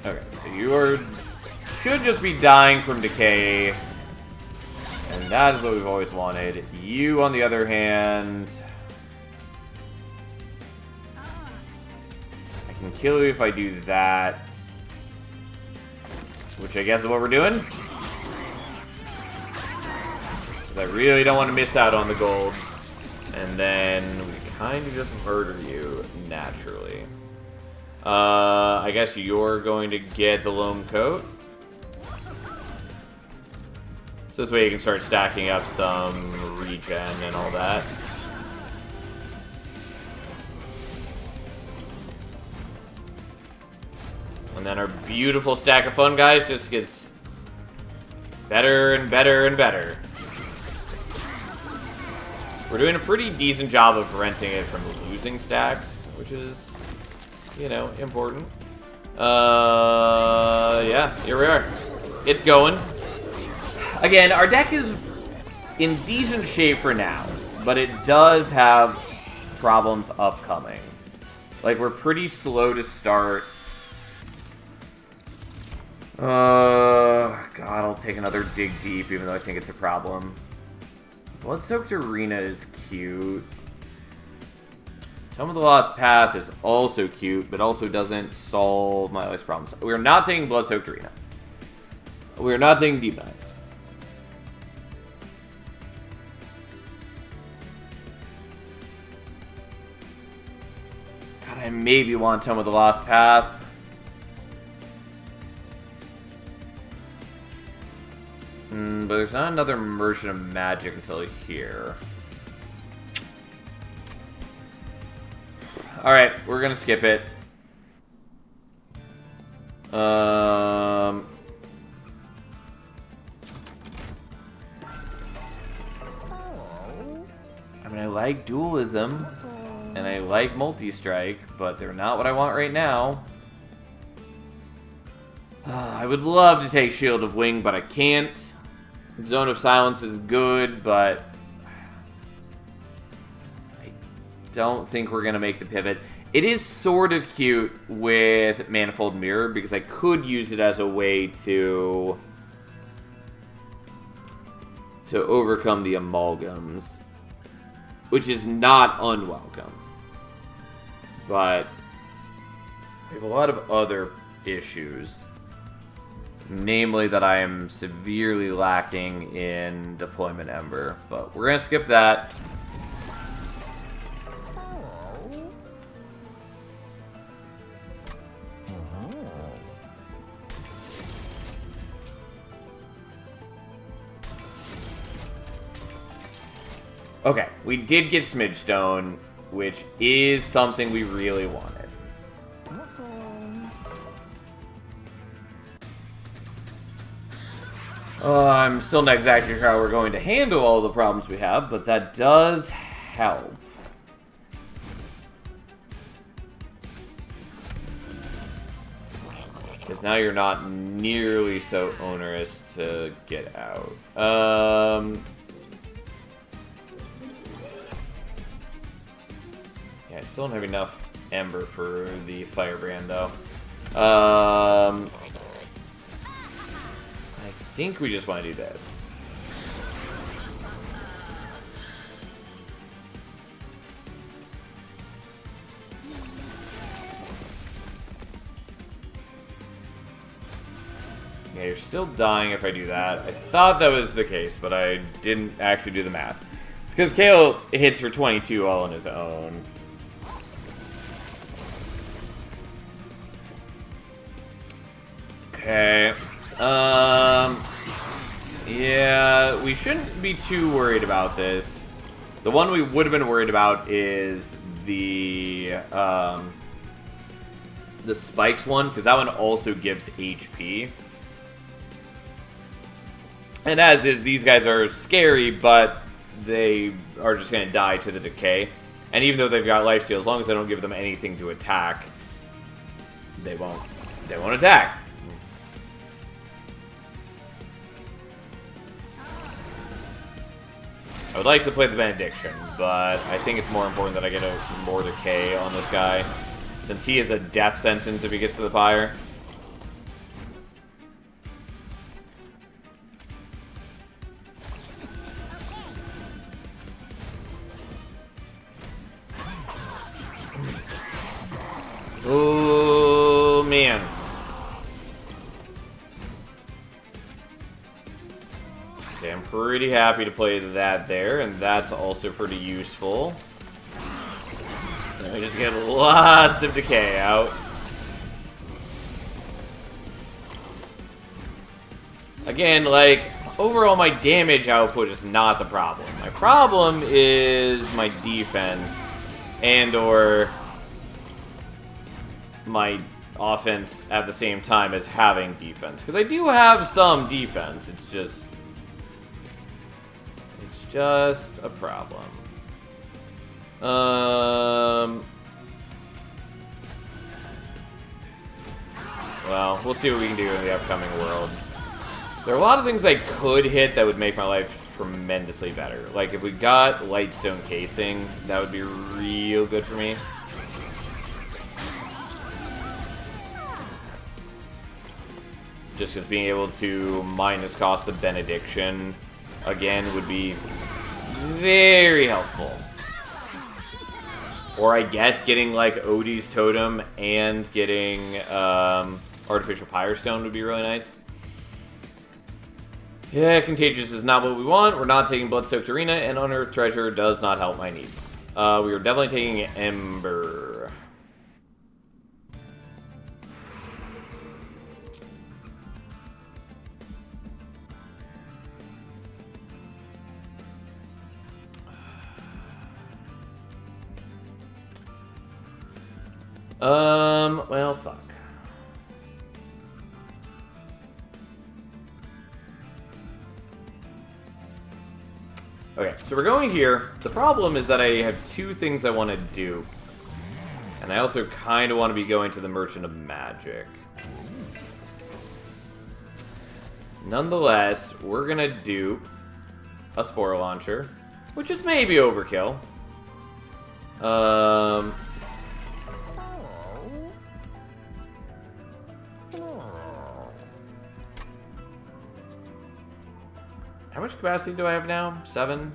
Okay, so you should just be dying from decay. And that is what we've always wanted. You, on the other hand... I can kill you if I do that. Which I guess is what we're doing. Because I really don't want to miss out on the gold. And then we kind of just murder you naturally. I guess you're going to get the Loam Coat. So this way you can start stacking up some regen and all that. And then our beautiful stack of fun guys just gets better and better and better. We're doing a pretty decent job of preventing it from losing stacks, which is, you know, important. Yeah, here we are. It's going. Again, our deck is in decent shape for now, but it does have problems upcoming. Like, we're pretty slow to start. God, I'll take another dig deep, even though I think it's a problem. Blood-Soaked Arena is cute. Tome of the Lost Path is also cute, but also doesn't solve my life's problems. We're not taking Blood-Soaked Arena. We're not taking Demonize. God, I maybe want Tome of the Lost Path. But there's not another Merchant of Magic until here. Alright, we're gonna skip it. I mean, I like dualism, and I like multi-strike, but they're not what I want right now. I would love to take Shield of Wing, but I can't. Zone of Silence is good, but I don't think we're going to make the pivot. It is sort of cute with Manifold Mirror, because I could use it as a way to overcome the amalgams, which is not unwelcome. But we have a lot of other issues. Namely that I am severely lacking in Deployment Ember. But we're going to skip that. Okay, we did get Smidgestone, which is something we really wanted. I'm still not exactly sure how we're going to handle all the problems we have, but that does help. Because now you're not nearly so onerous to get out. Yeah, I still don't have enough Ember for the Firebrand, though. I think we just want to do this. Yeah, you're still dying if I do that. I thought that was the case, but I didn't actually do the math. It's because Kayle hits for 22 all on his own. Okay. Yeah, we shouldn't be too worried about this. The one we would have been worried about is the spikes one, because that one also gives HP. And as is, these guys are scary, but they are just going to die to the decay. And even though they've got lifesteal, as long as I don't give them anything to attack, they won't attack. I would like to play the Benediction, but I think it's more important that I get more decay on this guy, since he is a death sentence if he gets to the pyre. Oh, man. Okay, I'm pretty happy to play that there, and that's also pretty useful. Let me just get lots of decay out. Again, like, overall my damage output is not the problem. My problem is my defense and/or my offense at the same time as having defense. Because I do have some defense, it's just a problem. Well, we'll see what we can do in the upcoming world. There are a lot of things I could hit that would make my life tremendously better. Like, if we got Lightstone Casing, that would be real good for me. Just because being able to minus cost the Benediction, again, would be very helpful. Or I guess getting, like, Odie's Totem and getting Artificial Pyre Stone would be really nice. Yeah, Contagious is not what we want. We're not taking Bloodsoaked Arena, and Unearthed Treasure does not help my needs. We are definitely taking Ember. Well, fuck. Okay, so we're going here. The problem is that I have two things I want to do. And I also kind of want to be going to the Merchant of Magic. Nonetheless, we're going to do a Spore Launcher, which is maybe overkill. How much capacity do I have now? 7?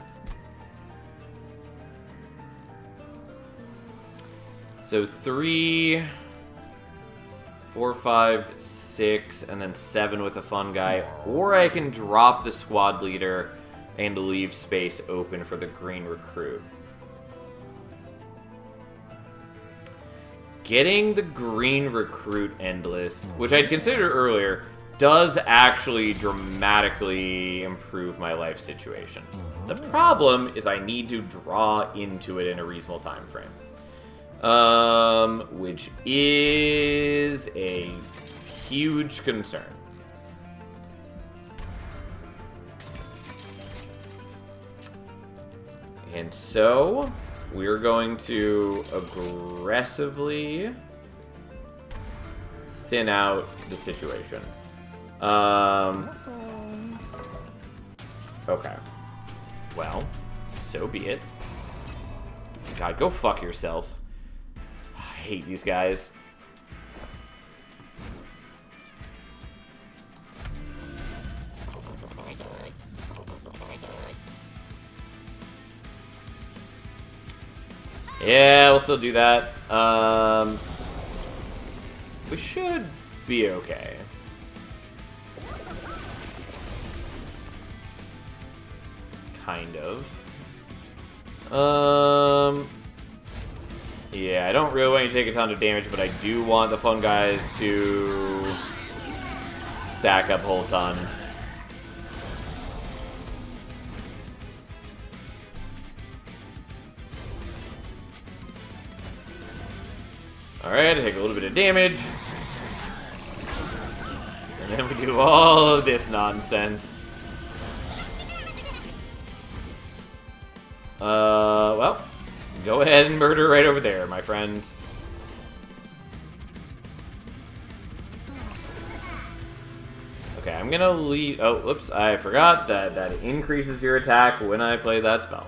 So 3, 4, 5, 6, and then 7 with the fun guy. Or I can drop the squad leader and leave space open for the green recruit. Getting the green recruit endless, which I'd considered earlier, does actually dramatically improve my life situation. The problem is I need to draw into it in a reasonable time frame. Which is a huge concern. And so, we're going to aggressively thin out the situation. Okay. Well, so be it. God, go fuck yourself. I hate these guys. Yeah, we'll still do that. We should be okay. Kind of. Yeah, I don't really want you to take a ton of damage, but I do want the fun guys to stack up a whole ton. Alright, I take a little bit of damage. And then we do all of this nonsense. Well, go ahead and murder right over there, my friend. Okay, I'm gonna leave. Oh, whoops, I forgot that increases your attack when I play that spell.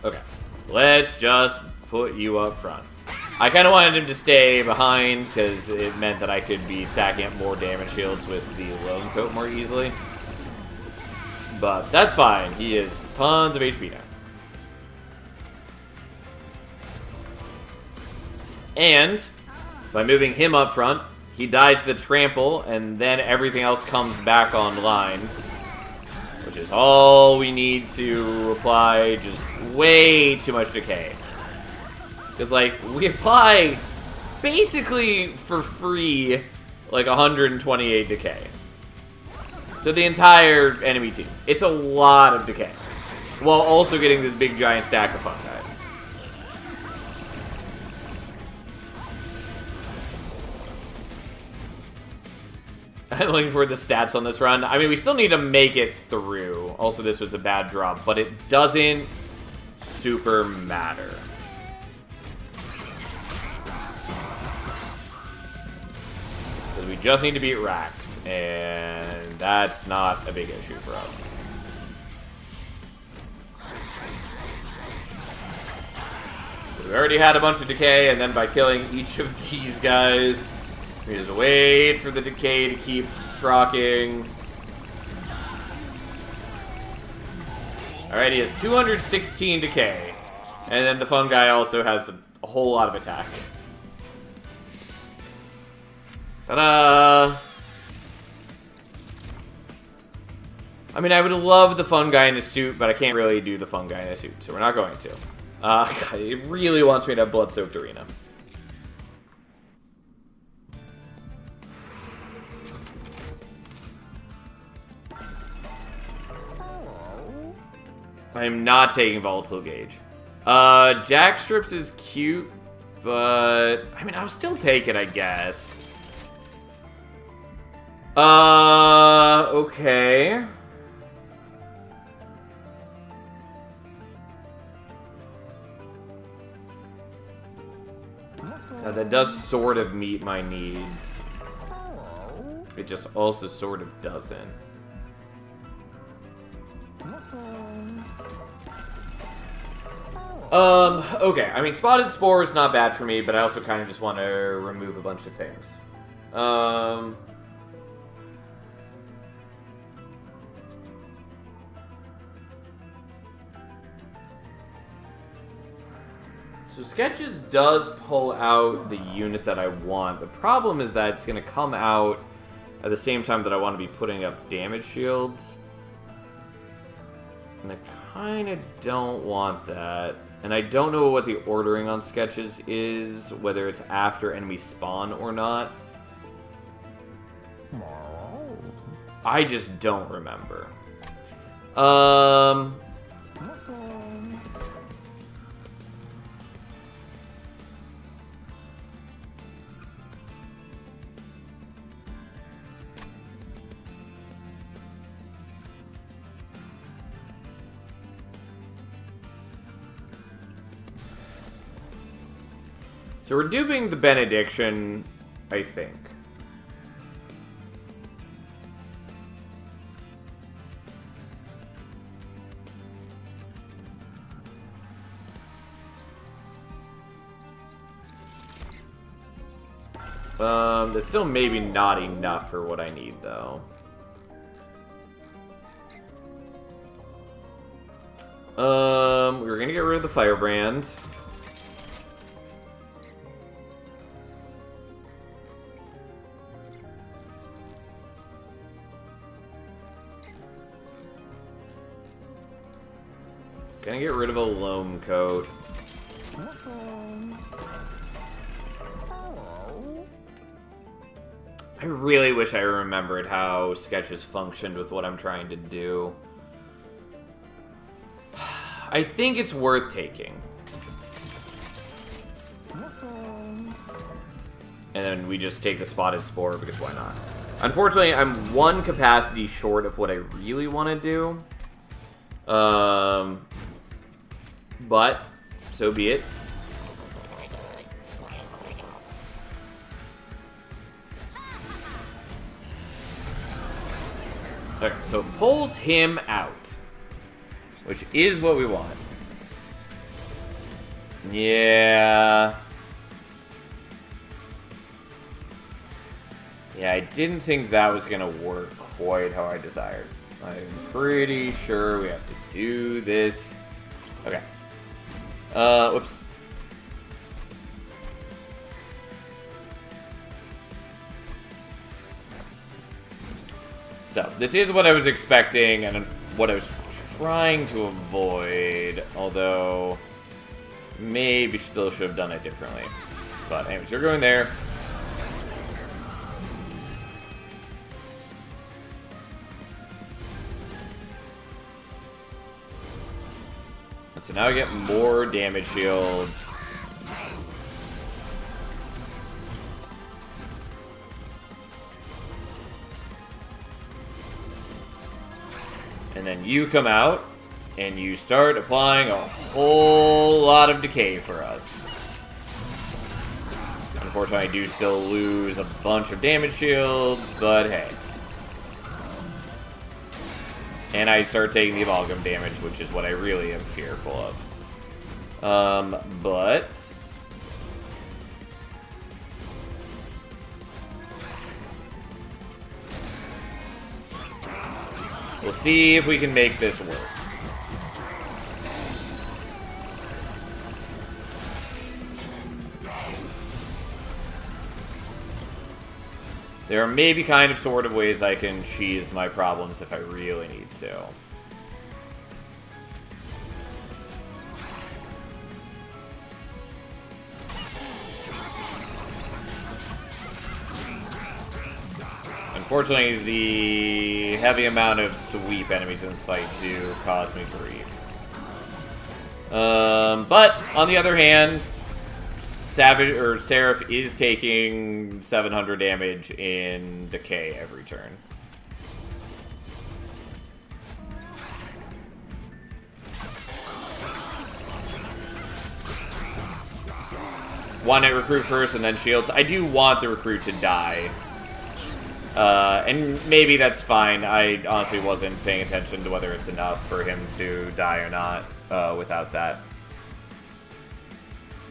Okay, let's just put you up front. I kind of wanted him to stay behind because it meant that I could be stacking up more damage shields with the Lone Coat more easily. But that's fine. He is tons of HP now. And by moving him up front, he dies to the trample, and then everything else comes back online. Which is all we need to apply just way too much decay. Because, like, we apply basically for free, like, 128 decay to the entire enemy team. It's a lot of decay. While also getting this big giant stack of fun guys. I'm looking for the stats on this run. I mean, we still need to make it through. Also, this was a bad drop, but it doesn't super matter. Because we just need to beat Rax, and that's not a big issue for us. We already had a bunch of decay, and then by killing each of these guys, we just wait for the decay to keep proccing. Alright, he has 216 decay. And then the fun guy also has a whole lot of attack. Ta-da! I mean, I would love the fun guy in a suit, but I can't really do the fun guy in a suit, so we're not going to. God, it really wants me to have Blood-Soaked Arena. I'm not taking Volatile Gauge. Jack Strips is cute, but I mean, I'll still take it, I guess. Okay. That does sort of meet my needs. It just also sort of doesn't. Okay, I mean, Spotted Spore is not bad for me, but I also kind of just want to remove a bunch of things. So Sketches does pull out the unit that I want. The problem is that it's going to come out at the same time that I want to be putting up damage shields. And I kind of don't want that. And I don't know what the ordering on Sketches is, whether it's after enemy spawn or not. I just don't remember. So we're duping the Benediction, I think. That's still maybe not enough for what I need, though. We're gonna get rid of the Firebrand. Gonna get rid of a Loam Coat. I really wish I remembered how sketches functioned with what I'm trying to do. I think it's worth taking. And then we just take the Spotted Spore, because why not? Unfortunately, I'm one capacity short of what I really want to do. But, so be it. Okay, so it pulls him out, which is what we want. Yeah. Yeah, I didn't think that was gonna work quite how I desired. I'm pretty sure we have to do this. Okay. Whoops. So, this is what I was expecting and what I was trying to avoid, although maybe still should have done it differently. But anyways, you're going there. And so now I get more damage shields. And then you come out, and you start applying a whole lot of decay for us. Unfortunately, I do still lose a bunch of damage shields, but hey. And I start taking the amalgam damage, which is what I really am fearful of. But we'll see if we can make this work. There are maybe kind of sort of ways I can cheese my problems if I really need to. Unfortunately, the heavy amount of sweep enemies in this fight do cause me grief. But, on the other hand, Seraph is taking 700 damage in decay every turn. Want to recruit first and then shields. I do want the recruit to die. And maybe that's fine. I honestly wasn't paying attention to whether it's enough for him to die or not without that.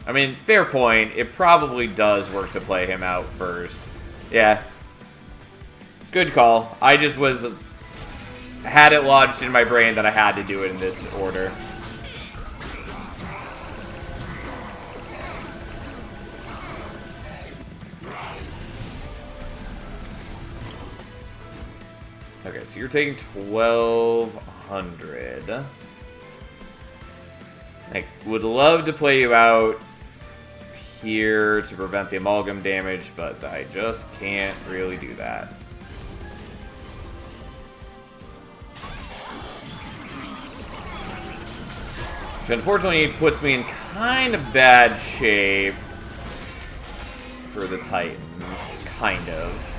I mean, fair point. It probably does work to play him out first. Yeah. Good call. I just had it lodged in my brain that I had to do it in this order. Okay, so you're taking 1,200. I would love to play you out here to prevent the amalgam damage, but I just can't really do that. Which unfortunately puts me in kind of bad shape for the Titans, kind of.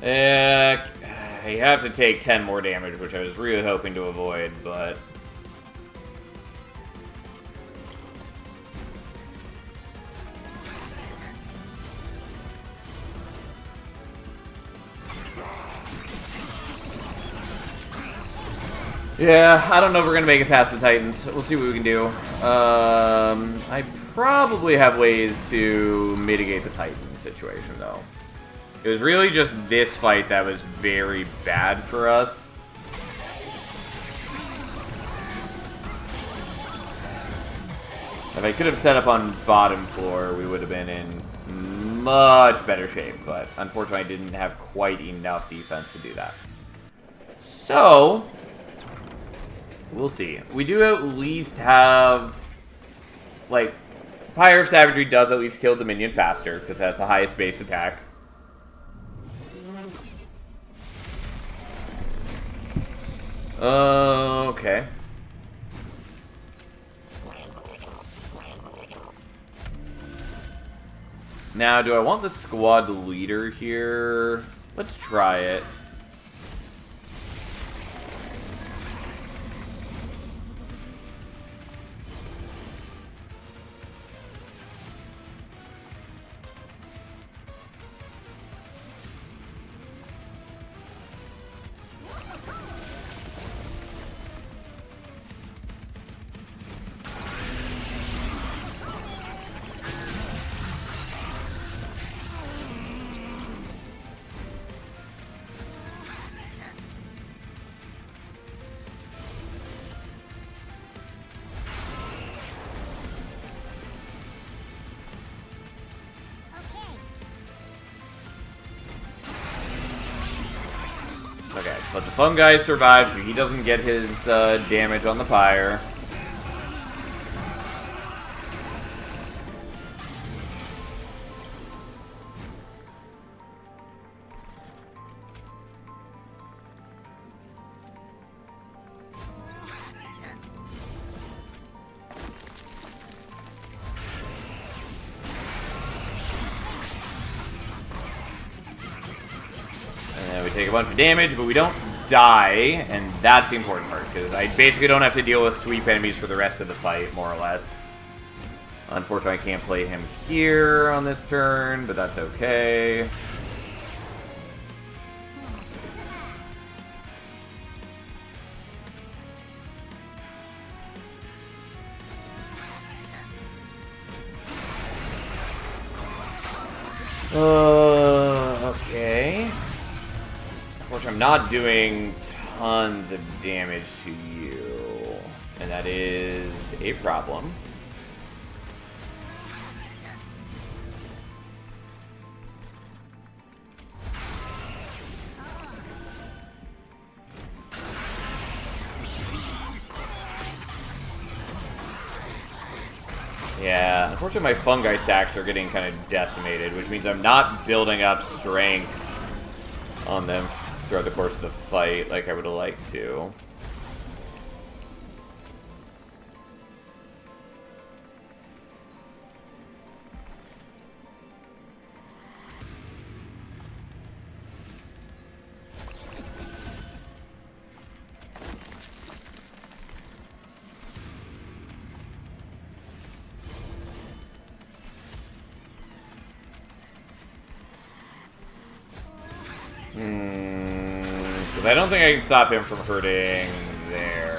I have to take 10 more damage, which I was really hoping to avoid, but... yeah, I don't know if we're going to make it past the Titans. We'll see what we can do. I probably have ways to mitigate the Titan situation, though. It was really just this fight that was very bad for us. If I could have set up on bottom floor, we would have been in much better shape. But unfortunately, I didn't have quite enough defense to do that. So... we'll see. We do at least have, like, Pyre of Savagery does at least kill the minion faster, because it has the highest base attack. Okay. Now, do I want the squad leader here? Let's try it. Okay, but the fungi survives, so he doesn't get his damage on the pyre. Take a bunch of damage, but we don't die, and that's the important part, because I basically don't have to deal with sweep enemies for the rest of the fight, more or less. Unfortunately, I can't play him here on this turn, but that's okay. Okay. Unfortunately, I'm not doing tons of damage to you, and that is a problem. Yeah, unfortunately my fungi stacks are getting kind of decimated, which means I'm not building up strength on them throughout the course of the fight like I would have liked to. Because I don't think I can stop him from hurting there.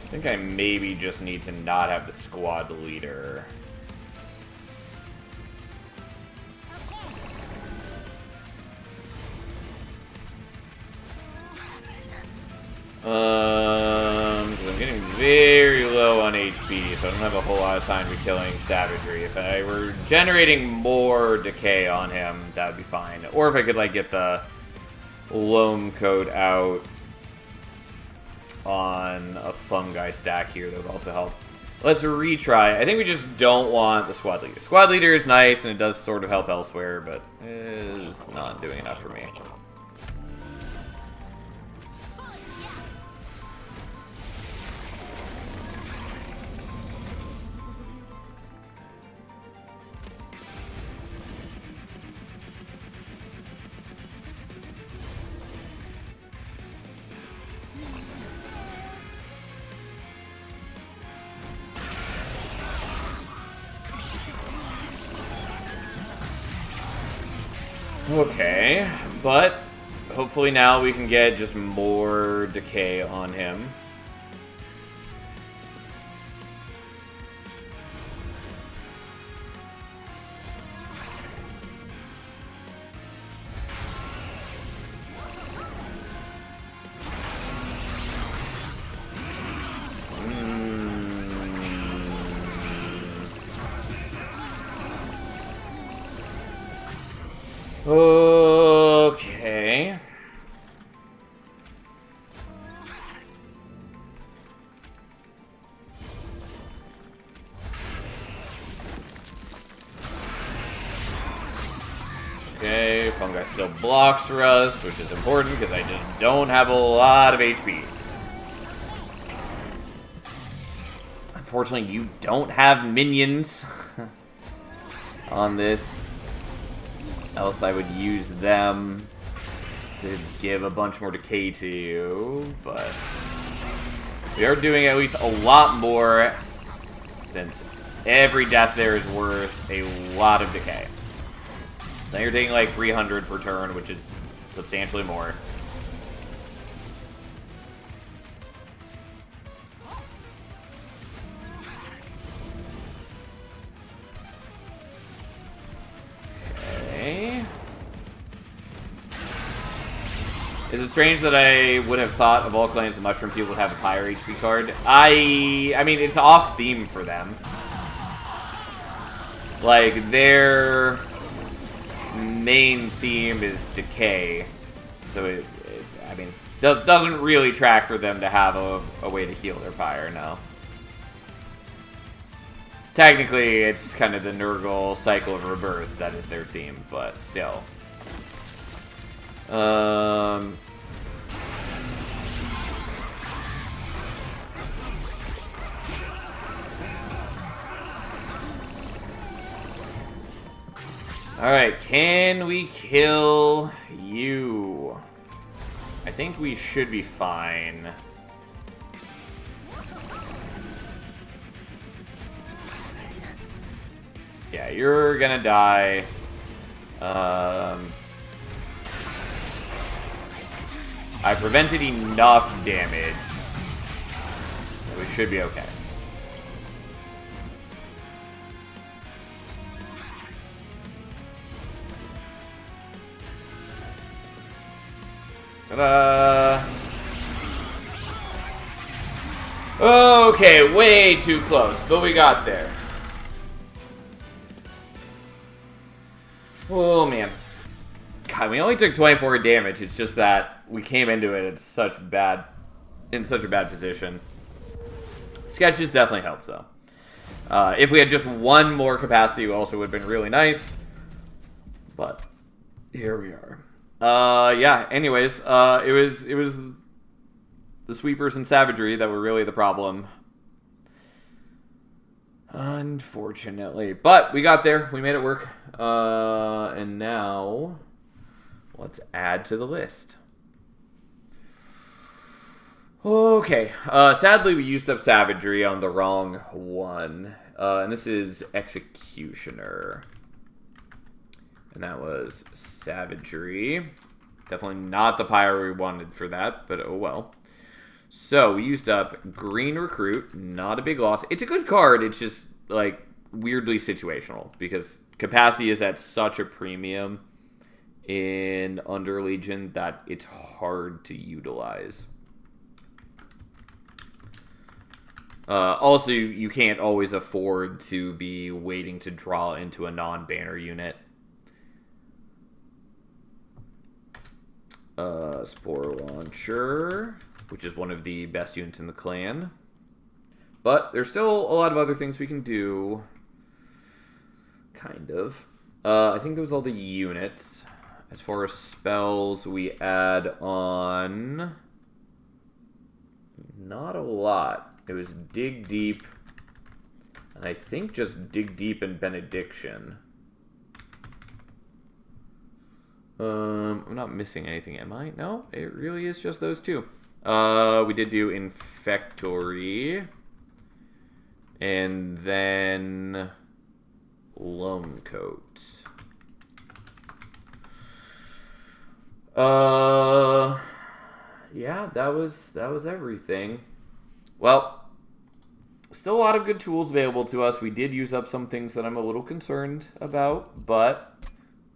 I think I maybe just need to not have the squad leader. Because I'm getting very low on HP, so I don't have a whole lot of time to be killing savagery. If I were generating more decay on him, that would be fine. Or if I could, like, get the loam coat out on a fungi stack here, that would also help. Let's retry. I think we just don't want the squad leader. Squad leader is nice, and it does sort of help elsewhere, but is not doing enough for me. Okay, but hopefully now we can get just more decay on him. Okay. Okay, Fungi still blocks for us, which is important because I just don't have a lot of HP. Unfortunately, you don't have minions on this. Else I would use them to give a bunch more decay to you, but we are doing at least a lot more since every death there is worth a lot of decay. So you're taking like 300 per turn, which is substantially more. Okay. Is it strange that I would have thought of all clans the Mushroom Field would have a higher HP card? I mean, it's off theme for them. Like, their main theme is decay, so it I mean, doesn't really track for them to have a way to heal their fire, no. Technically, it's kind of the Nurgle Cycle of Rebirth that is their theme, but still. Alright, can we kill you? I think we should be fine. Yeah, you're gonna die. I prevented enough damage. We should be okay. Ta-da! Okay, way too close, but we got there. Oh man. God, we only took 24 damage. It's just that we came into it in such a bad position. Sketches definitely helps though. If we had just one more capacity, it also would have been really nice. But here we are. Yeah, anyways, it was the sweepers and savagery that were really the problem. Unfortunately. But we got there. We made it work. And now let's add to the list. Okay. Sadly, we used up savagery on the wrong one. And this is executioner. And that was savagery. Definitely not the pyro we wanted for that, but oh well. So, we used up green recruit. Not a big loss. It's a good card. It's just, like, weirdly situational. Because capacity is at such a premium in Underlegion that it's hard to utilize. Also, you can't always afford to be waiting to draw into a non-banner unit. Spore Launcher, which is one of the best units in the clan. But there's still a lot of other things we can do. Kind of. I think that was all the units. As far as spells, we add on... not a lot. It was Dig Deep. And I think just Dig Deep and Benediction. I'm not missing anything, am I? No, it really is just those two. We did do Infectory. And then Loam Coat. Yeah, that was everything. Well, still a lot of good tools available to us. We did use up some things that I'm a little concerned about, but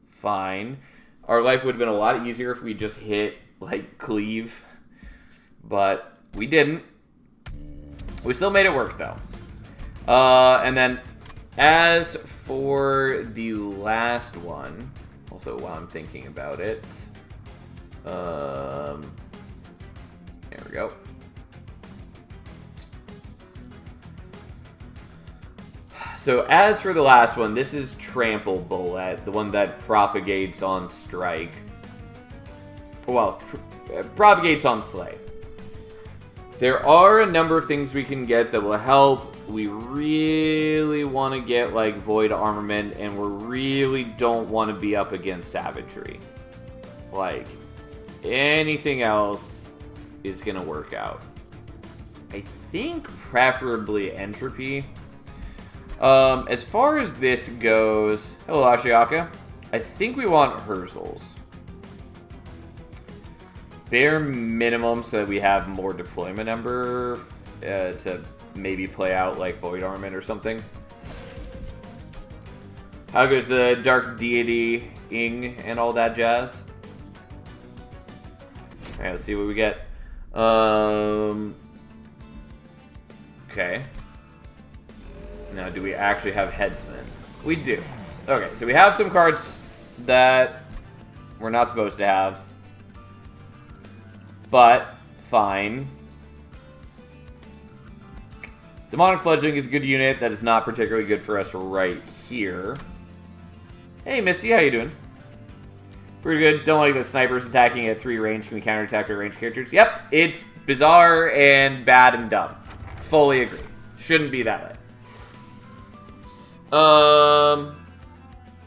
fine. Our life would have been a lot easier if we just hit, like, cleave, but we didn't. We still made it work, though. And then, as for the last one, also while I'm thinking about it, there we go. So as for the last one, this is Trample Bullet, the one that propagates on Strike. Well, propagates on Slay. There are a number of things we can get that will help. We really want to get, like, Void Armament, and we really don't want to be up against Savagery. Like, anything else is going to work out. I think preferably Entropy. As far as this goes... Hello, Ashiaka. I think we want Herzls. Bare minimum so that we have more deployment number to maybe play out like Void Armament or something. How goes the Dark Deity Ing and all that jazz? Alright, let's see what we get. Okay. Now, do we actually have Headsman? We do. Okay, so we have some cards that we're not supposed to have. But, fine. Demonic Fledgling is a good unit that is not particularly good for us right here. Hey, Misty, how you doing? Pretty good. Don't like the snipers attacking at 3 range. Can we counterattack our ranged characters? Yep, it's bizarre and bad and dumb. Fully agree. Shouldn't be that way.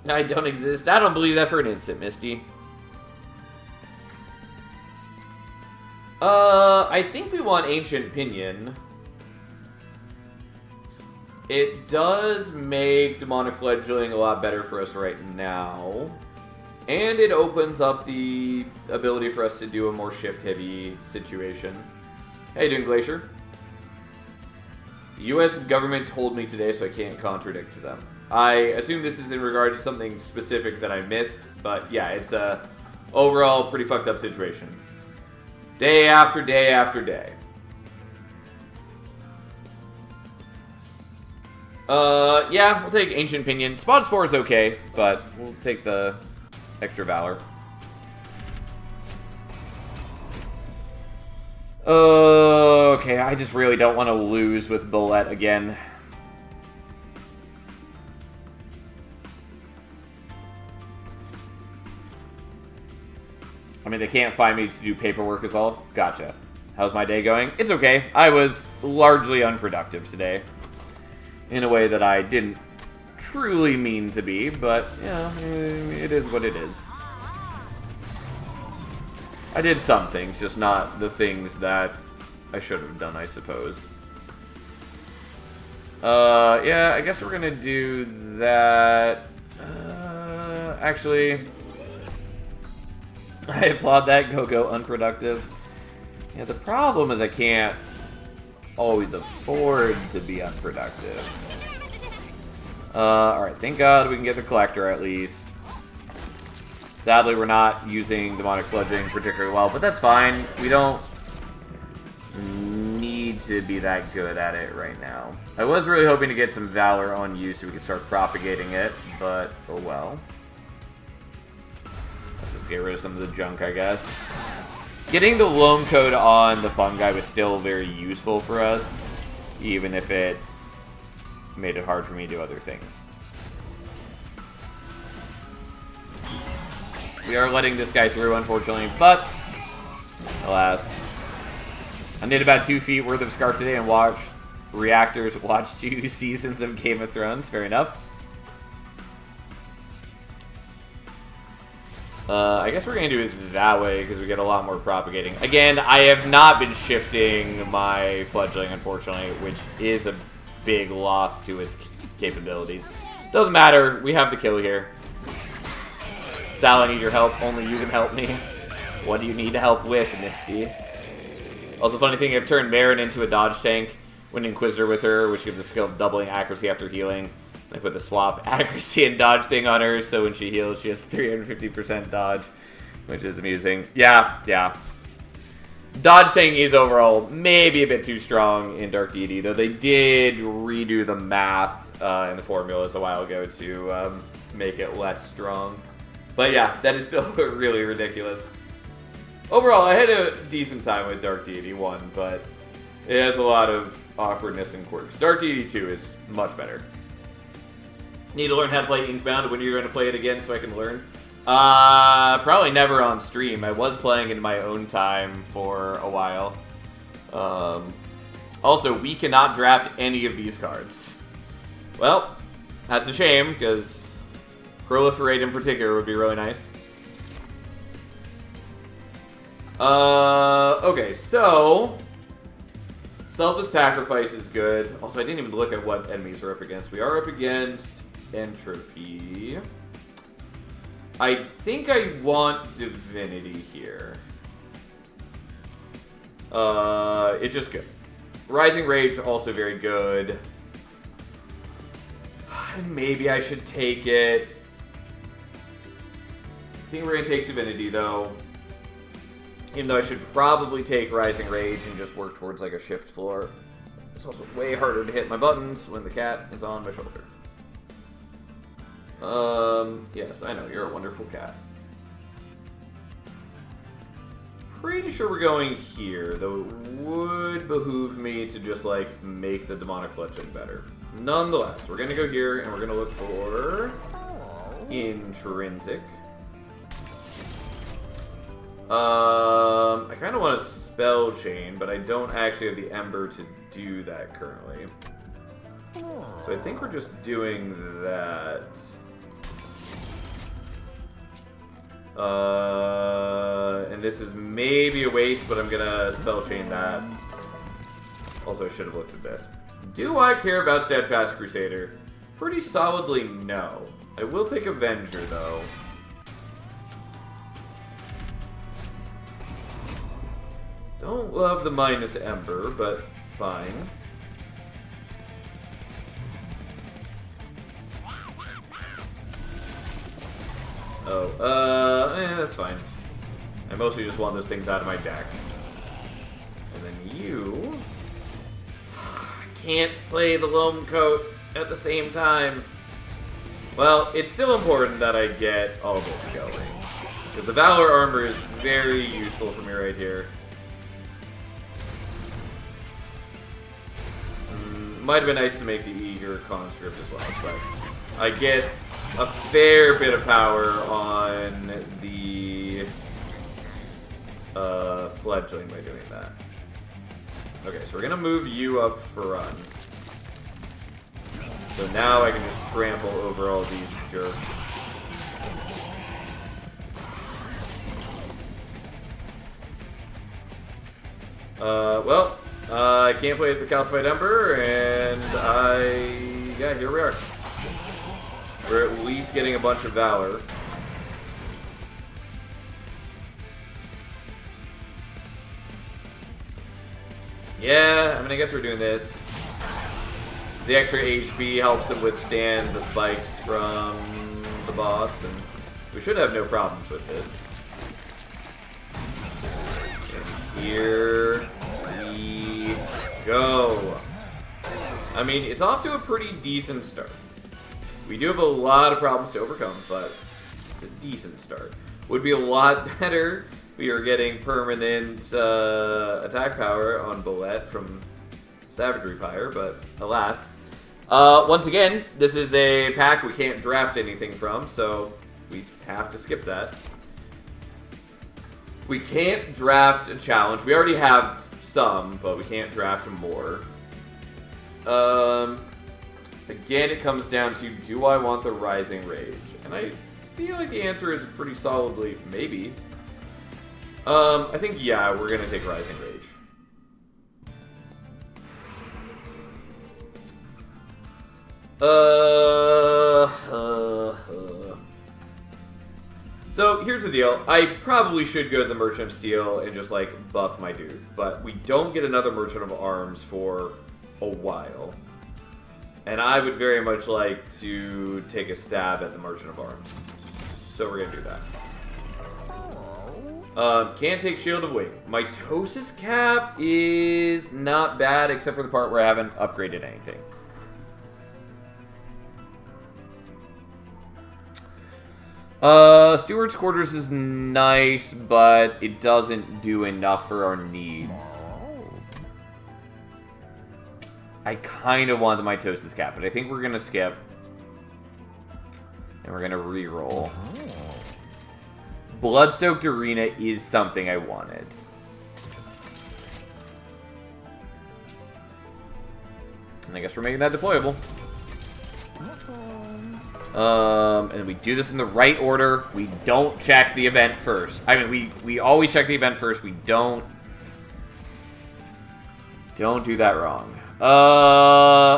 I don't exist. I don't believe that for an instant, Misty. I think we want Ancient Pinion. It does make Demonic Fledgling a lot better for us right now. And it opens up the ability for us to do a more shift-heavy situation. How you doing, Glacier? The U.S. government told me today, so I can't contradict them. I assume this is in regard to something specific that I missed, but yeah, it's a overall pretty fucked up situation. Day after day after day. Yeah, we'll take Ancient Pinion. Spawn Spore is okay, but we'll take the extra Valor. Okay, I just really don't want to lose with Bullet again. I mean, they can't find me to do paperwork is all. Gotcha. How's my day going? It's okay. I was largely unproductive today. In a way that I didn't truly mean to be, but, yeah, it is what it is. I did some things, just not the things that I should have done, I suppose. Yeah, I guess we're gonna do that. Actually, I applaud that. Go unproductive. Yeah, the problem is I can't always afford to be unproductive. Alright, thank God we can get the Collector at least. Sadly, we're not using Demonic Fledgling particularly well, but that's fine. We don't need to be that good at it right now. I was really hoping to get some Valor on you so we could start propagating it, but oh well. Let's just get rid of some of the junk, I guess. Getting the loam code on the fungi was still very useful for us, even if it made it hard for me to do other things. We are letting this guy through, unfortunately, but alas. I did about 2 feet worth of Scarf today and watched Reactors watch 2 seasons of Game of Thrones. Fair enough. I guess we're going to do it that way because we get a lot more propagating. Again, I have not been shifting my Fledgling, unfortunately, which is a big loss to its capabilities. Doesn't matter. We have the kill here. Sal, I need your help. Only you can help me. What do you need help with, Misty? Also, funny thing, I've turned Marin into a dodge tank when Inquisitor with her, which gives the skill of doubling accuracy after healing. I put the swap accuracy and dodge thing on her, so when she heals, she has 350% dodge, which is amusing. Yeah. Dodge tank is overall maybe a bit too strong in Dark Deity, though they did redo the math in the formulas a while ago to make it less strong. But yeah, that is still really ridiculous. Overall, I had a decent time with Dark Deity 1, but it has a lot of awkwardness and quirks. Dark Deity 2 is much better. Need to learn how to play Inkbound. When are you going to play it again so I can learn? Probably never on stream. I was playing in my own time for a while. Also, we cannot draft any of these cards. Well, that's a shame, because Proliferate in particular would be really nice. Okay, so Selfless Sacrifice is good. Also, I didn't even look at what enemies we're up against. We are up against Entropy. I think I want Divinity here. It's just good. Rising Rage, also very good. And maybe I should take it. I think we're going to take Divinity, though. Even though I should probably take Rising Rage and just work towards like a shift floor. It's also way harder to hit my buttons when the cat is on my shoulder. Yes, I know, you're a wonderful cat. Pretty sure we're going here, though it would behoove me to just like make the Demonic Fletchling better. Nonetheless, we're gonna go here and we're gonna look for Intrinsic. I kind of want to Spell Chain, but I don't actually have the Ember to do that currently. So I think we're just doing that. And this is maybe a waste, but I'm gonna Spell Chain that. Also, I should have looked at this. Do I care about Steadfast Crusader? Pretty solidly, no. I will take Avenger, though. Don't love the minus Ember, but fine. That's fine. I mostly just want those things out of my deck. And then you... can't play the Loam Coat at the same time. Well, it's still important that I get all this going. Because the Valor Armor is very useful for me right here. Might have been nice to make the Eager Conscript as well, but I get a fair bit of power on the Fledgling by doing that. Okay, so we're gonna move you up front. So now I can just trample over all these jerks. I can't play the Calcified Ember, and yeah, here we are. We're at least getting a bunch of Valor. Yeah, I mean, I guess we're doing this. The extra HP helps him withstand the spikes from the boss, and we should have no problems with this. And here we go. I mean, it's off to a pretty decent start. We do have a lot of problems to overcome, but it's a decent start. Would be a lot better if we were getting permanent attack power on Bullet from Savagery Pyre, but alas. Once again, this is a pack we can't draft anything from, so we have to skip that. We can't draft a challenge. We already have some, but we can't draft more. Again, it comes down to, do I want the Rising Rage? And I feel like the answer is pretty solidly maybe. I think, yeah, we're going to take Rising Rage. So here's the deal. I probably should go to the Merchant of Steel and just like buff my dude, but we don't get another Merchant of Arms for a while. And I would very much like to take a stab at the Merchant of Arms. So we're gonna do that. Can't take Shield of Wing. Mitosis Cap is not bad, except for the part where I haven't upgraded anything. Steward's Quarters is nice, but it doesn't do enough for our needs. I kind of want the Mitosis Cap, but I think we're going to skip. And we're going to re-roll. Blood-Soaked Arena is something I wanted. And I guess we're making that deployable. And we do this in the right order. We don't check the event first. I mean, we always check the event first. We don't do that wrong.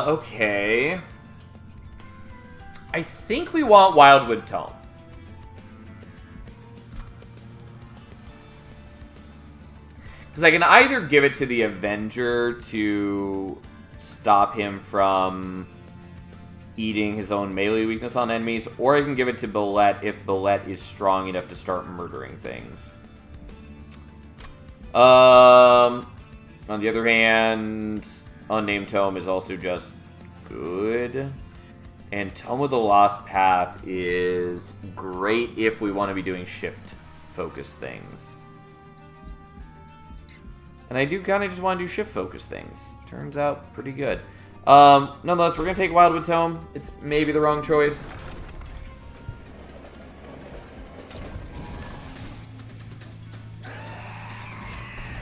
Okay. I think we want Wildwood Tome. Because I can either give it to the Avenger to stop him from eating his own melee weakness on enemies, or I can give it to Bullet if Bullet is strong enough to start murdering things. On the other hand, Unnamed Tome is also just good. And Tome of the Lost Path is great if we want to be doing shift-focused things. And I do kind of just want to do shift-focused things. Turns out pretty good. Nonetheless, we're going to take Wildwood Tome. It's maybe the wrong choice.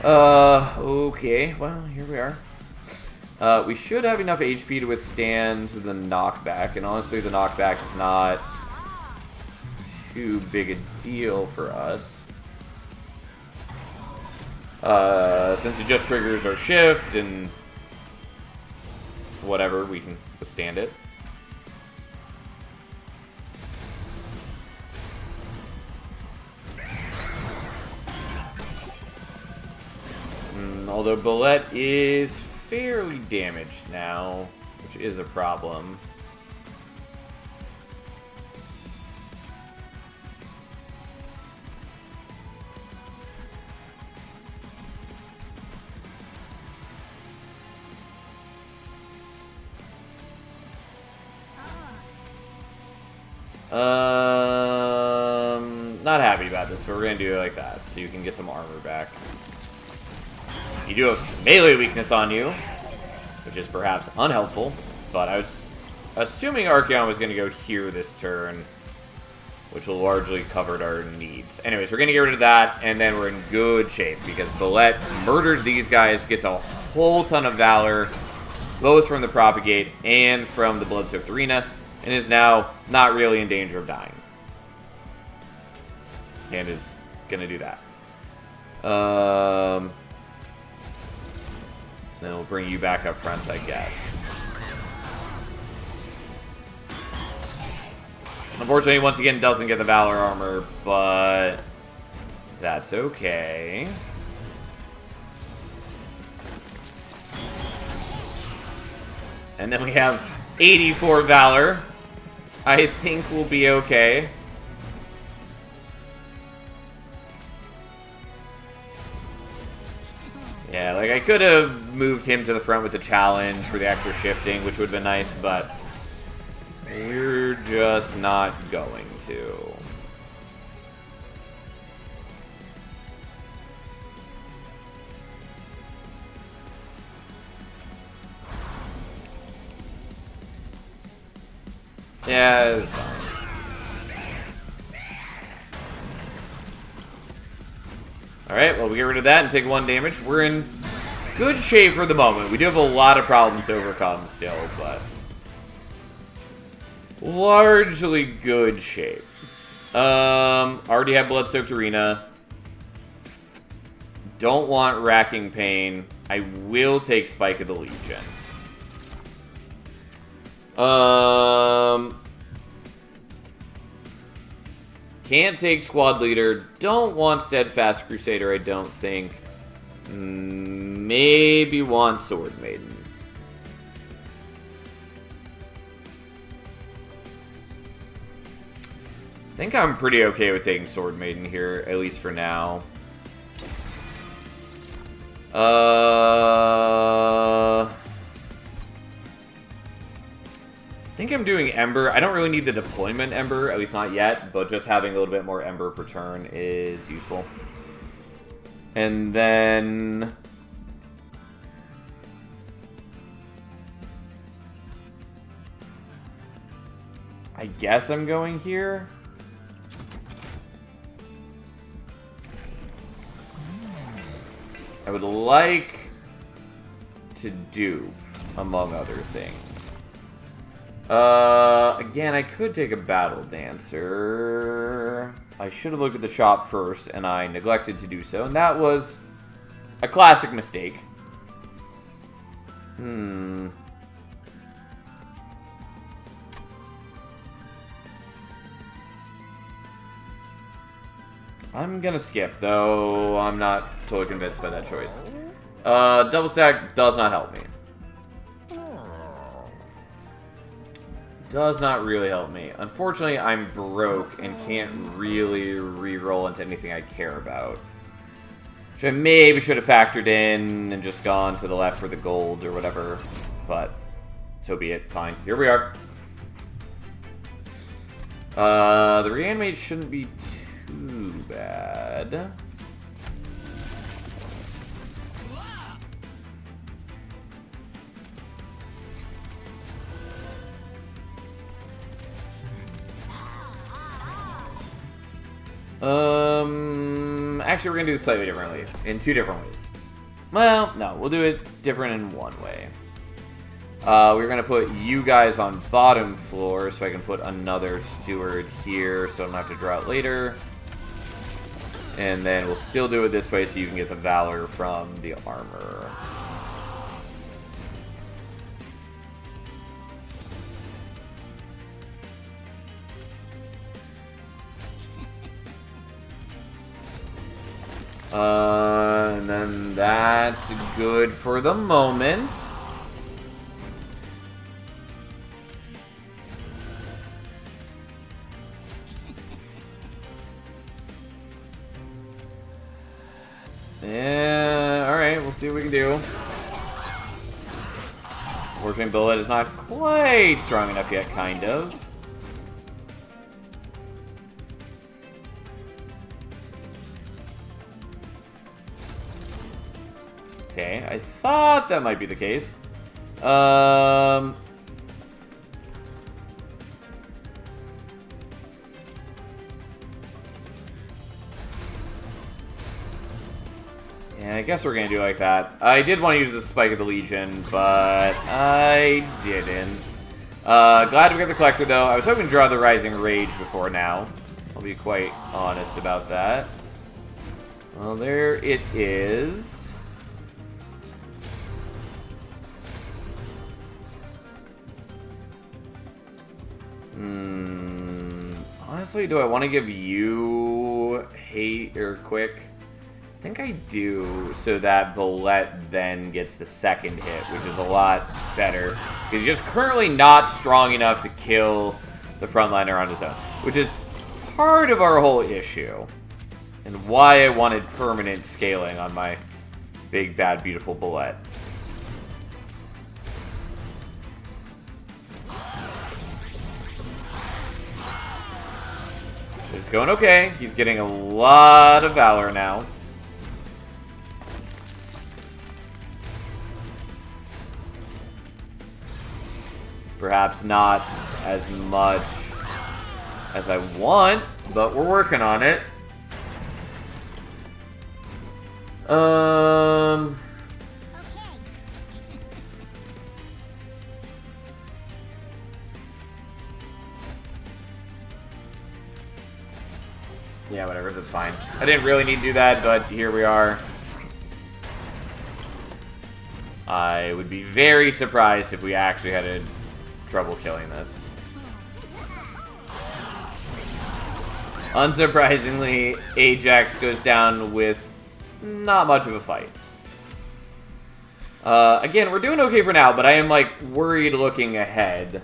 Okay. Well, here we are. We should have enough HP to withstand the knockback. And honestly, the knockback is not too big a deal for us. Since it just triggers our shift and whatever, we can withstand it. Although Bullet is fairly damaged now, which is a problem. Not happy about this, but we're gonna do it like that, so you can get some armor back. You do have melee weakness on you, which is perhaps unhelpful, but I was assuming Archeon was gonna go here this turn, which will largely cover our needs. Anyways, we're gonna get rid of that, and then we're in good shape, because Bullet murders these guys, gets a whole ton of Valor, both from the Propagate and from the Blood-Soaked Arena, and is now not really in danger of dying. And is gonna do that. Then we'll bring you back up front, I guess. Unfortunately, once again, doesn't get the Valor armor, but that's okay. And then we have 84 Valor. I think we'll be okay. Yeah, like I could have moved him to the front with the challenge for the extra shifting, which would have been nice, but we're just not going to. Yeah, it's fine. Alright, well, we get rid of that and take 1 damage. We're in good shape for the moment. We do have a lot of problems to overcome still, but largely good shape. Already have Blood-Soaked Arena. Don't want Racking Pain. I will take Spike of the Legion. Can't take Squad Leader. Don't want Steadfast Crusader, I don't think. Maybe want Sword Maiden. I think I'm pretty okay with taking Sword Maiden here, at least for now. I think I'm doing Ember. I don't really need the deployment Ember, at least not yet, but just having a little bit more Ember per turn is useful. And then... I guess I'm going here. I would like to dupe, among other things. Again, I could take a Battle Dancer. I should have looked at the shop first, and I neglected to do so, and that was a classic mistake. I'm gonna skip, though I'm not totally convinced by that choice. Double stack does not help me. Does not really help me. Unfortunately, I'm broke and can't really re-roll into anything I care about. Which I maybe should have factored in and just gone to the left for the gold or whatever. But, so be it. Fine. Here we are. The reanimate shouldn't be too bad. Actually, we're gonna do this slightly differently, in two different ways. Well, no, we'll do it different in one way. We're gonna put you guys on bottom floor, so I can put another steward here, so I don't have to draw it later. And then we'll still do it this way, so you can get the Valor from the armor. And then that's good for the moment. Yeah, alright, we'll see what we can do. Forging Bullet is not quite strong enough yet, kind of. Okay, I thought that might be the case. Yeah, I guess we're gonna do it like that. I did want to use the Spike of the Legion, but I didn't. Glad to get the Collector, though. I was hoping to draw the Rising Rage before now. I'll be quite honest about that. Well, there it is. Honestly, do I want to give you hate or quick? I think I do, so that Bullet then gets the second hit, which is a lot better. He's just currently not strong enough to kill the frontliner on his own, which is part of our whole issue, and why I wanted permanent scaling on my big, bad, beautiful Bullet. It's going okay. He's getting a lot of Valor now. Perhaps not as much as I want, but we're working on it. Yeah, whatever, that's fine. I didn't really need to do that, but here we are. I would be very surprised if we actually had trouble killing this. Unsurprisingly, Ajax goes down with not much of a fight. Again, we're doing okay for now, but I am, like, worried looking ahead.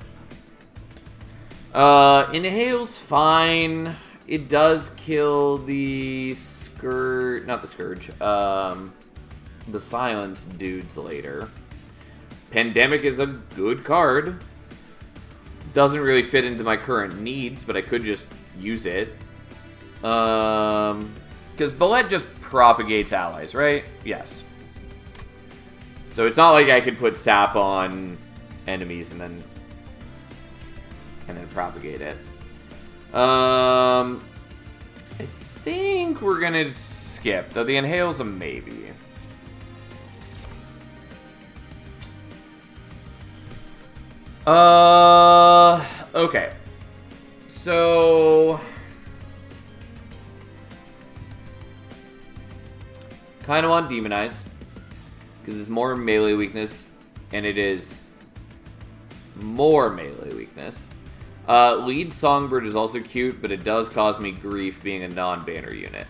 Inhale's fine. It does kill the Scourge... Not the Scourge. The Silence dudes later. Pandemic is a good card. Doesn't really fit into my current needs, but I could just use it. Because Bullet just propagates allies, right? Yes. So it's not like I could put sap on enemies and then propagate it. I think we're gonna skip, though the inhale's a maybe. Okay. So kind of want Demonize because it's more melee weakness, and it is more melee weakness. Lead Songbird is also cute, but it does cause me grief being a non-banner unit.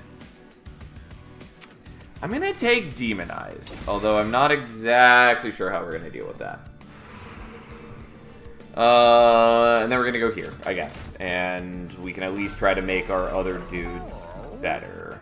I'm gonna take Demonize, although I'm not exactly sure how we're gonna deal with that. And then we're gonna go here, I guess. And we can at least try to make our other dudes better.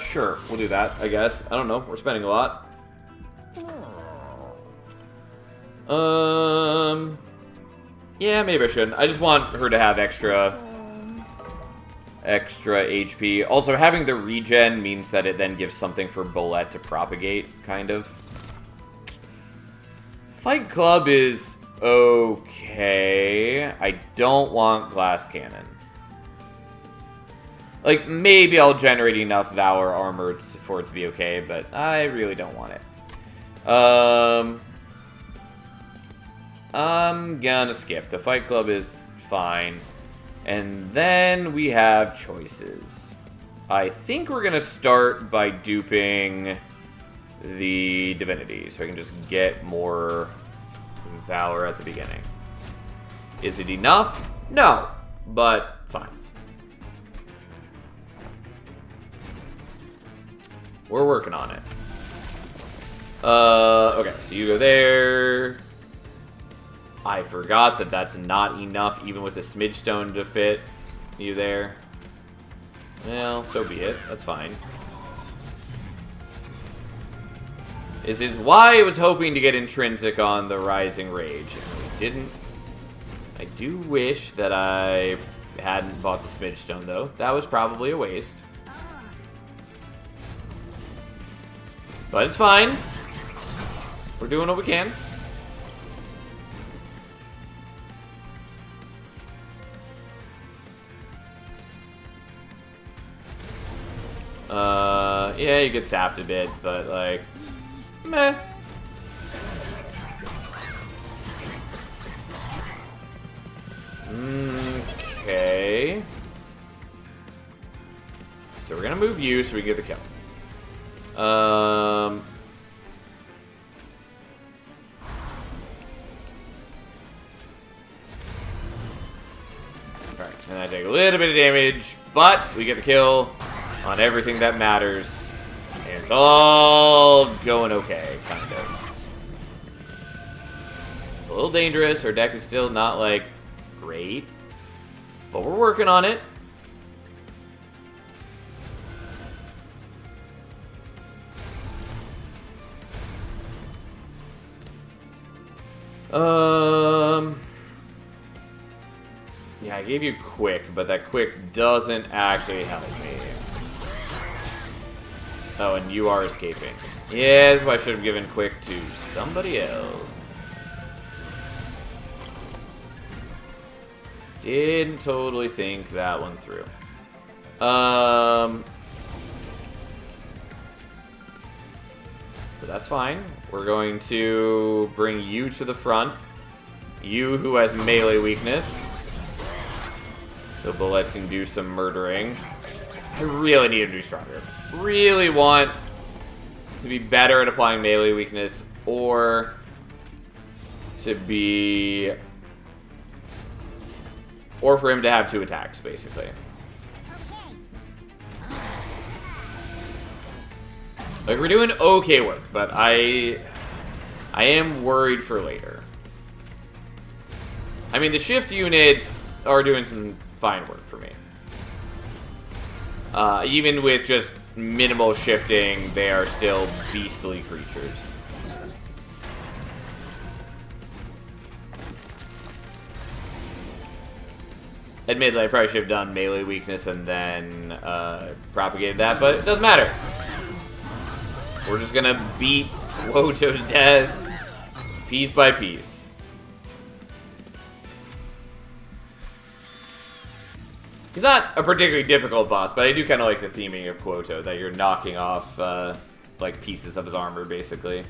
Sure, we'll do that, I guess. I don't know, we're spending a lot. Yeah, maybe I shouldn't. I just want her to have extra HP. Also, having the regen means that it then gives something for Bullet to propagate, kind of. Fight Club is okay. I don't want Glass Cannon. Like, maybe I'll generate enough Valor Armor for it to be okay, but I really don't want it. I'm gonna skip. The Fight Club is fine. And then we have choices. I think we're gonna start by duping the Divinity, so I can just get more Valor at the beginning. Is it enough? No, but fine. We're working on it. Okay, so you go there. I forgot that that's not enough, even with the Smidge Stone to fit you there. Well, so be it. That's fine. This is why I was hoping to get Intrinsic on the Rising Rage, and we didn't. I do wish that I hadn't bought the Smidge Stone, though. That was probably a waste. But it's fine. We're doing what we can. Yeah, you get sapped a bit, but like, meh. Okay. So we're gonna move you so we can get the kill. Alright, and I take a little bit of damage, but we get the kill on everything that matters. And it's all going okay, kind of. It's a little dangerous. Our deck is still not, like, great. But we're working on it. Yeah, I gave you quick, but that quick doesn't actually help me. Oh, and you are escaping. Yeah, that's why I should have given quick to somebody else. Didn't totally think that one through. But that's fine. We're going to bring you to the front. You who has melee weakness. So Bullet can do some murdering. I really need to be stronger. Really want to be better at applying melee weakness, or to be... or for him to have 2 attacks, basically. Like, we're doing okay work, but I am worried for later. I mean, the shift units are doing some fine work for me. Even with just minimal shifting, they are still beastly creatures. Admittedly, I probably should have done melee weakness and then propagated that, but it doesn't matter. We're just gonna beat Wojo to death, piece by piece. He's not a particularly difficult boss, but I do kind of like the theming of Quoto, that you're knocking off, like, pieces of his armor, basically.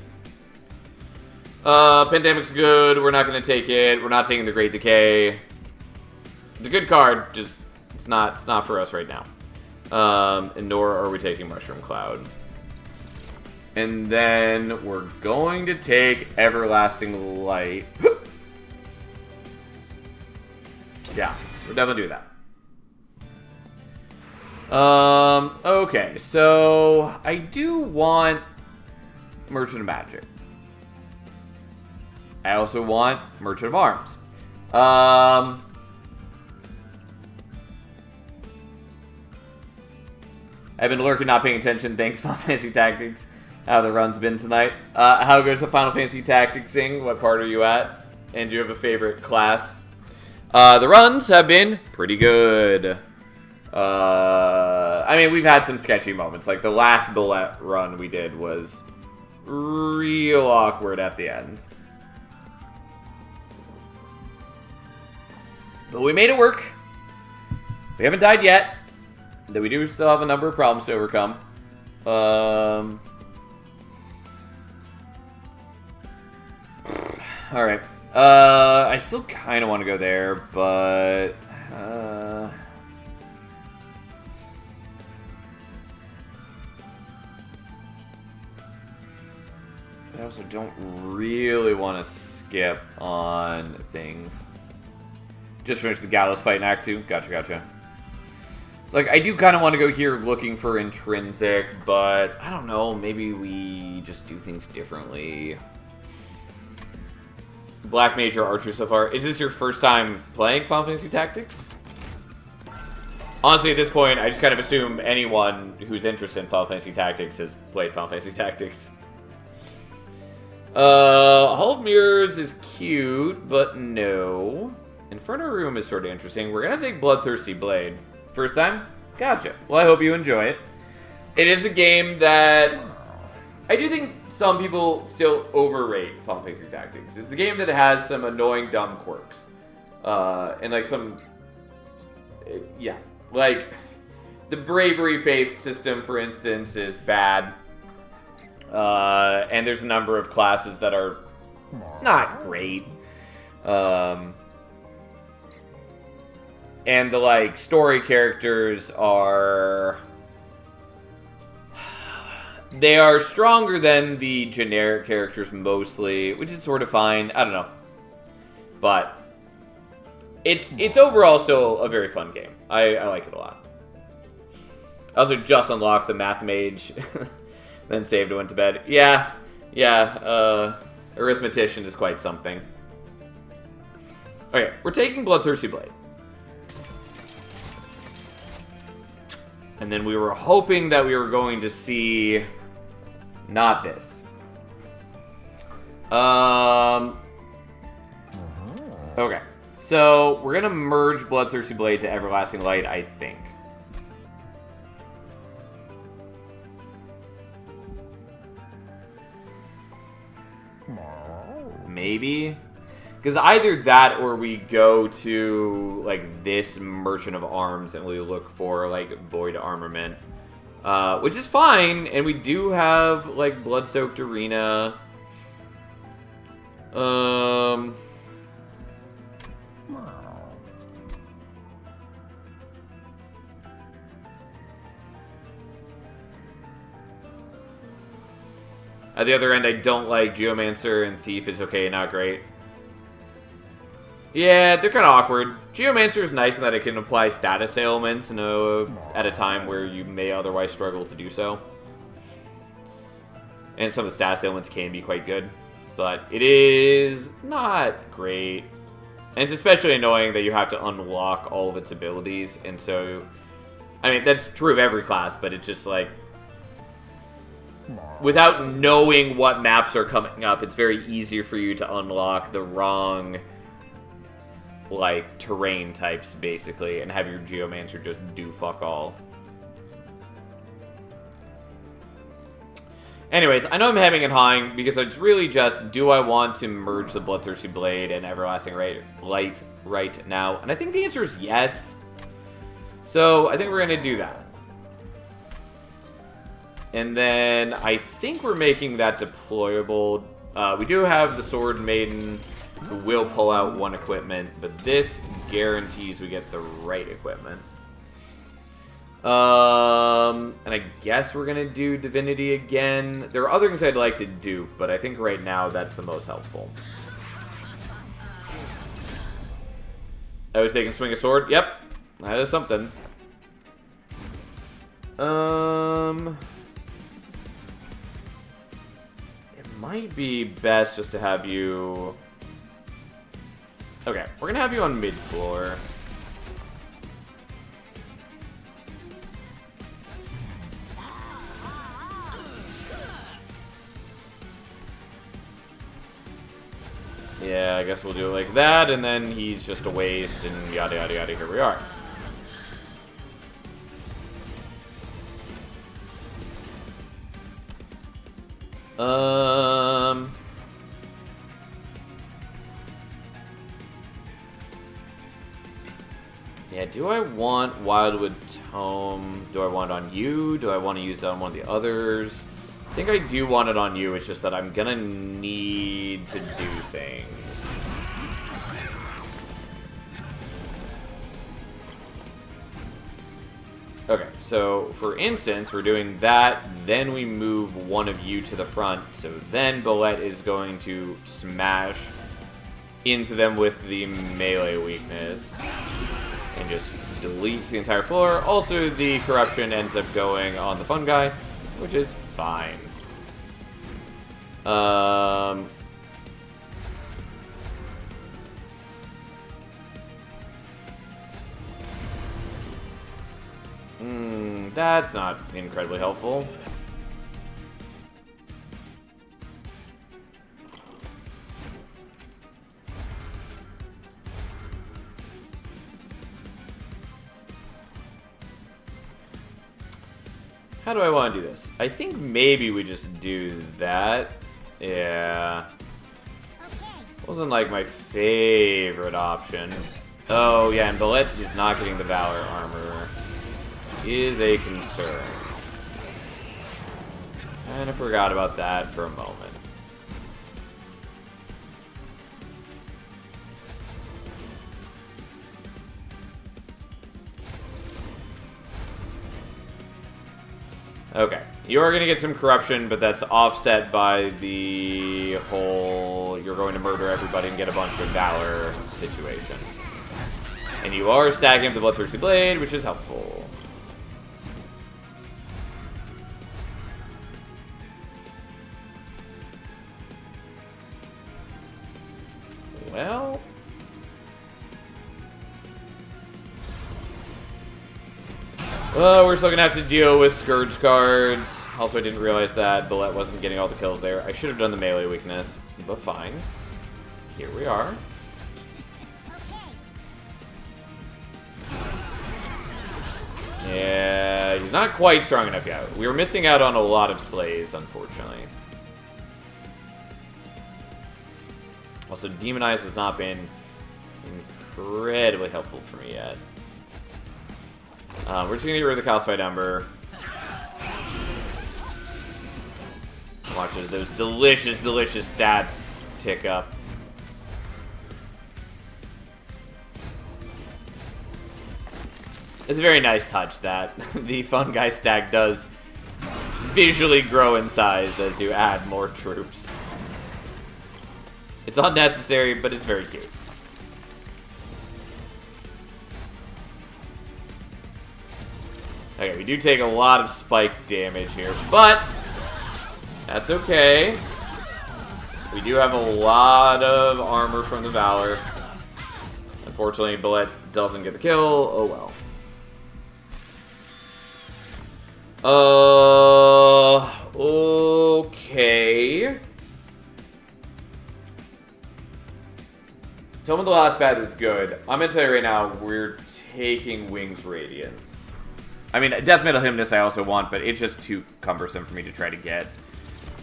Pandemic's good, we're not gonna take it, we're not taking the Great Decay. It's a good card, just, it's not for us right now. And nor are we taking Mushroom Cloud. And then we're going to take Everlasting Light. Yeah, we're definitely doing that. Okay, so I do want Merchant of Magic. I also want Merchant of Arms. I've been lurking, not paying attention. Thanks, Final Fantasy Tactics. How the run's been tonight. How goes the Final Fantasy Tacticsing? What part are you at? And do you have a favorite class? The runs have been pretty good. I mean, we've had some sketchy moments. Like, the last bullet run we did was real awkward at the end. But we made it work. We haven't died yet. Though we do still have a number of problems to overcome. Alright. I still kind of want to go there, but... I also don't really want to skip on things. Just finished the Gallows fight in Act 2. Gotcha. It's like, I do kind of want to go here looking for Intrinsic, but I don't know, maybe we just do things differently. Black Mage or Archer so far. Is this your first time playing Final Fantasy Tactics? Honestly, at this point, I just kind of assume anyone who's interested in Final Fantasy Tactics has played Final Fantasy Tactics. Hall of Mirrors is cute, but no. Inferno Room is sort of interesting. We're going to take Bloodthirsty Blade. First time? Gotcha. Well, I hope you enjoy it. It is a game that I do think some people still overrate Final Fantasy Tactics. It's a game that has some annoying, dumb quirks. And like some... yeah. Like, the Bravery Faith system, for instance, is bad. And there's a number of classes that are not great. And the, like, story characters are... they are stronger than the generic characters mostly, which is sort of fine. I don't know. But it's overall still a very fun game. I like it a lot. I also just unlocked the Math Mage, then saved and went to bed. Yeah, Arithmetician is quite something. Okay, we're taking Bloodthirsty Blade. And then we were hoping that we were going to see... not this. Okay. So, we're going to merge Bloodthirsty Blade to Everlasting Light, I think. Maybe? Because either that or we go to, like, this Merchant of Arms and we look for, like, Void Armament. Which is fine, and we do have, like, Blood-Soaked Arena. At the other end, I don't like Geomancer, and Thief is okay, not great. Yeah, they're kind of awkward. Geomancer is nice in that it can apply status ailments at a time where you may otherwise struggle to do so. And some of the status ailments can be quite good. But it is not great. And it's especially annoying that you have to unlock all of its abilities. And so, I mean, that's true of every class, but it's just like, without knowing what maps are coming up, it's very easy for you to unlock the wrong, like, terrain types, basically, and have your Geomancer just do fuck all. Anyways, I know I'm hemming and hawing because it's really just, do I want to merge the Bloodthirsty Blade and Everlasting Light right now? And I think the answer is yes. So, I think we're going to do that. And then, I think we're making that deployable. We do have the Sword Maiden, who will pull out one equipment, but this guarantees we get the right equipment. And I guess we're gonna do Divinity again. There are other things I'd like to do, but I think right now that's the most helpful. I was taking Swing a Sword. Yep, that is something. It might be best just to have you... Okay, we're gonna have you on mid-floor. Yeah, I guess we'll do it like that, and then he's just a waste, and yada yada yada, here we are. Yeah, do I want Wildwood Tome? Do I want it on you? Do I want to use it on one of the others? I think I do want it on you, it's just that I'm gonna need to do things. Okay, so for instance, we're doing that, then we move one of you to the front, so then Bolette is going to smash into them with the melee weakness and just deletes the entire floor. Also, the corruption ends up going on the fun guy, which is fine. That's not incredibly helpful. How do I want to do this? I think maybe we just do that. Yeah. Wasn't like my favorite option. Oh yeah, and Bolette is not getting the Valor armor. Is a concern. And I forgot about that for a moment. Okay, you are going to get some corruption, but that's offset by the whole you're going to murder everybody and get a bunch of Valor situation. And you are stacking up the Bloodthirsty Blade, which is helpful. Well... we're still gonna have to deal with Scourge cards. Also, I didn't realize that Bolette wasn't getting all the kills there. I should have done the melee weakness, but fine. Here we are. Yeah, he's not quite strong enough yet. We were missing out on a lot of slays, unfortunately. Also, Demonize has not been incredibly helpful for me yet. We're just gonna get rid of the Calcified Ember. Watch as those delicious, delicious stats tick up. It's a very nice touch that the Fun Guy stack does visually grow in size as you add more troops. It's unnecessary, but it's very cute. Okay, we do take a lot of spike damage here, but that's okay. We do have a lot of armor from the Valor. Unfortunately, Bullet doesn't get the kill. Oh well. Okay. Tome of the Last Path is good. I'm gonna tell you right now, we're taking Wings Radiance. I mean, Death Metal Hymnus I also want, but it's just too cumbersome for me to try to get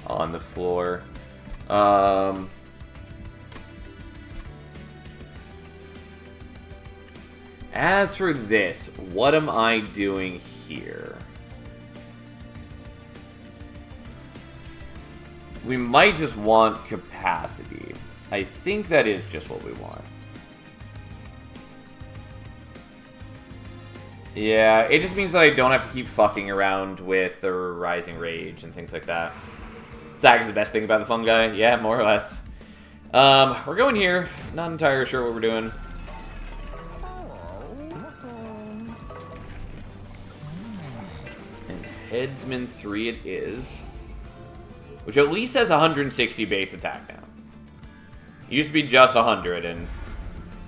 on the floor. As for this, what am I doing here? We might just want capacity. I think that is just what we want. Yeah, it just means that I don't have to keep fucking around with the Rising Rage and things like that. Zag is the best thing about the fun guy. Yeah, more or less. We're going here. Not entirely sure what we're doing. And Headsman 3 it is. Which at least has 160 base attack now. It used to be just 100, and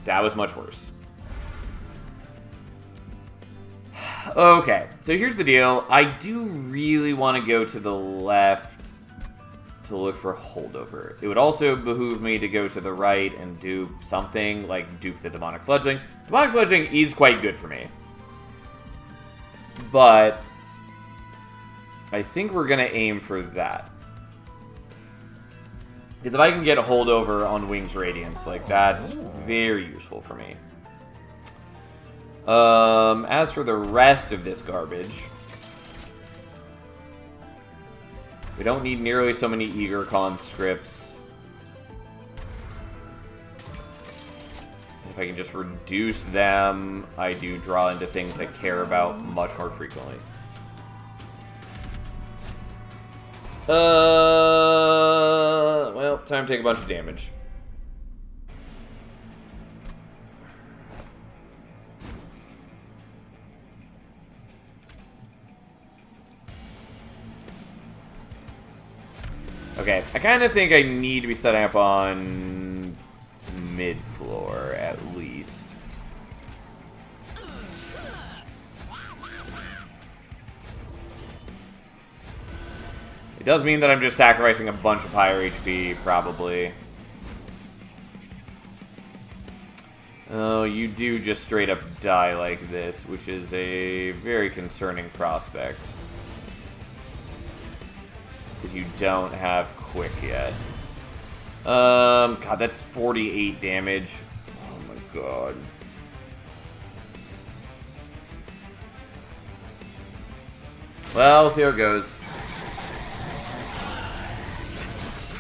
that was much worse. Okay, so here's the deal. I do really want to go to the left to look for holdover. It would also behoove me to go to the right and dupe something, like dupe the Demonic Fledgling. Demonic Fledgling is quite good for me. But I think we're going to aim for that. Because if I can get a holdover on Wings Radiance, like, that's very useful for me. As for the rest of this garbage, we don't need nearly so many Eager conscripts. If I can just reduce them, I do draw into things I care about much more frequently. Well, time to take a bunch of damage. Okay, I kind of think I need to be setting up on mid-floor, at least. It does mean that I'm just sacrificing a bunch of higher HP, probably. Oh, you do just straight up die like this, which is a very concerning prospect. Because you don't have quick yet. God, that's 48 damage. Oh my god. Well, we'll see how it goes.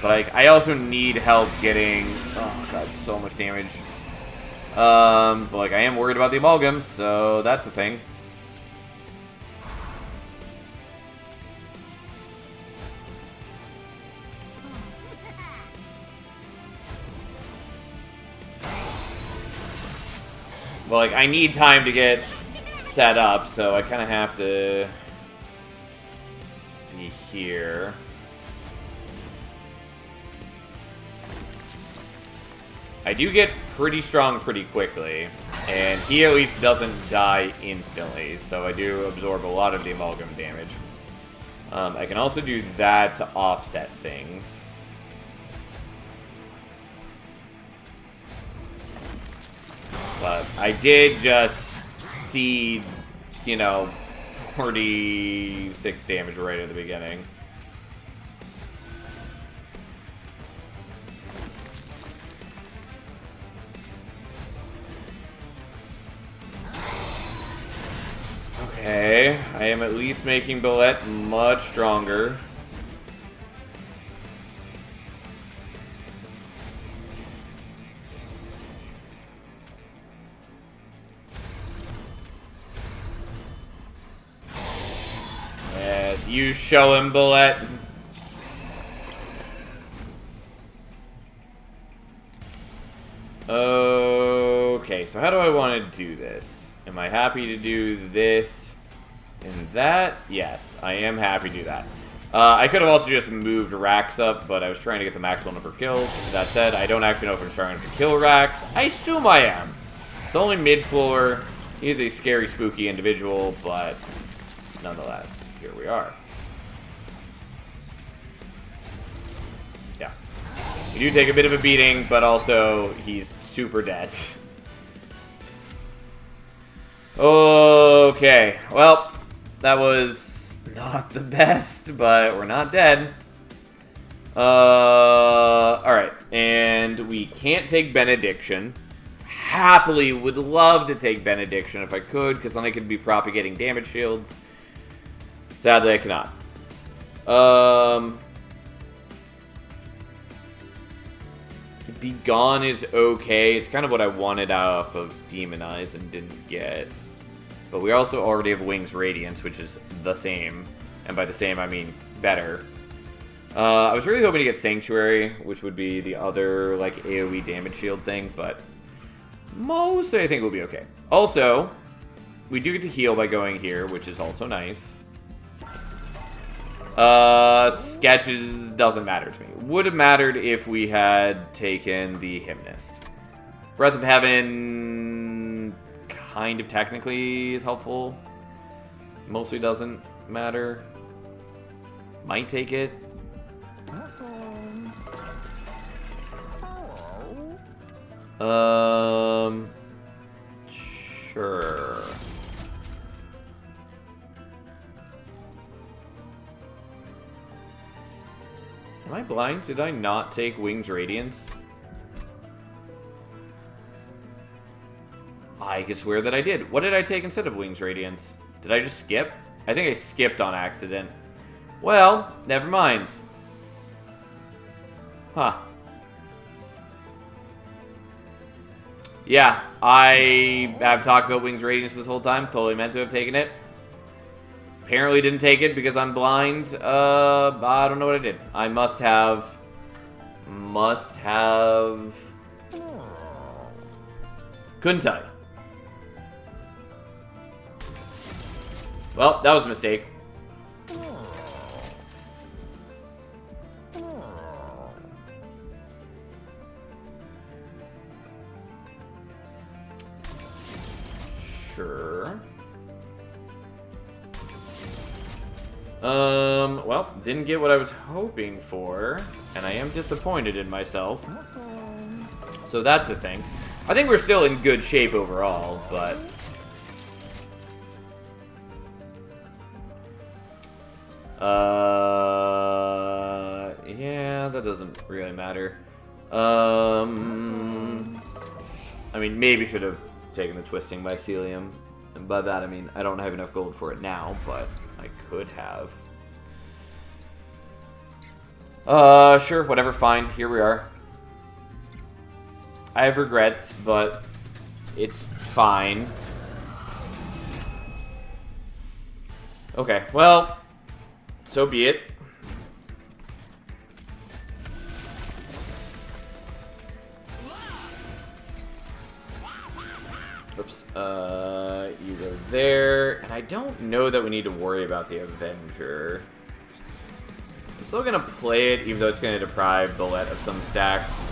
But I also need help getting... Oh god, so much damage. But like, I am worried about the amalgams, so that's the thing. Well, like, I need time to get set up, so I kind of have to be here. I do get pretty strong pretty quickly, and he at least doesn't die instantly, so I do absorb a lot of the amalgam damage. I can also do that to offset things. But I did just see, you know, 46 damage right at the beginning. Okay, I am at least making Bullet much stronger. Yes, you show him, Bullet. Okay, so how do I want to do this? Am I happy to do this and that? Yes, I am happy to do that. I could have also just moved Rax up, but I was trying to get the maximum number of kills. That said, I don't actually know if I'm strong enough to kill Rax. I assume I am. It's only mid-floor. He is a scary, spooky individual, but nonetheless, here we are. Yeah. We do take a bit of a beating, but also he's super dead. Okay, well, that was not the best, but we're not dead. Alright, and we can't take Benediction. Happily would love to take Benediction if I could, because then I could be propagating damage shields. Sadly, I cannot. Be Gone is okay. It's kind of what I wanted off of Demonize and didn't get. But we also already have Wings Radiance, which is the same. And by the same, I mean better. I was really hoping to get Sanctuary, which would be the other like AoE damage shield thing, but mostly I think we'll be okay. Also, we do get to heal by going here, which is also nice. Sketches doesn't matter to me. Would have mattered if we had taken the Hymnist. Breath of Heaven kind of technically is helpful. Mostly doesn't matter. Might take it. Sure. Am I blind? Did I not take Wings Radiance? I could swear that I did. What did I take instead of Wings Radiance? Did I just skip? I think I skipped on accident. Well, never mind. Huh. Yeah, I have talked about Wings Radiance this whole time. Totally meant to have taken it. Apparently didn't take it because I'm blind. I don't know what I did. I must have. Couldn't tell you. Well, that was a mistake. Sure. Well, didn't get what I was hoping for, and I am disappointed in myself. So that's the thing. I think we're still in good shape overall, but yeah, that doesn't really matter. I mean, maybe should have taken the Twisting Mycelium. And by that, I mean, I don't have enough gold for it now, but I could have. Sure, whatever, fine. Here we are. I have regrets, but it's fine. Okay, well, so be it. Oops, you go there, and I don't know that we need to worry about the Avenger. I'm still gonna play it, even though it's gonna deprive Bullet of some stacks.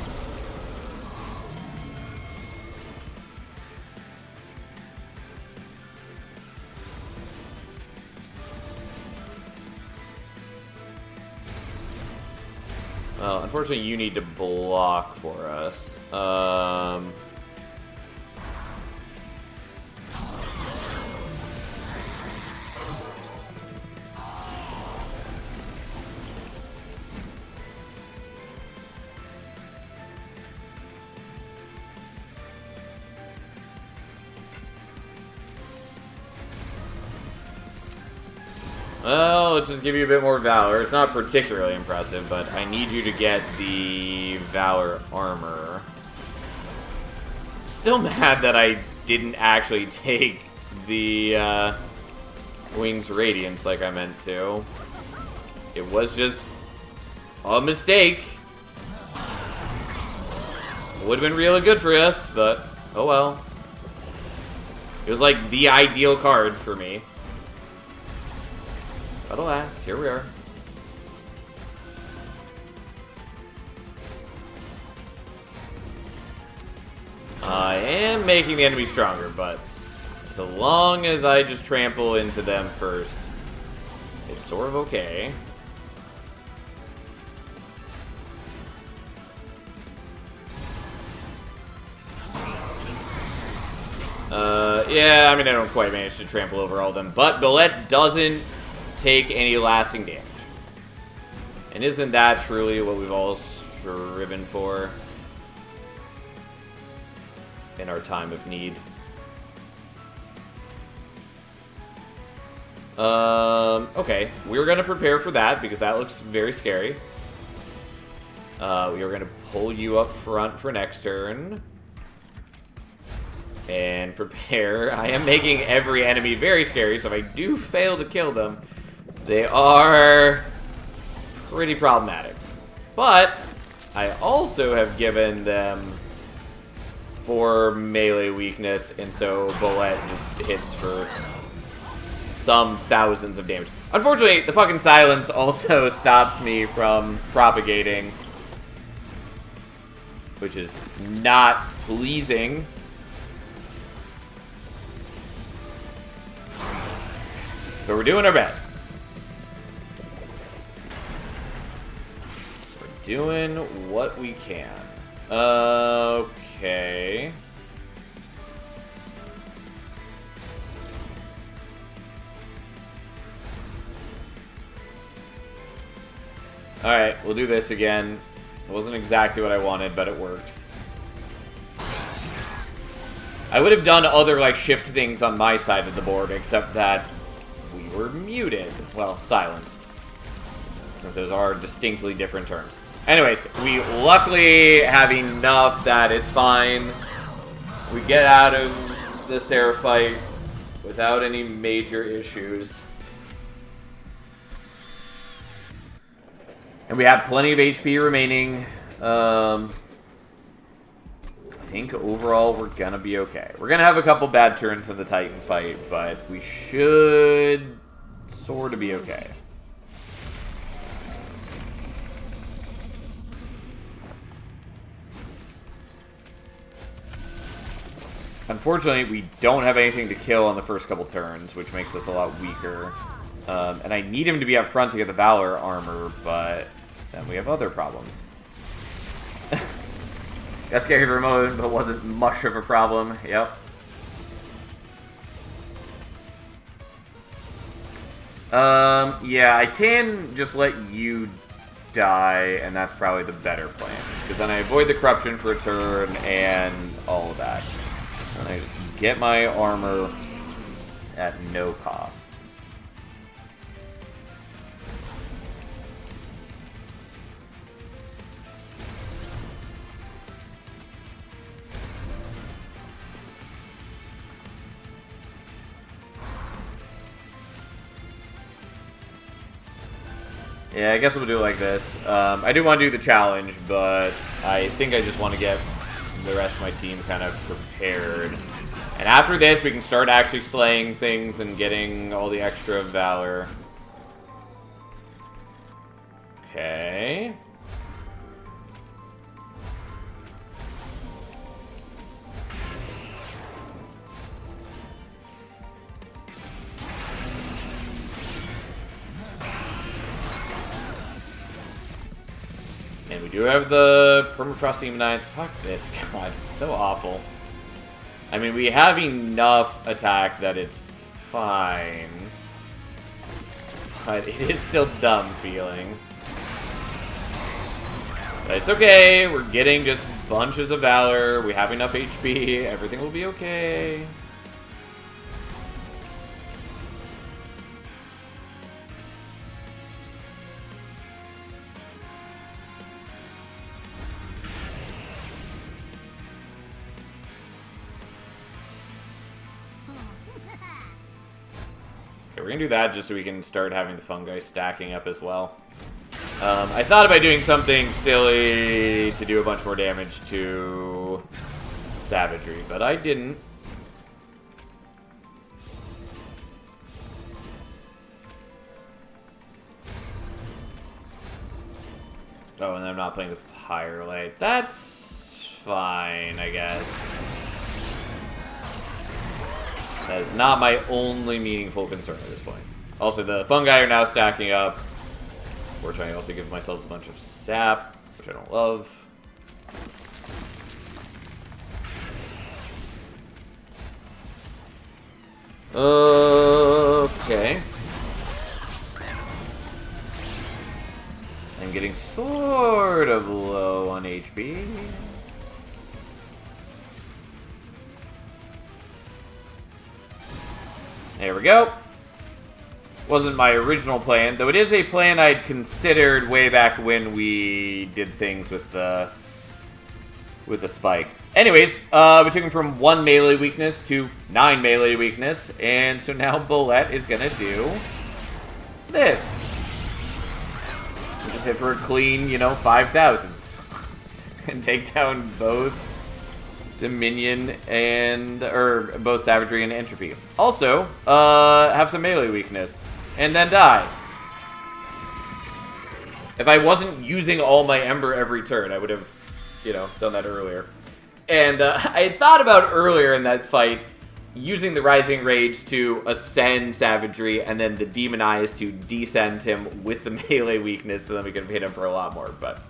Well, unfortunately, you need to block for us. Well, let's just give you a bit more Valor. It's not particularly impressive, but I need you to get the Valor armor. Still mad that I didn't actually take the Wings Radiance like I meant to. It was just a mistake. Would have been really good for us, but oh well. It was like the ideal card for me. But alas, here we are. I am making the enemy stronger, but so long as I just trample into them first, it's sort of okay. Yeah, I mean, I don't quite manage to trample over all of them, but Bullet doesn't take any lasting damage. And isn't that truly what we've all striven for in our time of need? Okay, we're gonna prepare for that because that looks very scary. We are gonna pull you up front for next turn. And prepare. I am making every enemy very scary, so if I do fail to kill them, they are pretty problematic. But I also have given them 4 melee weakness, and so Bullet just hits for some thousands of damage. Unfortunately, the fucking silence also stops me from propagating, which is not pleasing. But we're doing our best. We're doing what we can. Okay. Alright, we'll do this again. It wasn't exactly what I wanted, but it works. I would have done other, like, shift things on my side of the board, except that we were muted. Well, silenced. Since those are distinctly different terms. Anyways, we luckily have enough that it's fine. We get out of the Seraph fight without any major issues. And we have plenty of HP remaining. I think overall we're gonna be okay. We're gonna have a couple bad turns in the Titan fight, but we should sort of be okay. Unfortunately, we don't have anything to kill on the first couple turns, which makes us a lot weaker. And I need him to be up front to get the Valor armor, but then we have other problems. Got scared for a moment, but wasn't much of a problem. Yep. Yeah, I can just let you die, and that's probably the better plan. Because then I avoid the corruption for a turn and all of that. And I just get my armor at no cost. Yeah, I guess we'll do it like this. I do want to do the challenge, but I think I just want to get the rest of my team kind of prepared. And after this, we can start actually slaying things and getting all the extra valor. Okay. And we do have the Permafrost Emanite. Fuck this, God. It's so awful. I mean, we have enough attack that it's fine. But it is still dumb feeling. But it's okay. We're getting just bunches of Valor. We have enough HP. Everything will be okay. Okay, we're gonna do that just so we can start having the fungi stacking up as well. I thought about doing something silly to do a bunch more damage to savagery, but I didn't. Oh, and I'm not playing the Pyrolite. That's fine, I guess. That is not my only meaningful concern at this point. Also, the fungi are now stacking up. Fortunately, I also give myself a bunch of sap, which I don't love. Okay. I'm getting sort of low on HP. There we go. Wasn't my original plan, though it is a plan I'd considered way back when we did things with the spike. Anyways, we took him from 1 melee weakness to 9 melee weakness, and so now Bullet is gonna do this. We just hit for a clean, 5,000. And take down both Dominion and, or both Savagery and Entropy. Also, have some melee weakness, and then die. If I wasn't using all my Ember every turn, I would have, done that earlier. And I had thought about earlier in that fight using the Rising Rage to ascend Savagery and then the Demon Eyes to descend him with the melee weakness, so then we could have hit him for a lot more, but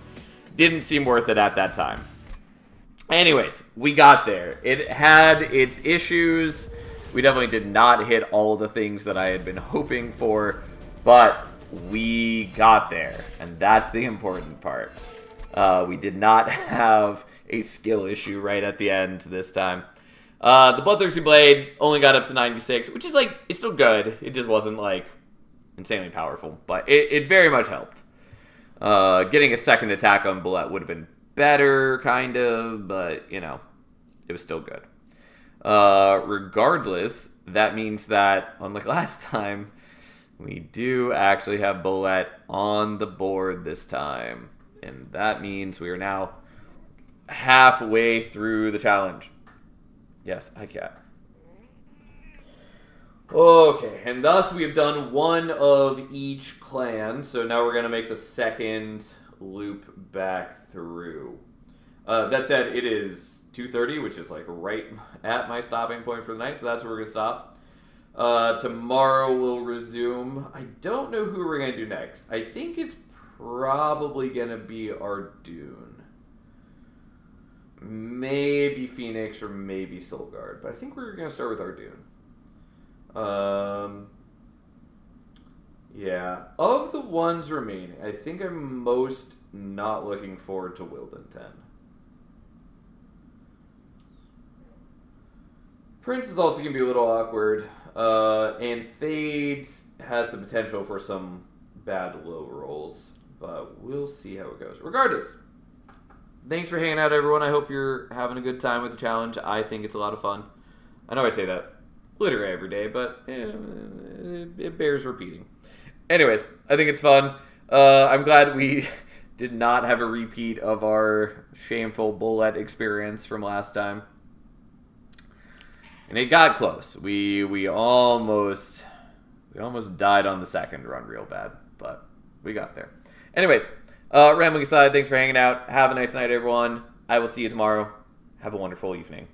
didn't seem worth it at that time. Anyways, we got there. It had its issues. We definitely did not hit all the things that I had been hoping for, but we got there, and that's the important part. We did not have a skill issue right at the end this time. The Bloodthirsty Blade only got up to 96, which is, it's still good. It just wasn't, insanely powerful, but it very much helped. Getting a second attack on Bullet would have been better, kind of, but, it was still good. Regardless, that means that, unlike last time, we do actually have Bullet on the board this time. And that means we are now halfway through the challenge. Yes, I can. Okay, and thus we have done one of each clan. So now we're going to make the second loop back through. That said, it is 2:30, which is right at my stopping point for the night. So that's where we're going to stop. Tomorrow we'll resume. I don't know who we're going to do next. I think it's probably going to be Ardoon. Maybe Phoenix or maybe Silgard. But I think we're going to start with Ardoon. Yeah. Of the ones remaining, I think I'm most not looking forward to Wilden 10. Prince is also going to be a little awkward. And Fades has the potential for some bad low rolls. But we'll see how it goes. Regardless, thanks for hanging out, everyone. I hope you're having a good time with the challenge. I think it's a lot of fun. I know I say that literally every day, but it bears repeating. Anyways, I think it's fun. I'm glad we did not have a repeat of our shameful Bullet experience from last time. And it got close. We almost died on the second run real bad, but we got there. Anyways, rambling aside, thanks for hanging out. Have a nice night, everyone. I will see you tomorrow. Have a wonderful evening.